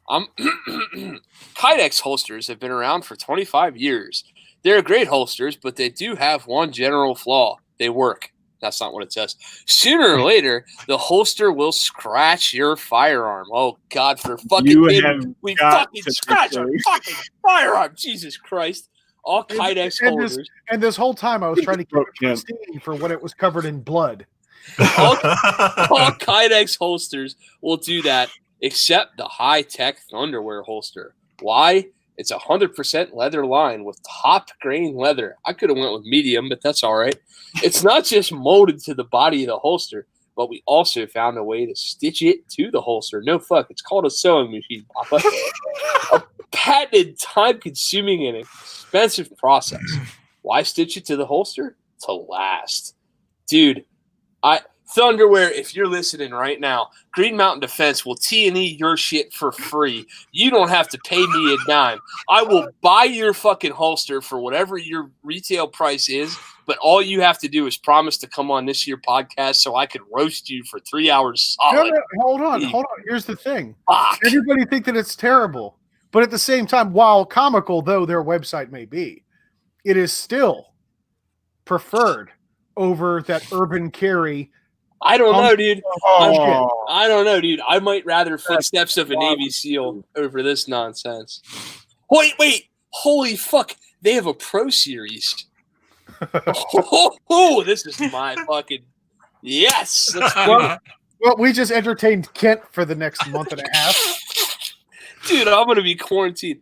[SPEAKER 2] Kydex holsters have been around for 25 years. They're great holsters, but they do have one general flaw. They work. That's not what it says. Sooner or later, the holster will scratch your firearm. Oh, God, for fucking him. We fucking scratch our fucking firearm. Jesus Christ. All Kydex holders.
[SPEAKER 1] And this whole time, I was trying to keep it pristine for when it was covered in blood.
[SPEAKER 2] All Kydex holsters will do that, except the high-tech Thunderwear holster. Why? It's 100% leather line with top grain leather. I could have went with medium, but that's all right. It's not just molded to the body of the holster, but we also found a way to stitch it to the holster. No fuck. It's called a sewing machine, Papa. A patented, time-consuming, and expensive process. Why stitch it to the holster? To last. Dude, Thunderwear, if you're listening right now, Green Mountain Defense will T&E your shit for free. You don't have to pay me a dime. I will buy your fucking holster for whatever your retail price is, but all you have to do is promise to come on this year podcast so I could roast you for 3 hours solid.
[SPEAKER 1] No, hold on. Here's the thing.
[SPEAKER 2] Fuck.
[SPEAKER 1] Everybody think that it's terrible, but at the same time, while comical though their website may be, it is still preferred over that Urban Carry.
[SPEAKER 2] I don't know, dude. I don't know, dude. I might rather footsteps of a Navy SEAL over this nonsense. Wait. Holy fuck. They have a Pro Series. This is my fucking... Yes.
[SPEAKER 1] Well, we just entertained Kent for the next month and a half.
[SPEAKER 2] Dude, I'm going to be quarantined.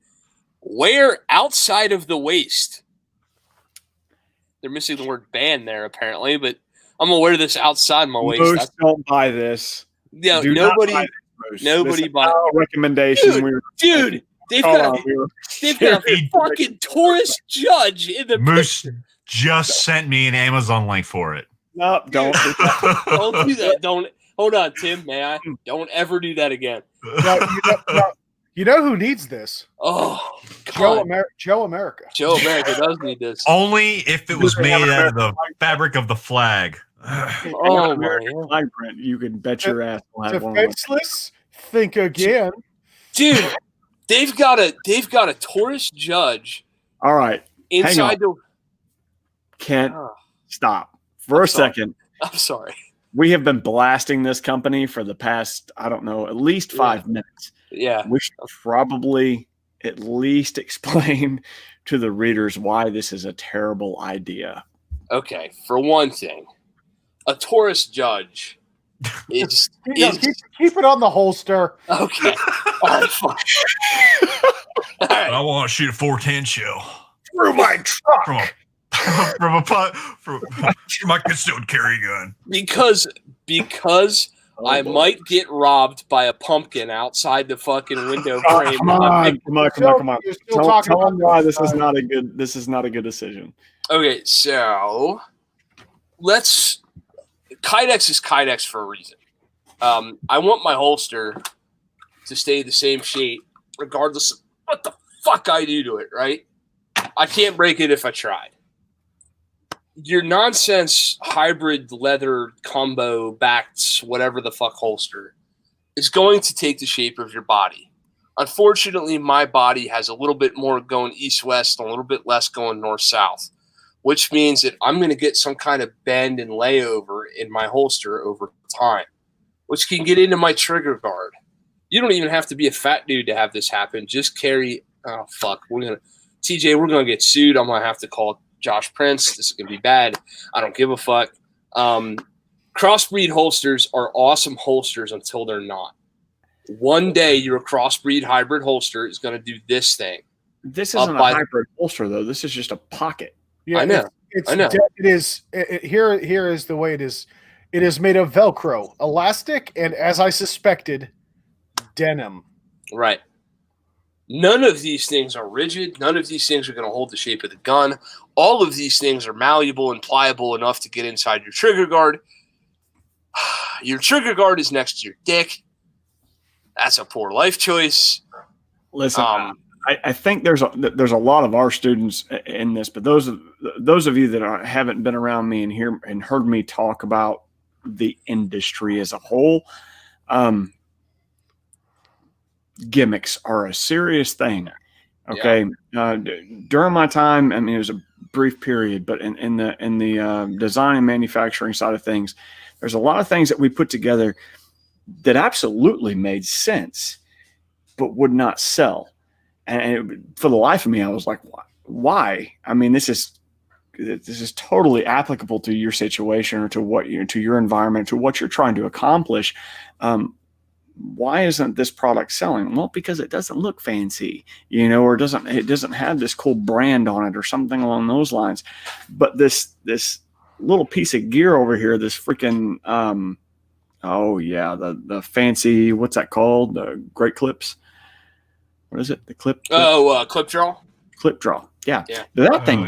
[SPEAKER 2] Wear outside of the waist. They're missing the word band there, apparently, but I'm gonna wear this outside my waist.
[SPEAKER 3] Most don't buy this.
[SPEAKER 2] Yeah, nobody buy it.
[SPEAKER 3] Recommendation.
[SPEAKER 2] Dude, they've got a fucking Taurus Judge in the
[SPEAKER 4] Moose just sent me an Amazon link for it.
[SPEAKER 3] No, don't.
[SPEAKER 2] Don't do that. Don't. Hold on, Tim. May I? Don't ever do that again.
[SPEAKER 1] You know who needs this?
[SPEAKER 2] Oh,
[SPEAKER 1] Joe America.
[SPEAKER 2] Joe America does need this.
[SPEAKER 4] Only if it was made out of the fabric of the flag.
[SPEAKER 2] Oh my God.
[SPEAKER 3] Flag print, you can bet your ass we'll have one.
[SPEAKER 1] Defenseless? Think again.
[SPEAKER 2] Dude, they've got a tourist judge.
[SPEAKER 3] All right.
[SPEAKER 2] Inside the
[SPEAKER 3] Can't stop for a second.
[SPEAKER 2] I'm sorry.
[SPEAKER 3] We have been blasting this company for the past, I don't know, at least 5 minutes.
[SPEAKER 2] Yeah.
[SPEAKER 3] We should probably at least explain to the readers why this is a terrible idea.
[SPEAKER 2] Okay. For one thing, a tourist judge is
[SPEAKER 1] keep it on the holster.
[SPEAKER 2] okay. All right, fine. All right.
[SPEAKER 4] I want to shoot a 410 shell
[SPEAKER 3] Through my truck.
[SPEAKER 4] from my concealed carry gun.
[SPEAKER 2] Because I might get robbed by a pumpkin outside the fucking window frame.
[SPEAKER 3] Come on.
[SPEAKER 1] You're still talking
[SPEAKER 3] Tell them
[SPEAKER 1] about
[SPEAKER 3] why this is not a good decision.
[SPEAKER 2] Okay, so Kydex is Kydex for a reason. I want my holster to stay the same shape regardless of what the fuck I do to it, right? I can't break it if I tried. Your nonsense hybrid leather combo backed whatever the fuck holster is going to take the shape of your body. Unfortunately, my body has a little bit more going east-west and a little bit less going north-south, which means that I'm going to get some kind of bend and layover in my holster over time, which can get into my trigger guard. You don't even have to be a fat dude to have this happen. Just carry – oh, fuck. TJ, we're going to get sued. I'm going to have to call Josh Prince. This is going to be bad. I don't give a fuck. Crossbreed holsters are awesome holsters until they're not. One day your crossbreed hybrid holster is going to do this thing.
[SPEAKER 3] This isn't a hybrid holster, though. This is just a pocket.
[SPEAKER 1] Yeah,
[SPEAKER 2] I know.
[SPEAKER 1] I know. It is. Here is the way it is. It is made of Velcro, elastic, and as I suspected, denim.
[SPEAKER 2] Right. None of these things are rigid. None of these things are going to hold the shape of the gun. All of these things are malleable and pliable enough to get inside your trigger guard. Your trigger guard is next to your dick. That's a poor life choice.
[SPEAKER 3] Listen, I think there's a lot of our students in this, but those of you that haven't been around me and heard me talk about the industry as a whole, gimmicks are a serious thing. Okay. Yeah. During my time, I mean, it was a brief period, but in the design and manufacturing side of things, there's a lot of things that we put together that absolutely made sense, but would not sell. And for the life of me, I was like, why? I mean, this is totally applicable to your situation or to your environment, to what you're trying to accomplish. Why isn't this product selling? Well, because it doesn't look fancy, or it doesn't have this cool brand on it or something along those lines. But this little piece of gear over here, this freaking, the fancy, what's that called? The Great Clips. What is it? The clip?
[SPEAKER 2] Clip draw.
[SPEAKER 3] Clip draw. Yeah. That thing.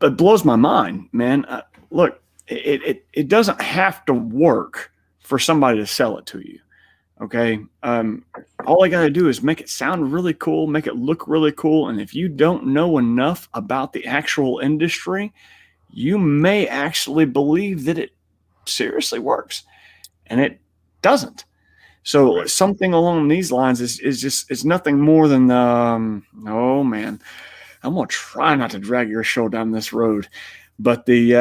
[SPEAKER 3] It blows my mind, man. Look, it doesn't have to work for somebody to sell it to you. Okay. All I got to do is make it sound really cool, make it look really cool. And if you don't know enough about the actual industry, you may actually believe that it seriously works, and it doesn't. So something along these lines is nothing more than, oh man, I'm going to try not to drag your show down this road, but the,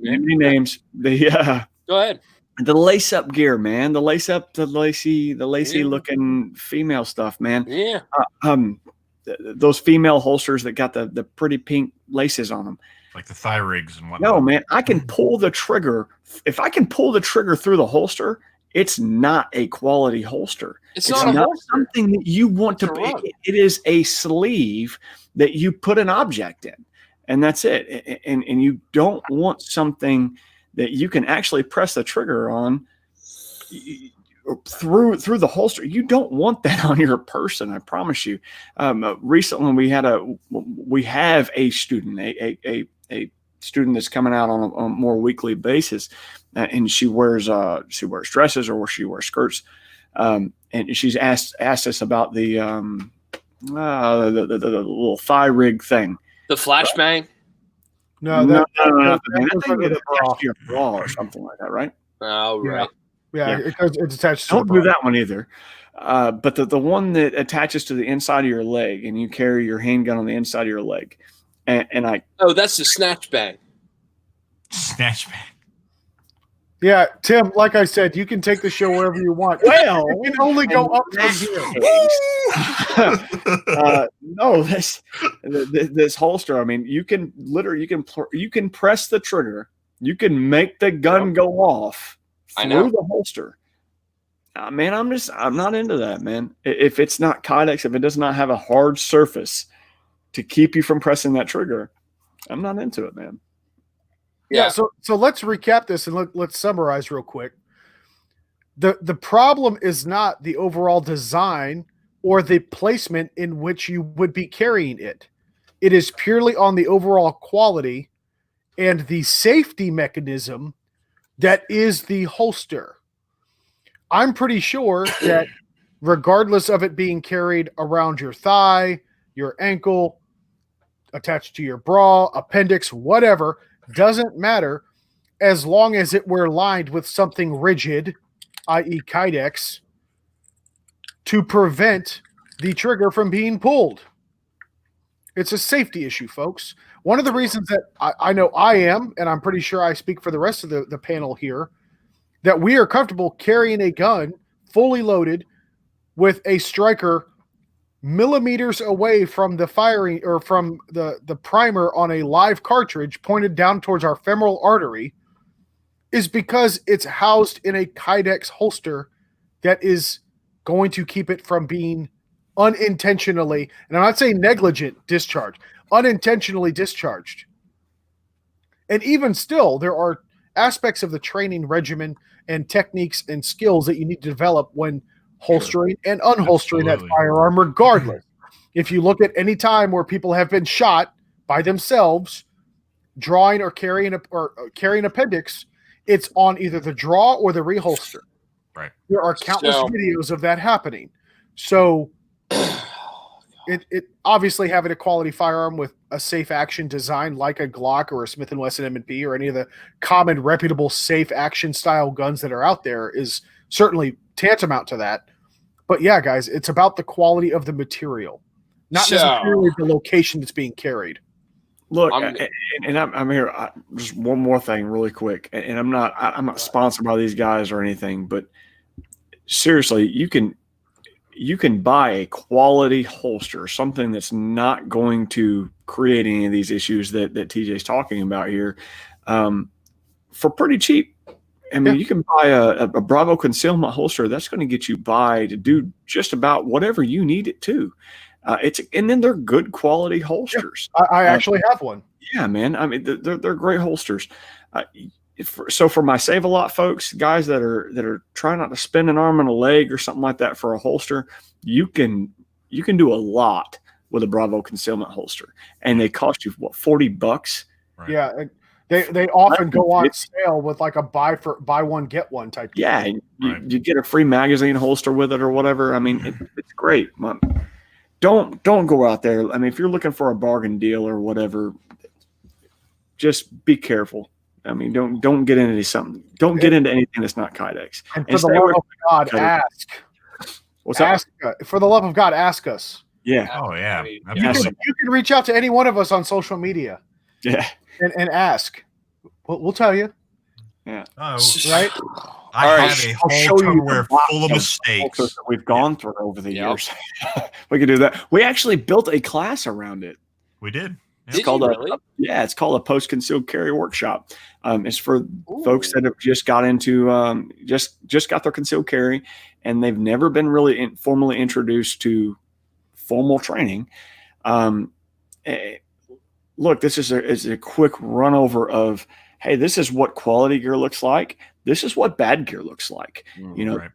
[SPEAKER 3] names,
[SPEAKER 2] go ahead.
[SPEAKER 3] The lace up gear, man, the lacy looking female stuff, man.
[SPEAKER 2] Yeah.
[SPEAKER 3] Those female holsters that got the pretty pink laces on them.
[SPEAKER 4] Like the thigh rigs and whatnot.
[SPEAKER 3] No, man, I can pull the trigger. If I can pull the trigger through the holster, it's not a quality holster.
[SPEAKER 2] It's not
[SPEAKER 3] something that you want to. It is a sleeve that you put an object in, and that's it. And you don't want something that you can actually press the trigger on through the holster. You don't want that on your person. I promise you. Recently, we have a student, a student that's coming out on a more weekly basis, and she wears dresses or she wears skirts, and she's asked us about the little thigh rig thing,
[SPEAKER 2] the flashbang.
[SPEAKER 1] No,
[SPEAKER 3] no,
[SPEAKER 1] that
[SPEAKER 3] man.
[SPEAKER 1] goes
[SPEAKER 3] That thing
[SPEAKER 1] under
[SPEAKER 3] is
[SPEAKER 1] the bra.
[SPEAKER 3] attached to your bra or something like that, right?
[SPEAKER 2] Oh, right.
[SPEAKER 1] Yeah, because it's attached to
[SPEAKER 3] Don't
[SPEAKER 1] the
[SPEAKER 3] do
[SPEAKER 1] bra.
[SPEAKER 3] that one either. But the one that attaches to the inside of your leg, and you carry your handgun on the inside of your leg, and I
[SPEAKER 2] Oh, that's the snatch bag.
[SPEAKER 4] Snatch bag.
[SPEAKER 1] Yeah, Tim, like I said, you can take the show wherever you want.
[SPEAKER 3] well,
[SPEAKER 1] You can only go up from here.
[SPEAKER 3] no, this holster. I mean, you can literally you can press the trigger, you can make the gun go off through the holster. Man, I'm not into that, man. If it's not Kydex, if it does not have a hard surface to keep you from pressing that trigger, I'm not into it, man.
[SPEAKER 1] Yeah. So let's recap this and let's summarize real quick. The problem is not the overall design or the placement in which you would be carrying it. It is purely on the overall quality and the safety mechanism that is the holster. I'm pretty sure that regardless of it being carried around your thigh, your ankle, attached to your bra, appendix, whatever, doesn't matter as long as it were lined with something rigid, i.e. Kydex, to prevent the trigger from being pulled. It's a safety issue, folks. One of the reasons that I know I am, and I'm pretty sure I speak for the rest of the panel here, that we are comfortable carrying a gun fully loaded with a striker millimeters away from the firing or from the primer on a live cartridge pointed down towards our femoral artery is because it's housed in a Kydex holster that is going to keep it from being unintentionally, and I'm not saying negligent discharge, unintentionally discharged. And even still, there are aspects of the training regimen and techniques and skills that you need to develop when holstering and unholstering that firearm regardless. If you look at any time where people have been shot by themselves, drawing or carrying appendix, it's on either the draw or the reholster.
[SPEAKER 4] Right.
[SPEAKER 1] There are countless videos of that happening. So it obviously having a quality firearm with a safe action design like a Glock or a Smith & Wesson M&P or any of the common reputable safe action style guns that are out there is certainly tantamount to that. But yeah, guys, it's about the quality of the material, not necessarily the location that's being carried.
[SPEAKER 3] Look, I'm here. Just one more thing, really quick, and I'm not sponsored by these guys or anything, but seriously, you can buy a quality holster, something that's not going to create any of these issues that TJ's talking about here, for pretty cheap. I mean, you can buy a Bravo concealment holster that's going to get you by to do just about whatever you need it to. And then they're good quality holsters.
[SPEAKER 1] I actually have one.
[SPEAKER 3] Yeah, man. I mean, they're great holsters. So for my Save a Lot folks, guys that are trying not to spend an arm and a leg or something like that for a holster, you can do a lot with a Bravo concealment holster, and they cost you what, $40?
[SPEAKER 4] Right.
[SPEAKER 1] Yeah. They often go on sale with like a buy one get one type.
[SPEAKER 3] Yeah, you get a free magazine holster with it or whatever. I mean, it's great. Don't go out there. I mean, if you're looking for a bargain deal or whatever, just be careful. I mean, don't get into something. Don't get into anything that's not Kydex.
[SPEAKER 1] And for the love of God, ask.
[SPEAKER 3] What's that?
[SPEAKER 1] For the love of God, ask us.
[SPEAKER 3] Yeah.
[SPEAKER 4] Oh yeah.
[SPEAKER 1] You can reach out to any one of us on social media.
[SPEAKER 3] Yeah.
[SPEAKER 1] And ask. We'll tell you.
[SPEAKER 3] Yeah.
[SPEAKER 4] Oh,
[SPEAKER 1] right.
[SPEAKER 4] I have a whole Tupperware full of mistakes
[SPEAKER 3] that we've gone through over the years. We could do that. We actually built a class around it.
[SPEAKER 4] We did.
[SPEAKER 3] It's called it's called a post concealed carry workshop. It's for folks that have just got into just got their concealed carry, and they've never been really formally introduced to formal training. Look, this is a quick run over of, hey, this is what quality gear looks like. This is what bad gear looks like.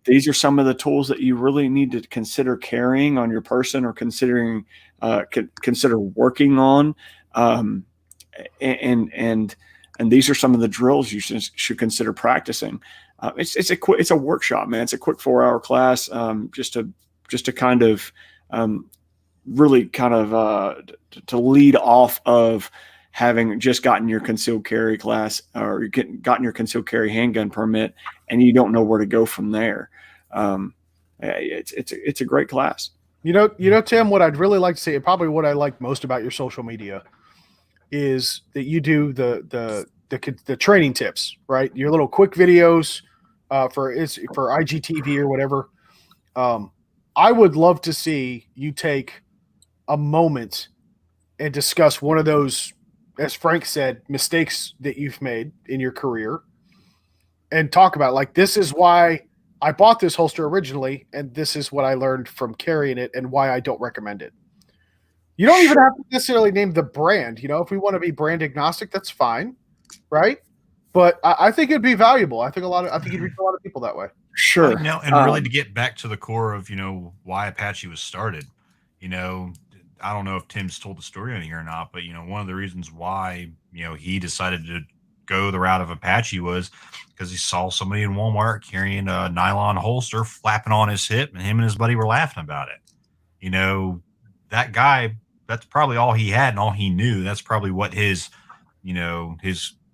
[SPEAKER 3] These are some of the tools that you really need to consider carrying on your person or consider working on. And these are some of the drills you should consider practicing. It's a workshop, man. It's a quick 4-hour class, just to kind of really kind of to lead off of, having just gotten your concealed carry class or gotten your concealed carry handgun permit, and you don't know where to go from there. It's a great class.
[SPEAKER 1] You know, Tim, what I'd really like to see, and probably what I like most about your social media, is that you do the training tips, right? Your little quick videos for IGTV or whatever. I would love to see you take a moment and discuss one of those, as Frank said, mistakes that you've made in your career, and talk about, like, this is why I bought this holster originally, and this is what I learned from carrying it and why I don't recommend it. You don't even have to necessarily name the brand. You know, if we want to be brand agnostic, that's fine, right? But I think it'd be valuable. I think you'd reach a lot of people that way.
[SPEAKER 3] Sure.
[SPEAKER 4] And really to get back to the core of, why Apache was started, I don't know if Tim's told the story on here or not, but, one of the reasons why, he decided to go the route of Apache was because he saw somebody in Walmart carrying a nylon holster flapping on his hip, and him and his buddy were laughing about it. That guy, that's probably all he had and all he knew. That's probably what his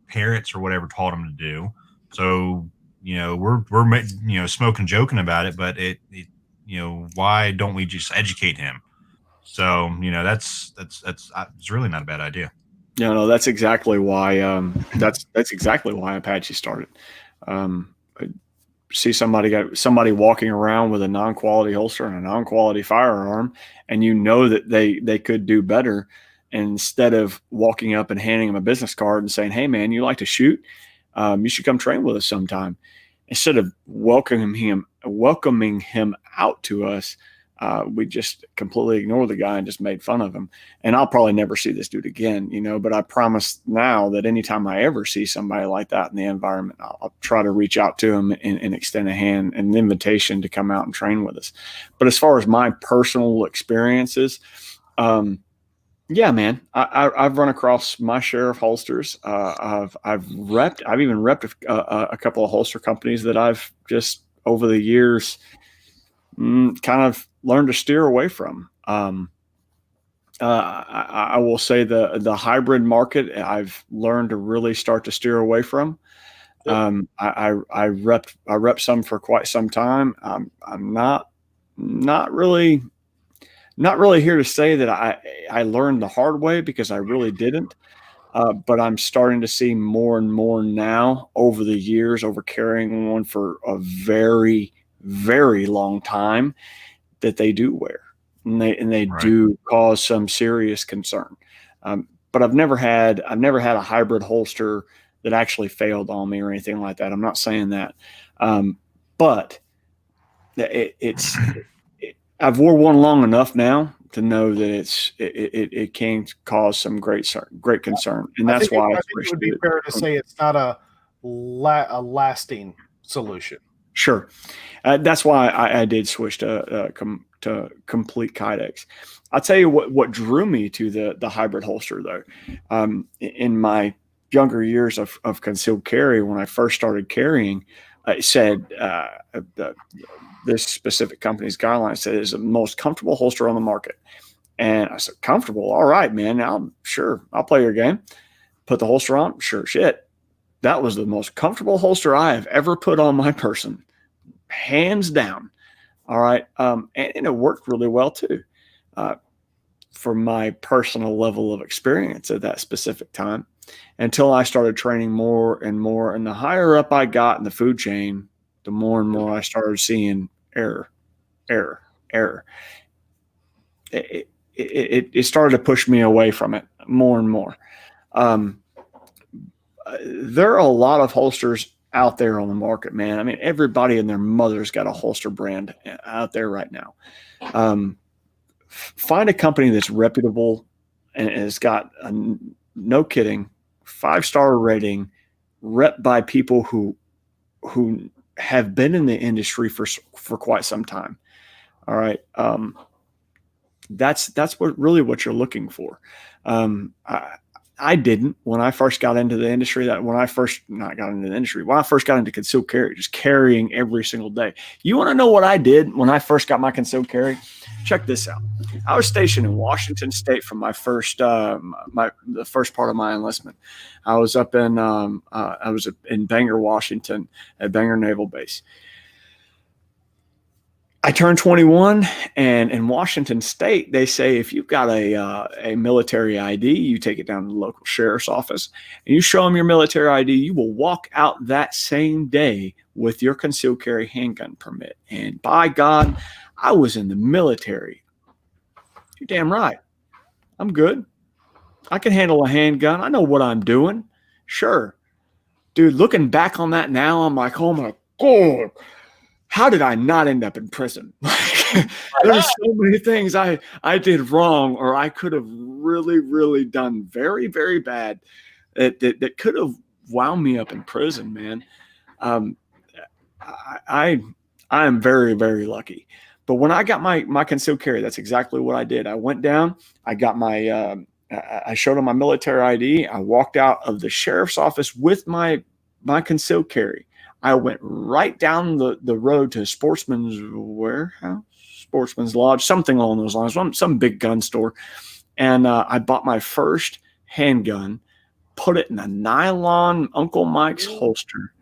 [SPEAKER 4] parents or whatever taught him to do. So, we're smoking, joking about it, but why don't we just educate him? So, that's it's really not a bad idea.
[SPEAKER 3] Yeah, no, that's exactly why. That's exactly why Apache started. I see somebody walking around with a non-quality holster and a non-quality firearm, and that they could do better. And instead of walking up and handing them a business card and saying, "Hey, man, you like to shoot? You should come train with us sometime." Instead of welcoming him out to us, we just completely ignored the guy and just made fun of him. And I'll probably never see this dude again, but I promise now that anytime I ever see somebody like that in the environment, I'll try to reach out to him and extend a hand and an invitation to come out and train with us. But as far as my personal experiences, yeah, man, I've run across my share of holsters. I've even repped a couple of holster companies that I've just over the years kind of learned to steer away from. I will say the hybrid market I've learned to really start to steer away from. I rep some for quite some time. I'm not really here to say that I learned the hard way, because I really didn't. But I'm starting to see more and more now over the years, over carrying one for a very, very long time, that they do wear, and they right. do cause some serious concern. But I've never had a hybrid holster that actually failed on me or anything like that. I'm not saying that, but I've wore one long enough now to know that it can cause some great concern, and that's why I think
[SPEAKER 1] it would be fair to say it's not a lasting solution.
[SPEAKER 3] Sure, that's why I did switch to complete Kydex. I'll tell you what drew me to the hybrid holster, though. In my younger years of concealed carry, when I first started carrying, it said this specific company's guidelines said it's the most comfortable holster on the market. And I said, comfortable? All right, man. I'll play your game. Put the holster on. Sure shit. That was the most comfortable holster I have ever put on my person. Hands down. All right. And it worked really well too. For my personal level of experience at that specific time, until I started training more and more. And the higher up I got in the food chain, the more and more I started seeing error. It started to push me away from it more and more. There are a lot of holsters out there on the market, man. I mean, everybody and their mother's got a holster brand out there right now. Find a company that's reputable and has got no kidding 5-star rating, rep by people who have been in the industry for quite some time. All right. That's what you're looking for. I didn't when I first got into the industry. When I first got into concealed carry, just carrying every single day. You want to know what I did when I first got my concealed carry? Check this out. I was stationed in Washington State for my first the first part of my enlistment. I was up in Bangor, Washington, at Bangor Naval Base. I turned 21, and in Washington State, they say if you've got a military ID, you take it down to the local sheriff's office, and you show them your military ID, you will walk out that same day with your concealed carry handgun permit. And by God, I was in the military. You're damn right. I'm good. I can handle a handgun. I know what I'm doing. Sure. Dude, looking back on that now, I'm like, oh my God. How did I not end up in prison? There's so many things I did wrong, or I could have really, really done very, very bad that could have wound me up in prison, man. I am very, very lucky. But when I got my concealed carry, that's exactly what I did. I went down, I got I showed them my military ID. I walked out of the sheriff's office with my concealed carry. I went right down the road to Sportsman's Warehouse, Sportsman's Lodge, something along those lines, some big gun store. And I bought my first handgun, put it in a nylon Uncle Mike's holster,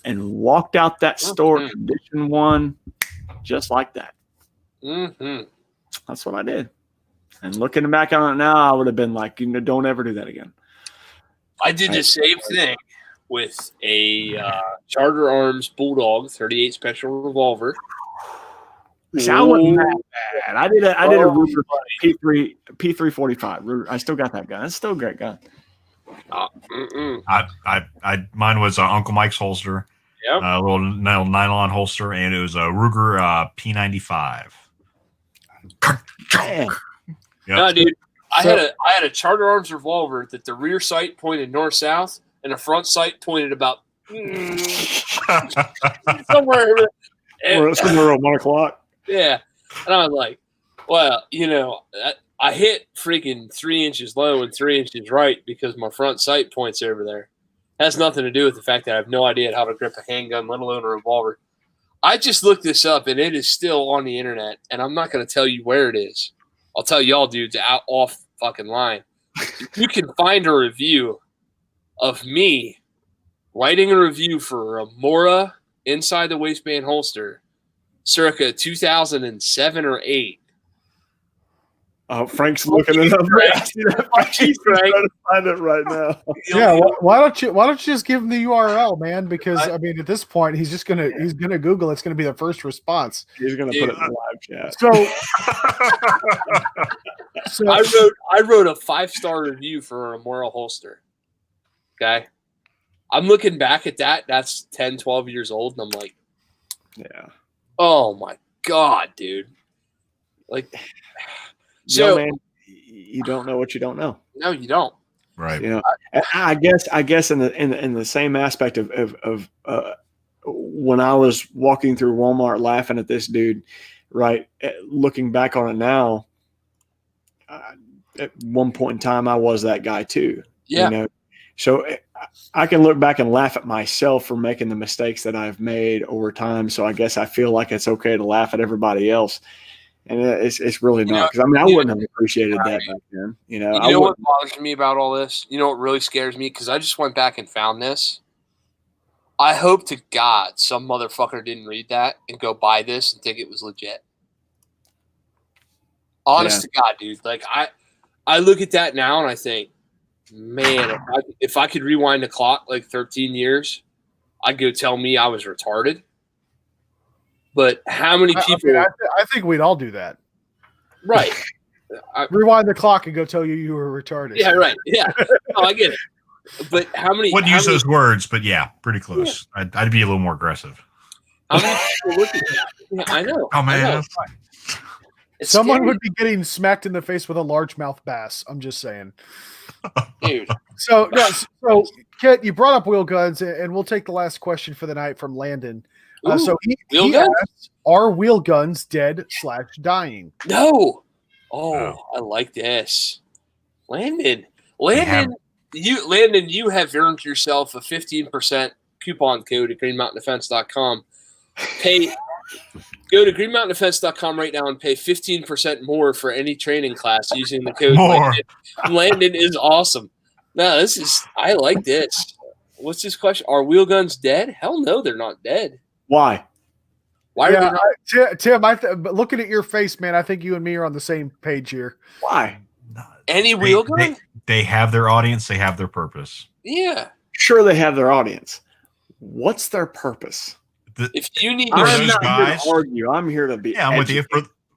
[SPEAKER 3] and walked out that store, condition one, just like that.
[SPEAKER 2] Mm-hmm.
[SPEAKER 3] That's what I did. And looking back on it now, I would have been like, don't ever do that again.
[SPEAKER 2] I did the same thing with a Charter Arms Bulldog 38 Special Revolver.
[SPEAKER 3] See, I wasn't that bad. I did a Ruger P345. I still got that gun. It's still a great gun.
[SPEAKER 4] Mine was Uncle Mike's holster.
[SPEAKER 2] Yep.
[SPEAKER 4] A little nylon holster, and it was a Ruger P95.
[SPEAKER 3] Damn.
[SPEAKER 4] Yep.
[SPEAKER 2] No, dude, I had a Charter Arms revolver that the rear sight pointed north-south and the front sight pointed about somewhere
[SPEAKER 3] at 1 o'clock.
[SPEAKER 2] Yeah. And I was like, well, I hit freaking 3 inches low and 3 inches right because my front sight points over there. Has nothing to do with the fact that I have no idea how to grip a handgun, let alone a revolver. I just looked this up, and it is still on the internet, and I'm not going to tell you where it is. I'll tell y'all dudes out off fucking line. You can find a review of me writing a review for a Mora inside the waistband holster circa 2007 or 8.
[SPEAKER 3] Oh, Frank's looking it up. He's trying to find it right now.
[SPEAKER 1] Yeah, why don't you just give him the URL, man? Because I mean, at this point, he's gonna Google. It's gonna be the first response.
[SPEAKER 3] He's gonna put it in the live chat.
[SPEAKER 1] So
[SPEAKER 2] I wrote a 5-star review for a Mora holster. Okay, I'm looking back at that. That's 10, 12 years old, and I'm like,
[SPEAKER 3] yeah.
[SPEAKER 2] Oh my God, dude! Like. So,
[SPEAKER 3] man, you don't know what you don't know.
[SPEAKER 2] No, you don't.
[SPEAKER 4] Right.
[SPEAKER 3] I guess in the same aspect of when I was walking through Walmart laughing at this dude, right? Looking back on it now, at one point in time, I was that guy too.
[SPEAKER 2] Yeah.
[SPEAKER 3] So I can look back and laugh at myself for making the mistakes that I've made over time. So I guess I feel like it's okay to laugh at everybody else. And it's really not, because I mean, I wouldn't have appreciated that back then.
[SPEAKER 2] You know what bothers me about all this? You know what really scares me? Because I just went back and found this. I hope to God some motherfucker didn't read that and go buy this and think it was legit. Honest to God, dude. Like I look at that now and I think, man, if I could rewind the clock like 13 years, I'd go tell me I was retarded. But how many people?
[SPEAKER 1] I think we'd all do that.
[SPEAKER 2] Right.
[SPEAKER 1] Rewind the clock and go tell you were retarded.
[SPEAKER 2] Yeah, right. Yeah. Oh, I get it. But how many?
[SPEAKER 4] Wouldn't use those words, but yeah, pretty close. Yeah. I'd be a little more aggressive.
[SPEAKER 2] How many people look at that? Yeah, I know.
[SPEAKER 4] Oh, man.
[SPEAKER 1] Someone
[SPEAKER 2] scary.
[SPEAKER 1] would be getting smacked in the face with a largemouth bass. I'm just saying.
[SPEAKER 2] Dude.
[SPEAKER 1] So Kit, you brought up wheel guns, and we'll take the last question for the night from Landon. So he asked, are wheel guns dead/dying?
[SPEAKER 2] No. Oh, I like this. Landon. Landon, you have earned yourself a 15% coupon code at greenmountaindefense.com. Go to greenmountaindefense.com right now and pay 15% more for any training class using the code
[SPEAKER 4] More.
[SPEAKER 2] Landon is awesome. No, I like this. What's this question? Are wheel guns dead? Hell no, they're not dead.
[SPEAKER 3] Why?
[SPEAKER 2] Why are they not?
[SPEAKER 1] Tim, but looking at your face, man, I think you and me are on the same page here.
[SPEAKER 3] Why?
[SPEAKER 2] Any wheel gun?
[SPEAKER 4] They have their audience. They have their purpose.
[SPEAKER 2] Yeah.
[SPEAKER 3] Sure, they have their audience. What's their purpose?
[SPEAKER 2] If you need
[SPEAKER 3] I'm
[SPEAKER 4] those
[SPEAKER 3] not
[SPEAKER 4] guys-
[SPEAKER 3] here to argue. I'm here to be.
[SPEAKER 4] Yeah, I'm with you.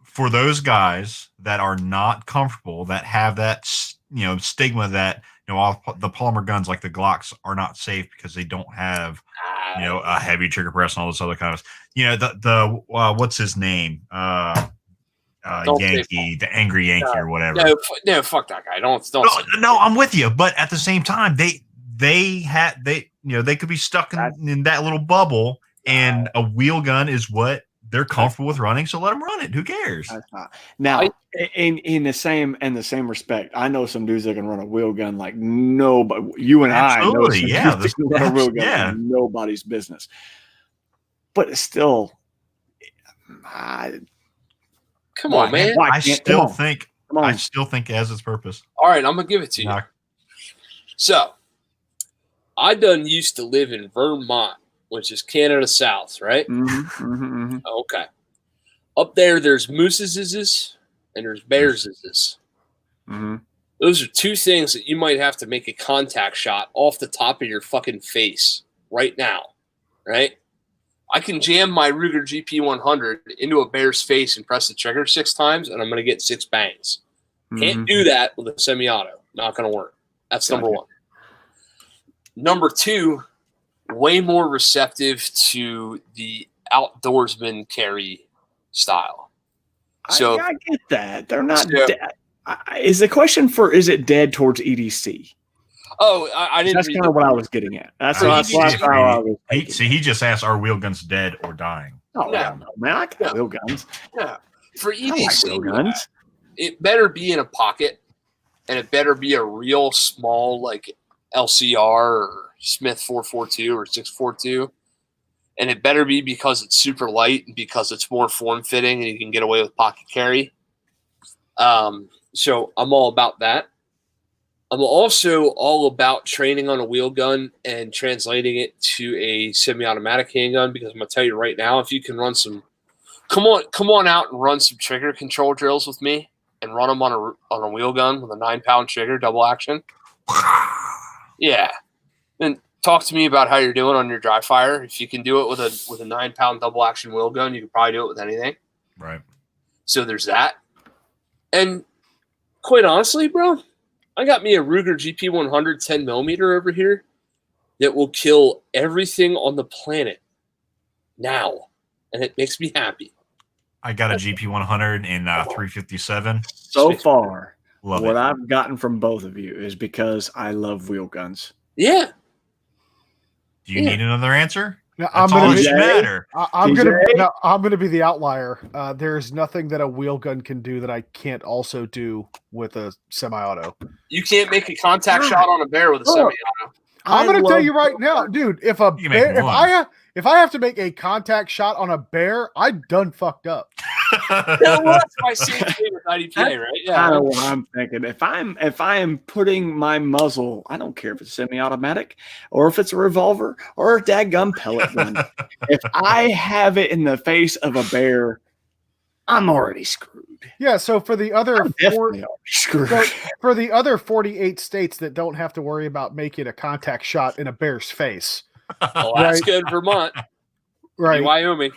[SPEAKER 4] For those guys that are not comfortable, that have that stigma that all the polymer guns like the Glocks are not safe because they don't have a heavy trigger press and all this other kind of the what's his name Yankee, the angry Yankee or whatever.
[SPEAKER 2] No, fuck that guy. Don't.
[SPEAKER 4] No, I'm with you, but at the same time, they could be stuck in that little bubble, and a wheel gun is what they're comfortable with running. So let them run it. Who cares?
[SPEAKER 3] Now, in the same respect, I know some dudes that can run a wheel gun like nobody. You and
[SPEAKER 4] Absolutely,
[SPEAKER 3] I know some dudes that can run a wheel gun like nobody's business. But it's still,
[SPEAKER 2] come on, man.
[SPEAKER 4] I still think it has its purpose.
[SPEAKER 2] All right, I'm gonna give it to you. So, I done used to live in Vermont, which is Canada South, right? Okay. Up there's mooses and there's bears. Those are two things that you might have to make a contact shot off the top of your fucking face right now, right? I can jam my Ruger GP100 into a bear's face and press the trigger 6 times, and I'm going to get 6 bangs. Can't do that with a semi-auto. Not going to work. That's number one. Number two, way more receptive to the outdoorsman carry style. So
[SPEAKER 3] I get that. They're not dead. Is the question is it dead towards EDC?
[SPEAKER 2] Oh, I didn't.
[SPEAKER 3] That's kind of what I was getting at. That's how I was.
[SPEAKER 4] He just asked, "Are wheel guns dead or dying?"
[SPEAKER 3] Oh no, man! I got wheel guns.
[SPEAKER 2] Yeah, for EDC,
[SPEAKER 3] wheel guns.
[SPEAKER 2] It better be in a pocket, and it better be a real small, like LCR or Smith 442 or 642, and it better be because it's super light and because it's more form fitting and you can get away with pocket carry. So I'm all about that. I'm also all about training on a wheel gun and translating it to a semi-automatic handgun, because I'm gonna tell you right now, if you can run some, come on out and run some trigger control drills with me and run them on a wheel gun with a 9-pound trigger, double action. Yeah, and talk to me about how you're doing on your dry fire. If you can do it with a 9-pound double action wheel gun, you can probably do it with anything.
[SPEAKER 4] Right.
[SPEAKER 2] So there's that. And quite honestly, bro, I got me a Ruger GP100 10mm over here that will kill everything on the planet now, and it makes me happy.
[SPEAKER 4] I got a GP100 in 357.
[SPEAKER 3] So far,
[SPEAKER 4] Love
[SPEAKER 3] what
[SPEAKER 4] it.
[SPEAKER 3] I've gotten from both of you is because I love wheel guns.
[SPEAKER 2] Yeah.
[SPEAKER 4] Do you need another answer?
[SPEAKER 1] Now,
[SPEAKER 4] That's all that should matter.
[SPEAKER 1] I'm gonna be the outlier. There's nothing that a wheel gun can do that I can't also do with a semi-auto.
[SPEAKER 2] You can't make a contact shot on a bear with a semi-auto.
[SPEAKER 1] I'm gonna tell you right now, dude. If a
[SPEAKER 4] You can make
[SPEAKER 1] bear,
[SPEAKER 4] one.
[SPEAKER 1] if I have to make a contact shot on a bear, I'm done fucked up.
[SPEAKER 2] That's my same thing with IDPA, right? Yeah.
[SPEAKER 3] Kind of what I'm thinking. If I am putting my muzzle, I don't care if it's semi-automatic or if it's a revolver or a dadgum pellet gun. If I have it in the face of a bear, I'm already screwed.
[SPEAKER 1] Yeah. So for the other
[SPEAKER 3] Screwed.
[SPEAKER 1] for the other 48 states that don't have to worry about making a contact shot in a bear's face,
[SPEAKER 2] Well, that's good, Vermont.
[SPEAKER 1] right?
[SPEAKER 2] Wyoming.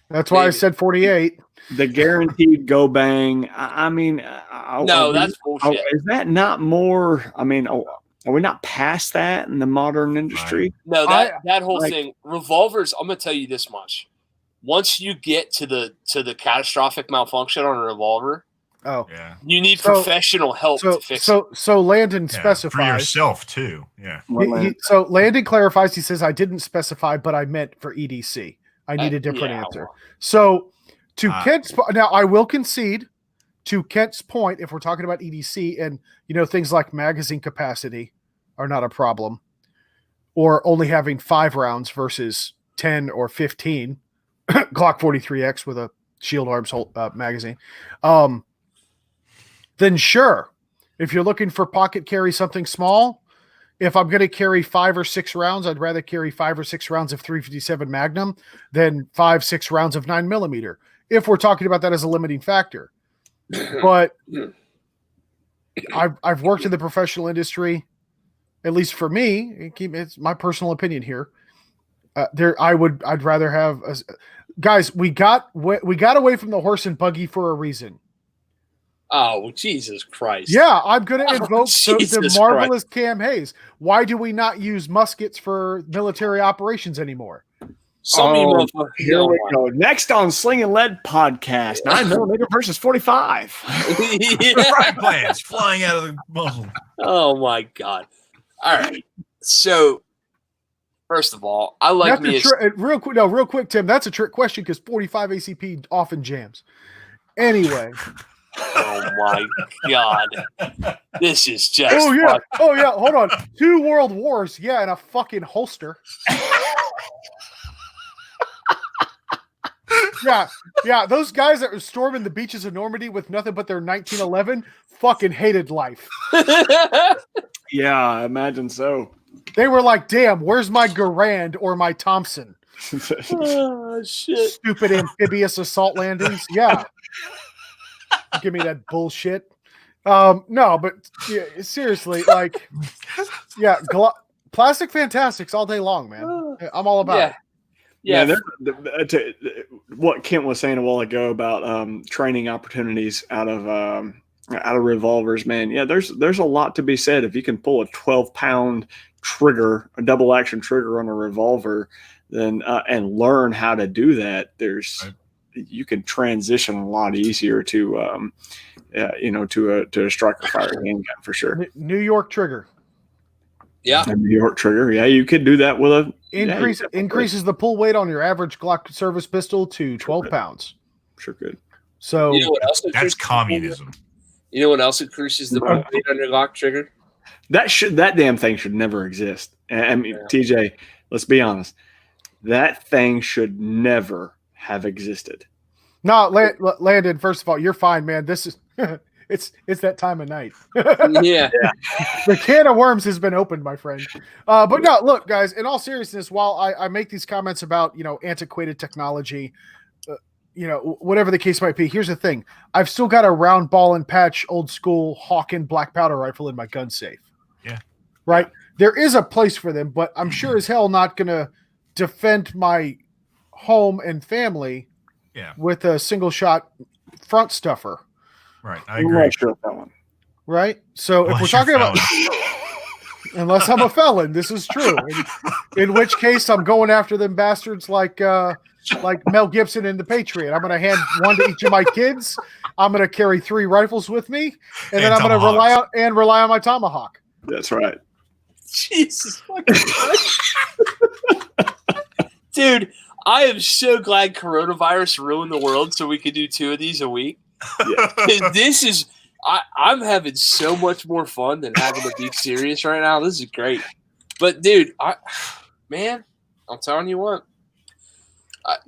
[SPEAKER 1] That's why I said 48.
[SPEAKER 3] The guaranteed go bang.
[SPEAKER 2] No, that's bullshit.
[SPEAKER 3] Is that not more? I mean, are we not past that in the modern industry?
[SPEAKER 2] No, that whole thing. Revolvers, I'm gonna tell you this much. Once you get to the catastrophic malfunction on a revolver,
[SPEAKER 4] Yeah.
[SPEAKER 2] you need professional help to fix it.
[SPEAKER 1] So Landon
[SPEAKER 4] For
[SPEAKER 1] specifies.
[SPEAKER 4] yourself too. Yeah.
[SPEAKER 1] So Landon clarifies. He says, "I didn't specify, but I meant for EDC. I need a different answer." So to Kent's now, I will concede to Kent's point. If we're talking about EDC and things like magazine capacity, are not a problem, or only having 5 rounds versus 10 or 15 Glock 43X with a shield arms magazine, then sure. If you're looking for pocket carry something small, if I'm going to carry 5 or 6 rounds, I'd rather carry 5 or 6 rounds of 357 Magnum than 5-6 rounds of 9mm. If we're talking about that as a limiting factor. But I've worked in the professional industry, at least for me. It's my personal opinion here. I'd rather have guys. We got away from the horse and buggy for a reason.
[SPEAKER 2] Oh, Jesus Christ.
[SPEAKER 1] Yeah, I'm going to invoke the marvelous
[SPEAKER 2] Christ.
[SPEAKER 1] Cam Hayes. Why do we not use muskets for military operations anymore?
[SPEAKER 3] Here we go. Next on Sling'N podcast, 9mm versus 45.
[SPEAKER 4] Right plans flying out of the muzzle.
[SPEAKER 2] Oh, my God. All right. So, first of all, I like me
[SPEAKER 1] real quick, Tim. That's a trick question because 45 ACP often jams. Anyway.
[SPEAKER 2] Oh my God! This is just.
[SPEAKER 1] Oh yeah. Oh yeah. Hold on. 2 world wars. Yeah, in a fucking holster. Yeah. Those guys that were storming the beaches of Normandy with nothing but their 1911 fucking hated life.
[SPEAKER 3] Yeah, I imagine so.
[SPEAKER 1] They were like, "Damn, where's my Garand or my Thompson?"
[SPEAKER 2] Oh shit!
[SPEAKER 1] Stupid amphibious assault landings. Yeah. Give me that bullshit. No, but yeah, seriously, like, yeah, plastic fantastics all day long, man. I'm all about it.
[SPEAKER 2] Yeah.
[SPEAKER 3] What Kent was saying a while ago about training opportunities out of revolvers, man. Yeah, there's a lot to be said if you can pull a 12-pound trigger, a double action trigger on a revolver, then and learn how to do that. You can transition a lot easier to a striker fire handgun for sure.
[SPEAKER 1] New York trigger.
[SPEAKER 2] Yeah.
[SPEAKER 3] A New York trigger. Yeah, you could do that with a
[SPEAKER 1] increases the pull weight on your average Glock service pistol to 12 pounds.
[SPEAKER 3] Sure could.
[SPEAKER 1] So
[SPEAKER 2] you know what else?
[SPEAKER 4] That's communism.
[SPEAKER 2] You know what else increases the pull weight on your Glock trigger?
[SPEAKER 3] That damn thing should never exist. I mean, TJ, let's be honest. That thing should never have existed.
[SPEAKER 1] No, Landon, first of all, you're fine, man. This is it's that time of night.
[SPEAKER 2] Yeah.
[SPEAKER 1] The can of worms has been opened, my friend. But no, look, guys, in all seriousness, while I make these comments about, antiquated technology, whatever the case might be, here's the thing. I've still got a round ball and patch old school Hawken black powder rifle in my gun safe.
[SPEAKER 4] Yeah.
[SPEAKER 1] Right? There is a place for them, but I'm sure as hell not going to defend my home and family with a single shot front stuffer.
[SPEAKER 4] Right. I agree.
[SPEAKER 3] Sure that one.
[SPEAKER 1] Right. So if we're talking about, unless I'm a felon, this is true. In which case I'm going after them bastards like Mel Gibson in The Patriot. I'm going to hand one to each of my kids. I'm going to carry 3 rifles with me, and then I'm going to rely on my tomahawk.
[SPEAKER 3] That's right.
[SPEAKER 2] Jesus fucking Christ. Dude, I am so glad coronavirus ruined the world so we could do 2 of these a week. Yeah. This is I'm having so much more fun than having to be serious right now. This is great. But dude, I'm telling you what.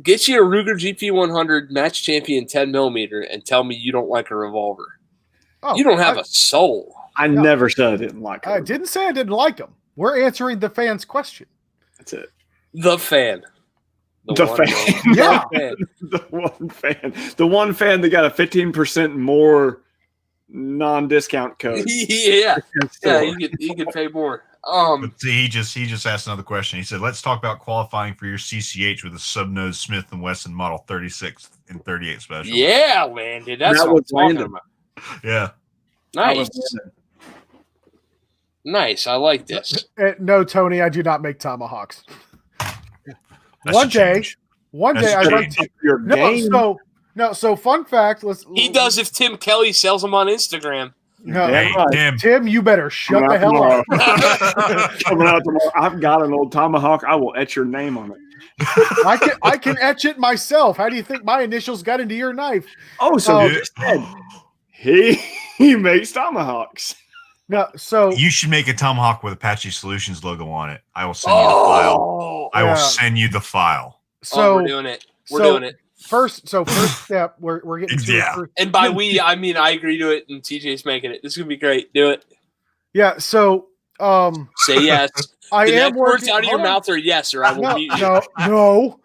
[SPEAKER 2] Get you a Ruger GP100 match champion 10mm and tell me you don't like a revolver. Oh, you don't have a soul.
[SPEAKER 3] I never said I didn't like them.
[SPEAKER 1] I didn't say I didn't like them. We're answering the fan's question.
[SPEAKER 3] That's it.
[SPEAKER 2] The fan.
[SPEAKER 3] The fan.
[SPEAKER 1] Yeah.
[SPEAKER 3] The one fan. The one fan that got a 15% more non-discount code.
[SPEAKER 2] Yeah. Yeah, you could pay more.
[SPEAKER 4] But see, he just asked another question. He said, "Let's talk about qualifying for your CCH with a sub-nose Smith & Wesson Model 36 and 38 special."
[SPEAKER 2] Yeah, man, dude, that's what I'm talking about.
[SPEAKER 4] Yeah,
[SPEAKER 2] nice, nice. I like this.
[SPEAKER 1] No, Tony, I do not make tomahawks. One day, I'd like to.
[SPEAKER 3] Your game.
[SPEAKER 1] So fun fact.
[SPEAKER 2] He does if Tim Kelly sells them on Instagram.
[SPEAKER 1] No,
[SPEAKER 4] hey,
[SPEAKER 1] Tim, you better shut the hell up.
[SPEAKER 3] Coming out tomorrow. I've got an old tomahawk. I will etch your name on it.
[SPEAKER 1] I can etch it myself. How do you think my initials got into your knife?
[SPEAKER 3] Oh, so he makes tomahawks.
[SPEAKER 1] No, so
[SPEAKER 4] You should make a tomahawk with Apache Solutions logo on it. I will send you the file. I will send you the file.
[SPEAKER 1] So
[SPEAKER 2] we're doing it. We're doing it.
[SPEAKER 1] First step, we're getting to
[SPEAKER 4] Yeah.
[SPEAKER 2] And by we, I mean I agree to it, and TJ's making it. This is gonna be great. Do it.
[SPEAKER 1] Yeah. So
[SPEAKER 2] say yes.
[SPEAKER 1] I
[SPEAKER 2] The
[SPEAKER 1] am
[SPEAKER 2] next words
[SPEAKER 1] working
[SPEAKER 2] out of your mouth are yes, or I will mute you.
[SPEAKER 1] No.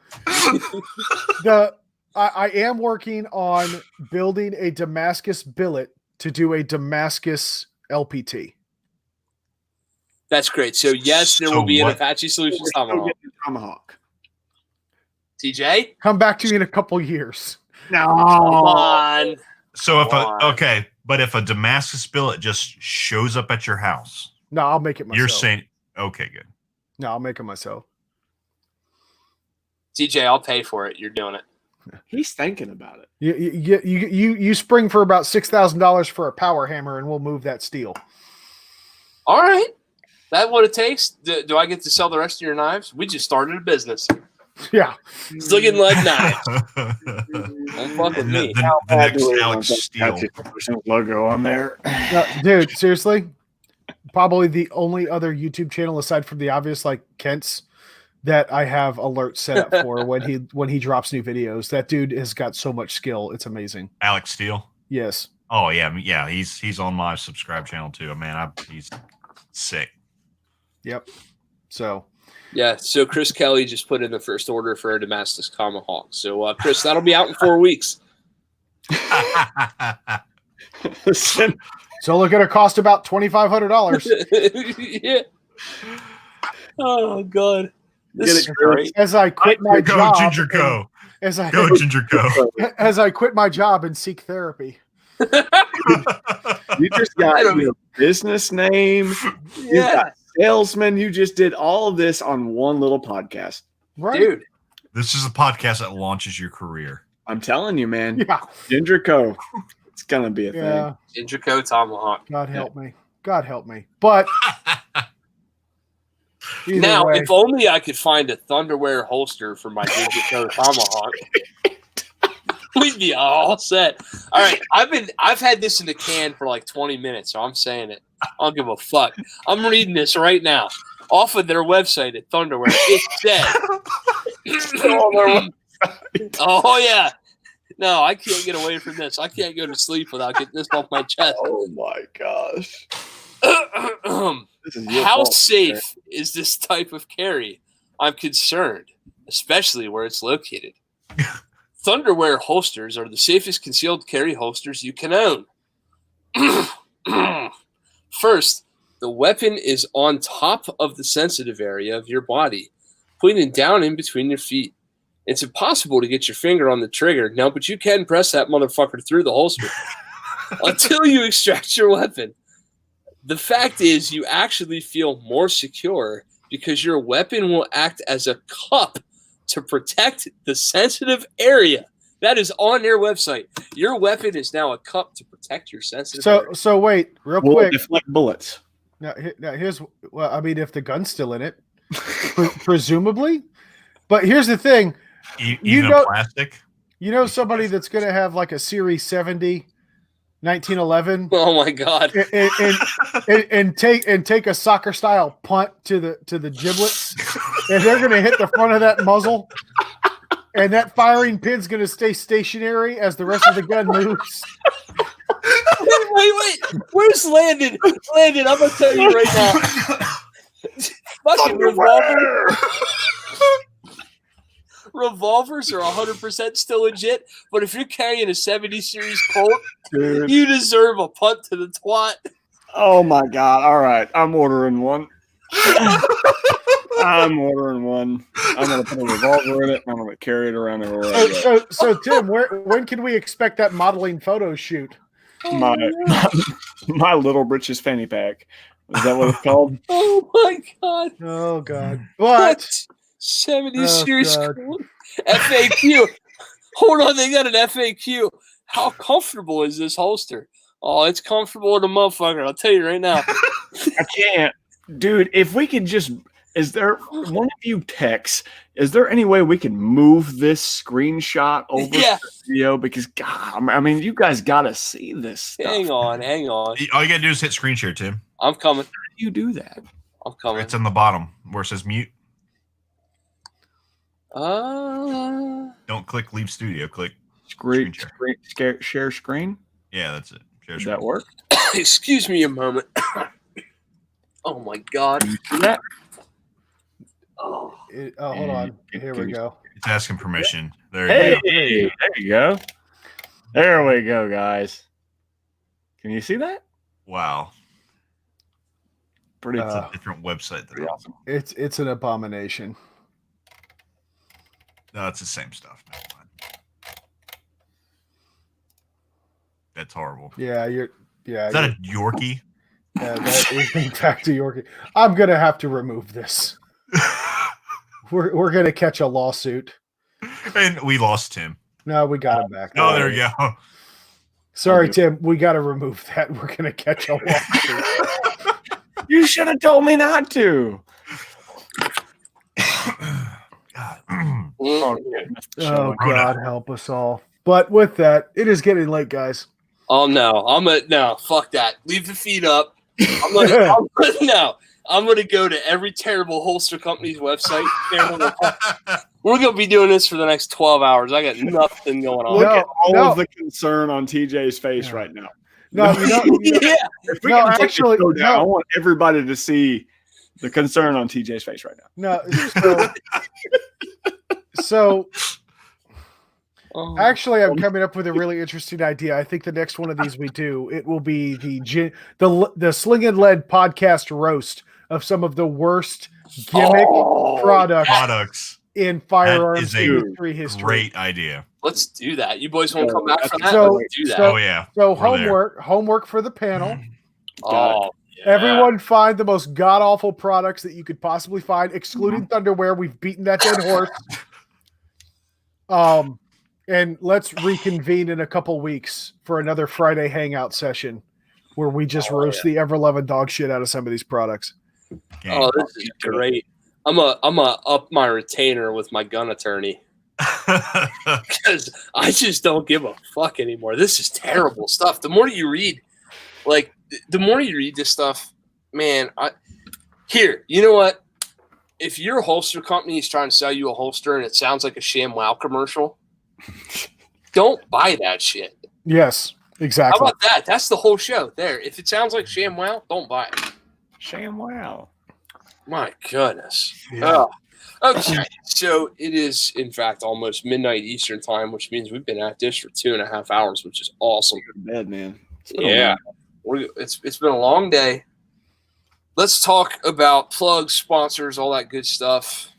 [SPEAKER 1] I am working on building a Damascus billet to do a Damascus LPT.
[SPEAKER 2] That's great. So yes, there will be an Apache Solutions
[SPEAKER 3] Tomahawk.
[SPEAKER 2] TJ,
[SPEAKER 1] Come back to me in a couple years.
[SPEAKER 3] No.
[SPEAKER 2] come on.
[SPEAKER 4] So if a Damascus billet just shows up at your house,
[SPEAKER 1] No, I'll make it myself.
[SPEAKER 4] you're saying, okay, good.
[SPEAKER 1] No, I'll make it myself.
[SPEAKER 2] TJ, I'll pay for it. You're doing it.
[SPEAKER 3] He's thinking about it.
[SPEAKER 1] You spring for about $6,000 for a power hammer, and we'll move that steel.
[SPEAKER 2] All right. That what it takes? Do I get to sell the rest of your knives? We just started a business.
[SPEAKER 1] Yeah.
[SPEAKER 2] Sling'N like knives. Don't fuck with me.
[SPEAKER 4] The next Alex Steele.
[SPEAKER 3] Logo on there.
[SPEAKER 1] No, dude, seriously? Probably the only other YouTube channel aside from the obvious, like Kent's, that I have alerts set up for when he drops new videos. That dude has got so much skill. It's amazing.
[SPEAKER 4] Alex Steele.
[SPEAKER 1] Yes.
[SPEAKER 4] Oh yeah. He's on my subscribe channel too. Man, he's sick.
[SPEAKER 1] Yep. So.
[SPEAKER 2] Yeah. So Chris Kelly just put in the first order for a Damascus Tomahawk. So Chris, that'll be out in 4 weeks.
[SPEAKER 1] So look at it cost about $2,500.
[SPEAKER 2] Yeah. Oh God. This is great.
[SPEAKER 1] As I quit my job.
[SPEAKER 4] Go Ginger Go.
[SPEAKER 1] Go
[SPEAKER 4] Ginger Go.
[SPEAKER 1] As I quit my job and seek therapy.
[SPEAKER 3] You just got your business name. You got salesman. You just did all of this on one little podcast.
[SPEAKER 1] Right.
[SPEAKER 2] Dude.
[SPEAKER 4] This is a podcast that launches your career.
[SPEAKER 3] I'm telling you, man.
[SPEAKER 1] Yeah.
[SPEAKER 3] Ginger Co. It's gonna be a thing.
[SPEAKER 2] Ginger Co Tomahawk.
[SPEAKER 1] God help me. God help me. But
[SPEAKER 2] now,
[SPEAKER 1] way.
[SPEAKER 2] if only I could find a Thunderwear holster for my Ginger Co Tomahawk. We'd be all set. All right, I've had this in the can for like 20 minutes, so I'm saying it. I don't give a fuck. I'm reading this right now off of their website at Thunderwear. It said, "Oh yeah, no, I can't get away from this. I can't go to sleep without getting this off my chest."
[SPEAKER 3] Oh my gosh!
[SPEAKER 2] How safe is this type of carry? I'm concerned, especially where it's located. Thunderwear holsters are the safest concealed carry holsters you can own. First, the weapon is on top of the sensitive area of your body, pointing down in between your feet. It's impossible to get your finger on the trigger. No, but you can press that motherfucker through the holster until you extract your weapon. The fact is, you actually feel more secure because your weapon will act as a cup to protect the sensitive area. That is on their website. Your weapon is now a cup to protect your sensitive area.
[SPEAKER 1] So wait, real
[SPEAKER 3] Will
[SPEAKER 1] quick.
[SPEAKER 3] it deflect bullets?
[SPEAKER 1] Now here's, well, I mean, if the gun's still in it, presumably. But here's the thing.
[SPEAKER 4] Even plastic?
[SPEAKER 1] You know somebody that's going to have like a Series 70 1911
[SPEAKER 2] Oh my God!
[SPEAKER 1] and take a soccer style punt to the giblets, and they're going to hit the front of that muzzle, and that firing pin's going to stay stationary as the rest of the gun moves.
[SPEAKER 2] Wait! Where's Landon? Landon, I'm going to tell you right now. Fucking revolver. Revolvers are 100% still legit, but if you're carrying a 70 series Colt,
[SPEAKER 3] Dude.
[SPEAKER 2] you deserve a punt to the twat.
[SPEAKER 3] Oh my God! All right, I'm ordering one. I'm ordering one. I'm gonna put a revolver in it. I'm gonna carry it around everywhere I go.
[SPEAKER 1] So Tim, when can we expect that modeling photo shoot?
[SPEAKER 3] My little britches fanny pack. Is that what it's called?
[SPEAKER 2] Oh my God!
[SPEAKER 1] Oh God! What?
[SPEAKER 2] 70 series Colt. FAQ. Hold on, they got an FAQ. How comfortable is this holster? Oh, it's comfortable as a motherfucker. I'll tell you right now.
[SPEAKER 3] I can't, dude. If we could just Is there one of you techs? Is there any way we can move this screenshot over to the video? Because God, I mean, you guys gotta see this stuff.
[SPEAKER 2] Hang on.
[SPEAKER 4] All you gotta do is hit screen share, Tim.
[SPEAKER 2] I'm coming.
[SPEAKER 3] How do you do that?
[SPEAKER 2] I'm coming.
[SPEAKER 4] It's in the bottom where it says mute.
[SPEAKER 2] Uh,
[SPEAKER 4] Don't click leave studio. Click
[SPEAKER 3] Share screen.
[SPEAKER 4] Yeah, that's it.
[SPEAKER 3] Does that work?
[SPEAKER 2] excuse me a moment. Oh my God.
[SPEAKER 3] Can you see that?
[SPEAKER 2] Oh.
[SPEAKER 1] Hold on. Here we go.
[SPEAKER 4] It's asking permission. There
[SPEAKER 3] Hey,
[SPEAKER 4] you go.
[SPEAKER 3] there you go. There we go, guys. Can you see that?
[SPEAKER 4] Wow.
[SPEAKER 3] Pretty
[SPEAKER 4] It's a different website.
[SPEAKER 3] pretty awesome.
[SPEAKER 1] It's an abomination.
[SPEAKER 4] No, it's the same stuff. Never mind. That's horrible.
[SPEAKER 1] Yeah,
[SPEAKER 4] Is that a Yorkie?
[SPEAKER 1] Yeah, that is in fact a Yorkie. I'm gonna have to remove this. We're gonna catch a lawsuit.
[SPEAKER 4] And we lost Tim.
[SPEAKER 1] No, we got him back.
[SPEAKER 4] Oh, there you go.
[SPEAKER 1] Sorry, Tim. We got to remove that. We're gonna catch a lawsuit.
[SPEAKER 3] You should have told me not to.
[SPEAKER 4] God.
[SPEAKER 1] Oh God, help us all. But with that, it is getting late, guys.
[SPEAKER 2] Oh no, no, fuck that. Leave the feed up. I'm gonna go to every terrible holster company's website. We're gonna be doing this for the next 12 hours. I got nothing going on.
[SPEAKER 3] Look at all of the concern on TJ's face right now.
[SPEAKER 1] No,
[SPEAKER 2] Yeah.
[SPEAKER 3] If we can actually, I want everybody to see the concern on TJ's face right now.
[SPEAKER 1] No, so actually, I'm coming up with a really interesting idea. I think the next one of these we do, it will be the Sling'N led podcast roast of some of the worst gimmick products in firearms industry history.
[SPEAKER 4] Great idea.
[SPEAKER 2] Let's do that. You boys want to come back for that?
[SPEAKER 1] So,
[SPEAKER 2] Let's do that.
[SPEAKER 4] Oh yeah.
[SPEAKER 1] So homework for the panel.
[SPEAKER 2] Oh, yeah.
[SPEAKER 1] Everyone find the most god awful products that you could possibly find, excluding Thunderwear. We've beaten that dead horse. And let's reconvene in a couple weeks for another Friday hangout session where we just roast the ever-loving dog shit out of some of these products.
[SPEAKER 2] Oh, this is great. I'm a up my retainer with my gun attorney because I just don't give a fuck anymore. This is terrible stuff. The more you read, this stuff, man. You know what? If your holster company is trying to sell you a holster and it sounds like a ShamWow commercial, don't buy that shit.
[SPEAKER 1] Yes, exactly.
[SPEAKER 2] How about that? That's the whole show. There. If it sounds like ShamWow, don't buy it.
[SPEAKER 3] ShamWow.
[SPEAKER 2] My goodness.
[SPEAKER 1] Yeah.
[SPEAKER 2] Okay. So it is, in fact, almost midnight Eastern time, which means we've been at this for 2.5 hours, which is awesome.
[SPEAKER 3] Go to bed, man.
[SPEAKER 2] Yeah. It's been a long day. Let's talk about plugs, sponsors, all that good stuff.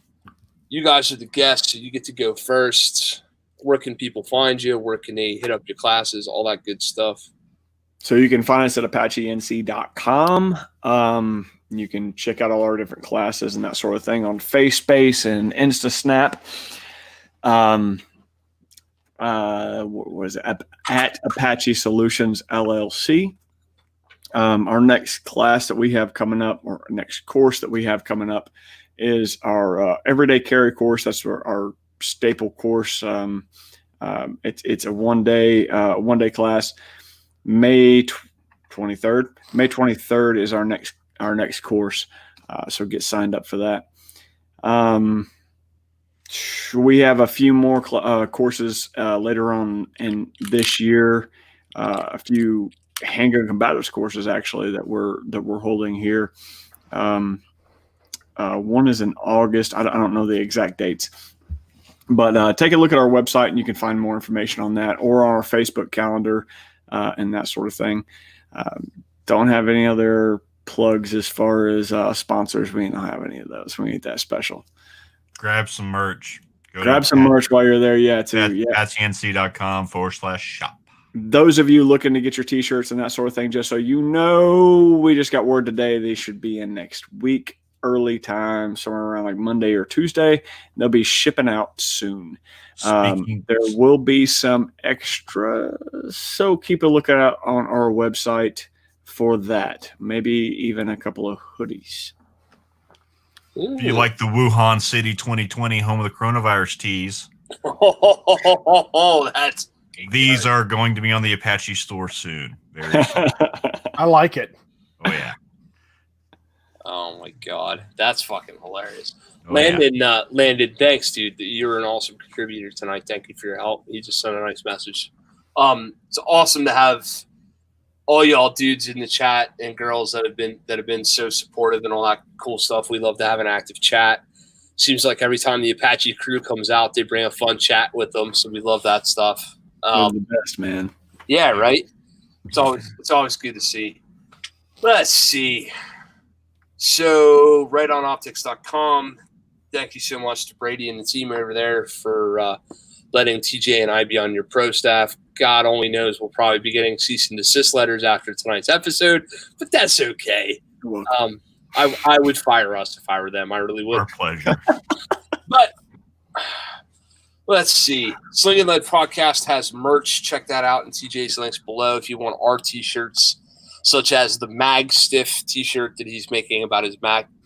[SPEAKER 2] You guys are the guests, so you get to go first. Where can people find you? Where can they hit up your classes? All that good stuff.
[SPEAKER 3] So you can find us at ApacheNC.com. You can check out all our different classes and that sort of thing on FaceSpace and InstaSnap. What is it? At Apache Solutions LLC. Our next class that we have coming up, or next course that we have coming up, is our everyday carry course. That's our staple course. It's a one day class. May 23rd. May 23rd is our next course. So get signed up for that. We have a few more courses later on in this year. A few handgun combatives courses actually that we're holding here. One is in August. I don't know the exact dates, but take a look at our website and you can find more information on that, or on our Facebook calendar and that sort of thing. Don't have any other plugs as far as sponsors. We don't have any of those. We ain't that special.
[SPEAKER 4] Grab some merch.
[SPEAKER 3] Grab some merch while you're there. Yeah, too.
[SPEAKER 4] ApacheNC.com/shop.
[SPEAKER 3] Those of you looking to get your t-shirts and that sort of thing, just so you know, we just got word today they should be in next week, early time, somewhere around like Monday or Tuesday. They'll be shipping out soon. There will be some extras, so keep a lookout on our website for that. Maybe even a couple of hoodies.
[SPEAKER 4] If you like the Wuhan City 2020 home of the coronavirus tees, these are going to be on the Apache store soon. Very soon.
[SPEAKER 1] I like it.
[SPEAKER 4] Oh yeah.
[SPEAKER 2] Oh my god, that's fucking hilarious.
[SPEAKER 4] Oh,
[SPEAKER 2] Landon, thanks, dude. You're an awesome contributor tonight. Thank you for your help. He just sent a nice message. It's awesome to have all y'all dudes in the chat and girls that have been so supportive and all that cool stuff. We love to have an active chat. Seems like every time the Apache crew comes out, they bring a fun chat with them. So we love that stuff.
[SPEAKER 3] The best, man.
[SPEAKER 2] Yeah, right. It's always good to see. Let's see. So rightonoptics.com. Thank you so much to Brady and the team over there for letting TJ and I be on your pro staff. God only knows we'll probably be getting cease and desist letters after tonight's episode, but that's okay. I would fire us if I were them. I really would.
[SPEAKER 4] Our pleasure.
[SPEAKER 2] But let's see. Sling'N podcast has merch. Check that out in TJ's links below if you want our t-shirts, such as the Mag Stiff t-shirt that he's making about his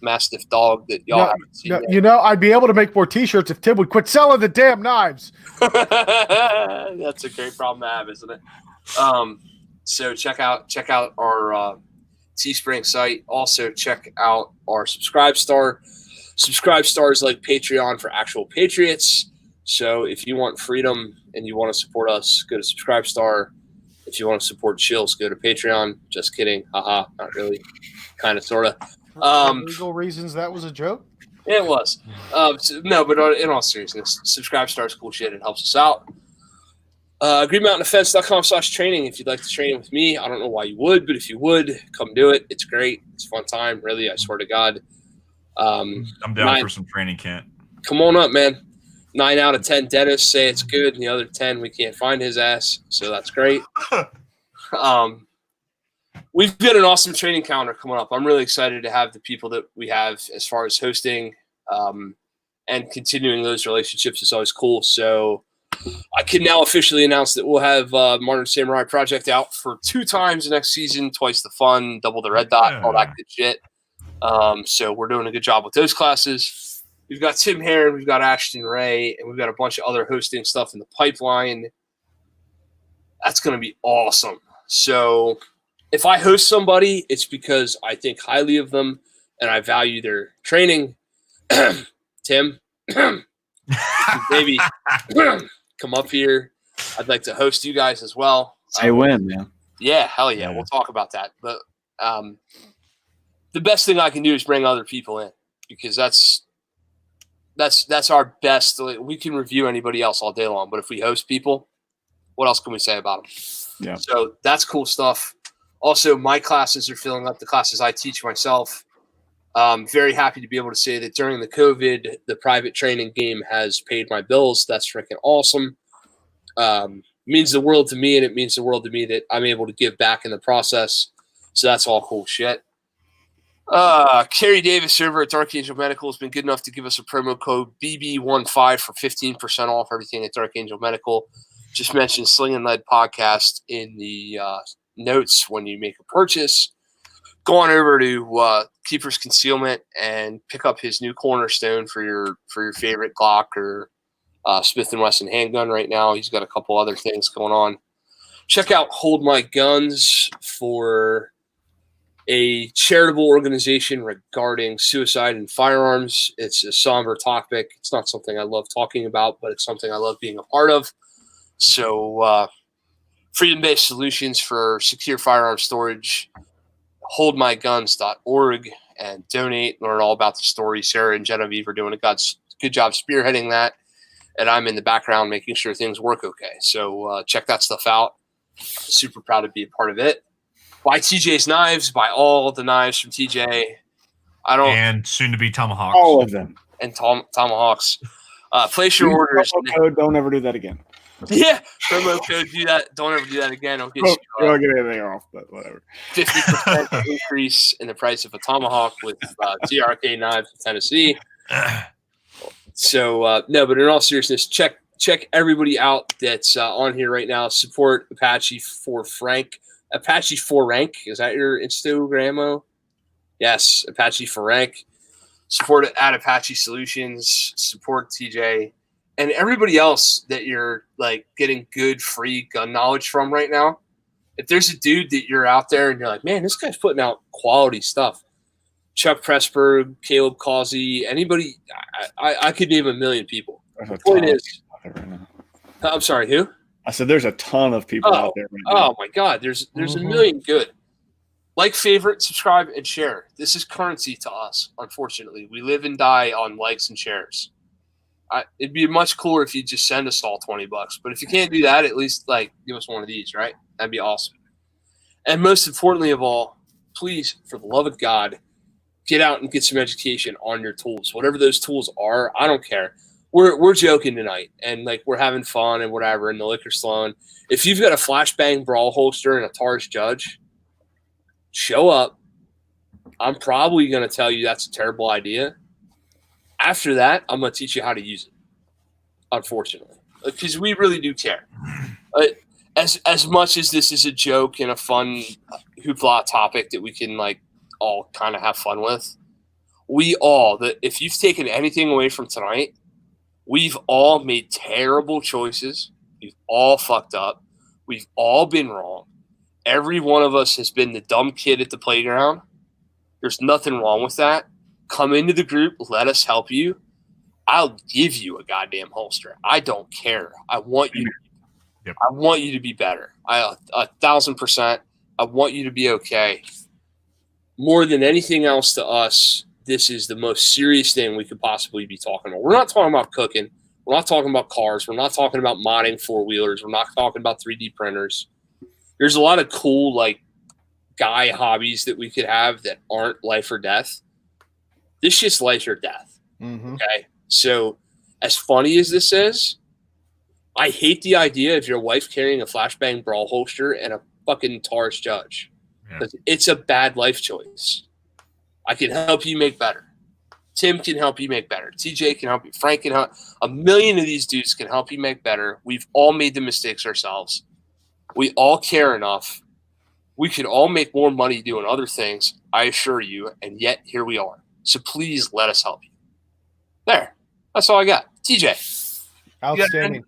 [SPEAKER 2] Mastiff dog that y'all haven't seen yet.
[SPEAKER 1] You know, I'd be able to make more t-shirts if Tim would quit selling the damn knives.
[SPEAKER 2] That's a great problem to have, isn't it? So check out our Teespring site. Also check out our Subscribe Star. Subscribe Star is like Patreon for actual patriots. So if you want freedom and you want to support us, go to Subscribe Star. If you want to support Chills, go to Patreon. Just kidding. Haha. Not really. Kind of, sort of.
[SPEAKER 1] For legal reasons, that was a joke?
[SPEAKER 2] It was. No, but in all seriousness, Subscribe Star is cool shit. It helps us out. GreenMountainDefense.com/training. If you'd like to train with me, I don't know why you would, but if you would, come do it. It's great. It's a fun time. Really, I swear to God.
[SPEAKER 4] I'm down for some training, Kent.
[SPEAKER 2] Come on up, man. 9 out of 10 dentists say it's good, and the other 10 we can't find his ass, so that's great. We've got an awesome training calendar coming up. I'm really excited to have the people that we have as far as hosting, and continuing those relationships is always cool. So I can now officially announce that we'll have Modern Samurai Project out for 2 times next season, twice the fun, double the red dot, all that good shit. So we're doing a good job with those classes. We've got Tim Heron, we've got Ashton Ray, and we've got a bunch of other hosting stuff in the pipeline. That's going to be awesome. So if I host somebody, it's because I think highly of them and I value their training. Tim, maybe come up here. I'd like to host you guys as well.
[SPEAKER 3] Say when, man.
[SPEAKER 2] Yeah, hell yeah. We'll talk about that. But the best thing I can do is bring other people in, because that's our best. We can review anybody else all day long, but if we host people, what else can we say about them?
[SPEAKER 3] Yeah.
[SPEAKER 2] So that's cool stuff. Also, my classes are filling up, the classes I teach myself. Very happy to be able to say that during the COVID, the private training game has paid my bills. That's freaking awesome. Means the world to me, and it means the world to me that I'm able to give back in the process. So that's all cool shit. Kerry Davis over at Dark Angel Medical has been good enough to give us a promo code BB15 for 15% off everything at Dark Angel Medical. Just mention Sling'N Lead podcast in the notes when you make a purchase. Go on over to Keeper's Concealment and pick up his new cornerstone for your favorite Glock or Smith & Wesson handgun right now. He's got a couple other things going on. Check out Hold My Guns for a charitable organization regarding suicide and firearms. It's a somber topic. It's not something I love talking about, but it's something I love being a part of. So freedom-based solutions for secure firearm storage, holdmyguns.org, and donate, learn all about the story. Sarah and Genevieve are doing a good job spearheading that, and I'm in the background making sure things work okay. So check that stuff out. Super proud to be a part of it. Buy TJ's knives. Buy all the knives from TJ.
[SPEAKER 4] And soon to be tomahawks.
[SPEAKER 3] All of them.
[SPEAKER 2] And tomahawks. Place your orders.
[SPEAKER 3] Code, don't ever do that again.
[SPEAKER 2] Yeah, promo code. Do that. Don't ever do that again. I'll get
[SPEAKER 3] you don't get anything off, but whatever.
[SPEAKER 2] 50% increase in the price of a tomahawk with TRK knives in Tennessee. So no, but in all seriousness, check everybody out that's on here right now. Support Apache for Frank. Apache for Rank. Is that your Instagram? Yes, Apache for Rank. support at Apache Solutions, support TJ, and everybody else that you're like getting good free gun knowledge from right now. If there's a dude that you're out there and you're like, man, this guy's putting out quality stuff. Chuck Pressburg, Caleb Causey, anybody, I could name a million people. The point is, I'm sorry, who?
[SPEAKER 3] I said there's a ton of people out there right now.
[SPEAKER 2] Oh my God, there's a million good. Like, favorite, subscribe, and share. This is currency to us, unfortunately. We live and die on likes and shares. It'd be much cooler if you just send us all $20. But if you can't do that, at least like give us one of these, right? That'd be awesome. And most importantly of all, please, for the love of God, get out and get some education on your tools. Whatever those tools are, I don't care. We're joking tonight, and like we're having fun and whatever, and the liquor's flowing. If you've got a flashbang brawl holster and a Taurus Judge, show up. I'm probably going to tell you that's a terrible idea. After that, I'm going to teach you how to use it, unfortunately, because we really do care. As much as this is a joke and a fun hoopla topic that we can like all kind of have fun with, if you've taken anything away from tonight, we've all made terrible choices. We've all fucked up. We've all been wrong. Every one of us has been the dumb kid at the playground. There's nothing wrong with that. Come into the group. Let us help you. I'll give you a goddamn holster. I don't care. I want you.
[SPEAKER 4] Yep.
[SPEAKER 2] I want you to be better. 1,000%. I want you to be okay. More than anything else to us, this is the most serious thing we could possibly be talking about. We're not talking about cooking. We're not talking about cars. We're not talking about modding four-wheelers. We're not talking about 3D printers. There's a lot of cool, like, guy hobbies that we could have that aren't life or death. This shit's life or death.
[SPEAKER 1] Mm-hmm.
[SPEAKER 2] Okay? So, as funny as this is, I hate the idea of your wife carrying a flashbang brawl holster and a fucking Taurus Judge. Because it's a bad life choice. I can help you make better. Tim can help you make better. TJ can help you. Frank can help. A million of these dudes can help you make better. We've all made the mistakes ourselves. We all care enough. We could all make more money doing other things, I assure you, and yet here we are. So please let us help you. There. That's all I got. TJ.
[SPEAKER 1] Outstanding.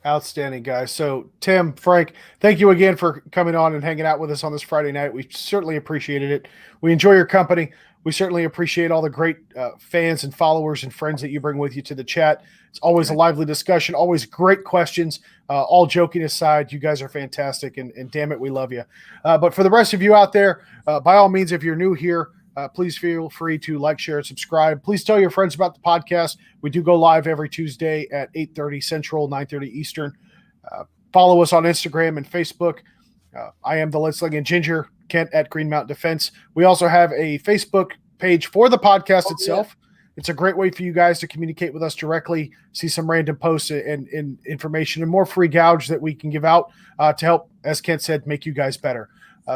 [SPEAKER 1] Outstanding, guys. So, Tim, Frank, thank you again for coming on and hanging out with us on this Friday night. We certainly appreciated it. We enjoy your company. We certainly appreciate all the great fans and followers and friends that you bring with you to the chat. It's always a lively discussion, always great questions. All joking aside, you guys are fantastic, and damn it, we love you. But for the rest of you out there, by all means, if you're new here, please feel free to like, share, and subscribe. Please tell your friends about the podcast. We do go live every Tuesday at 8:30 Central, 9:30 Eastern. Follow us on Instagram and Facebook. I am the Sling'N Ginger, Kent at Green Mountain Defense. We also have a Facebook page for the podcast itself. It's a great way for you guys to communicate with us directly, see some random posts and information and more free gouge that we can give out to help, as Kent said, make you guys better.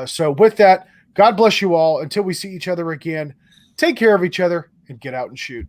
[SPEAKER 1] So with that, God bless you all. Until we see each other again, take care of each other and get out and shoot.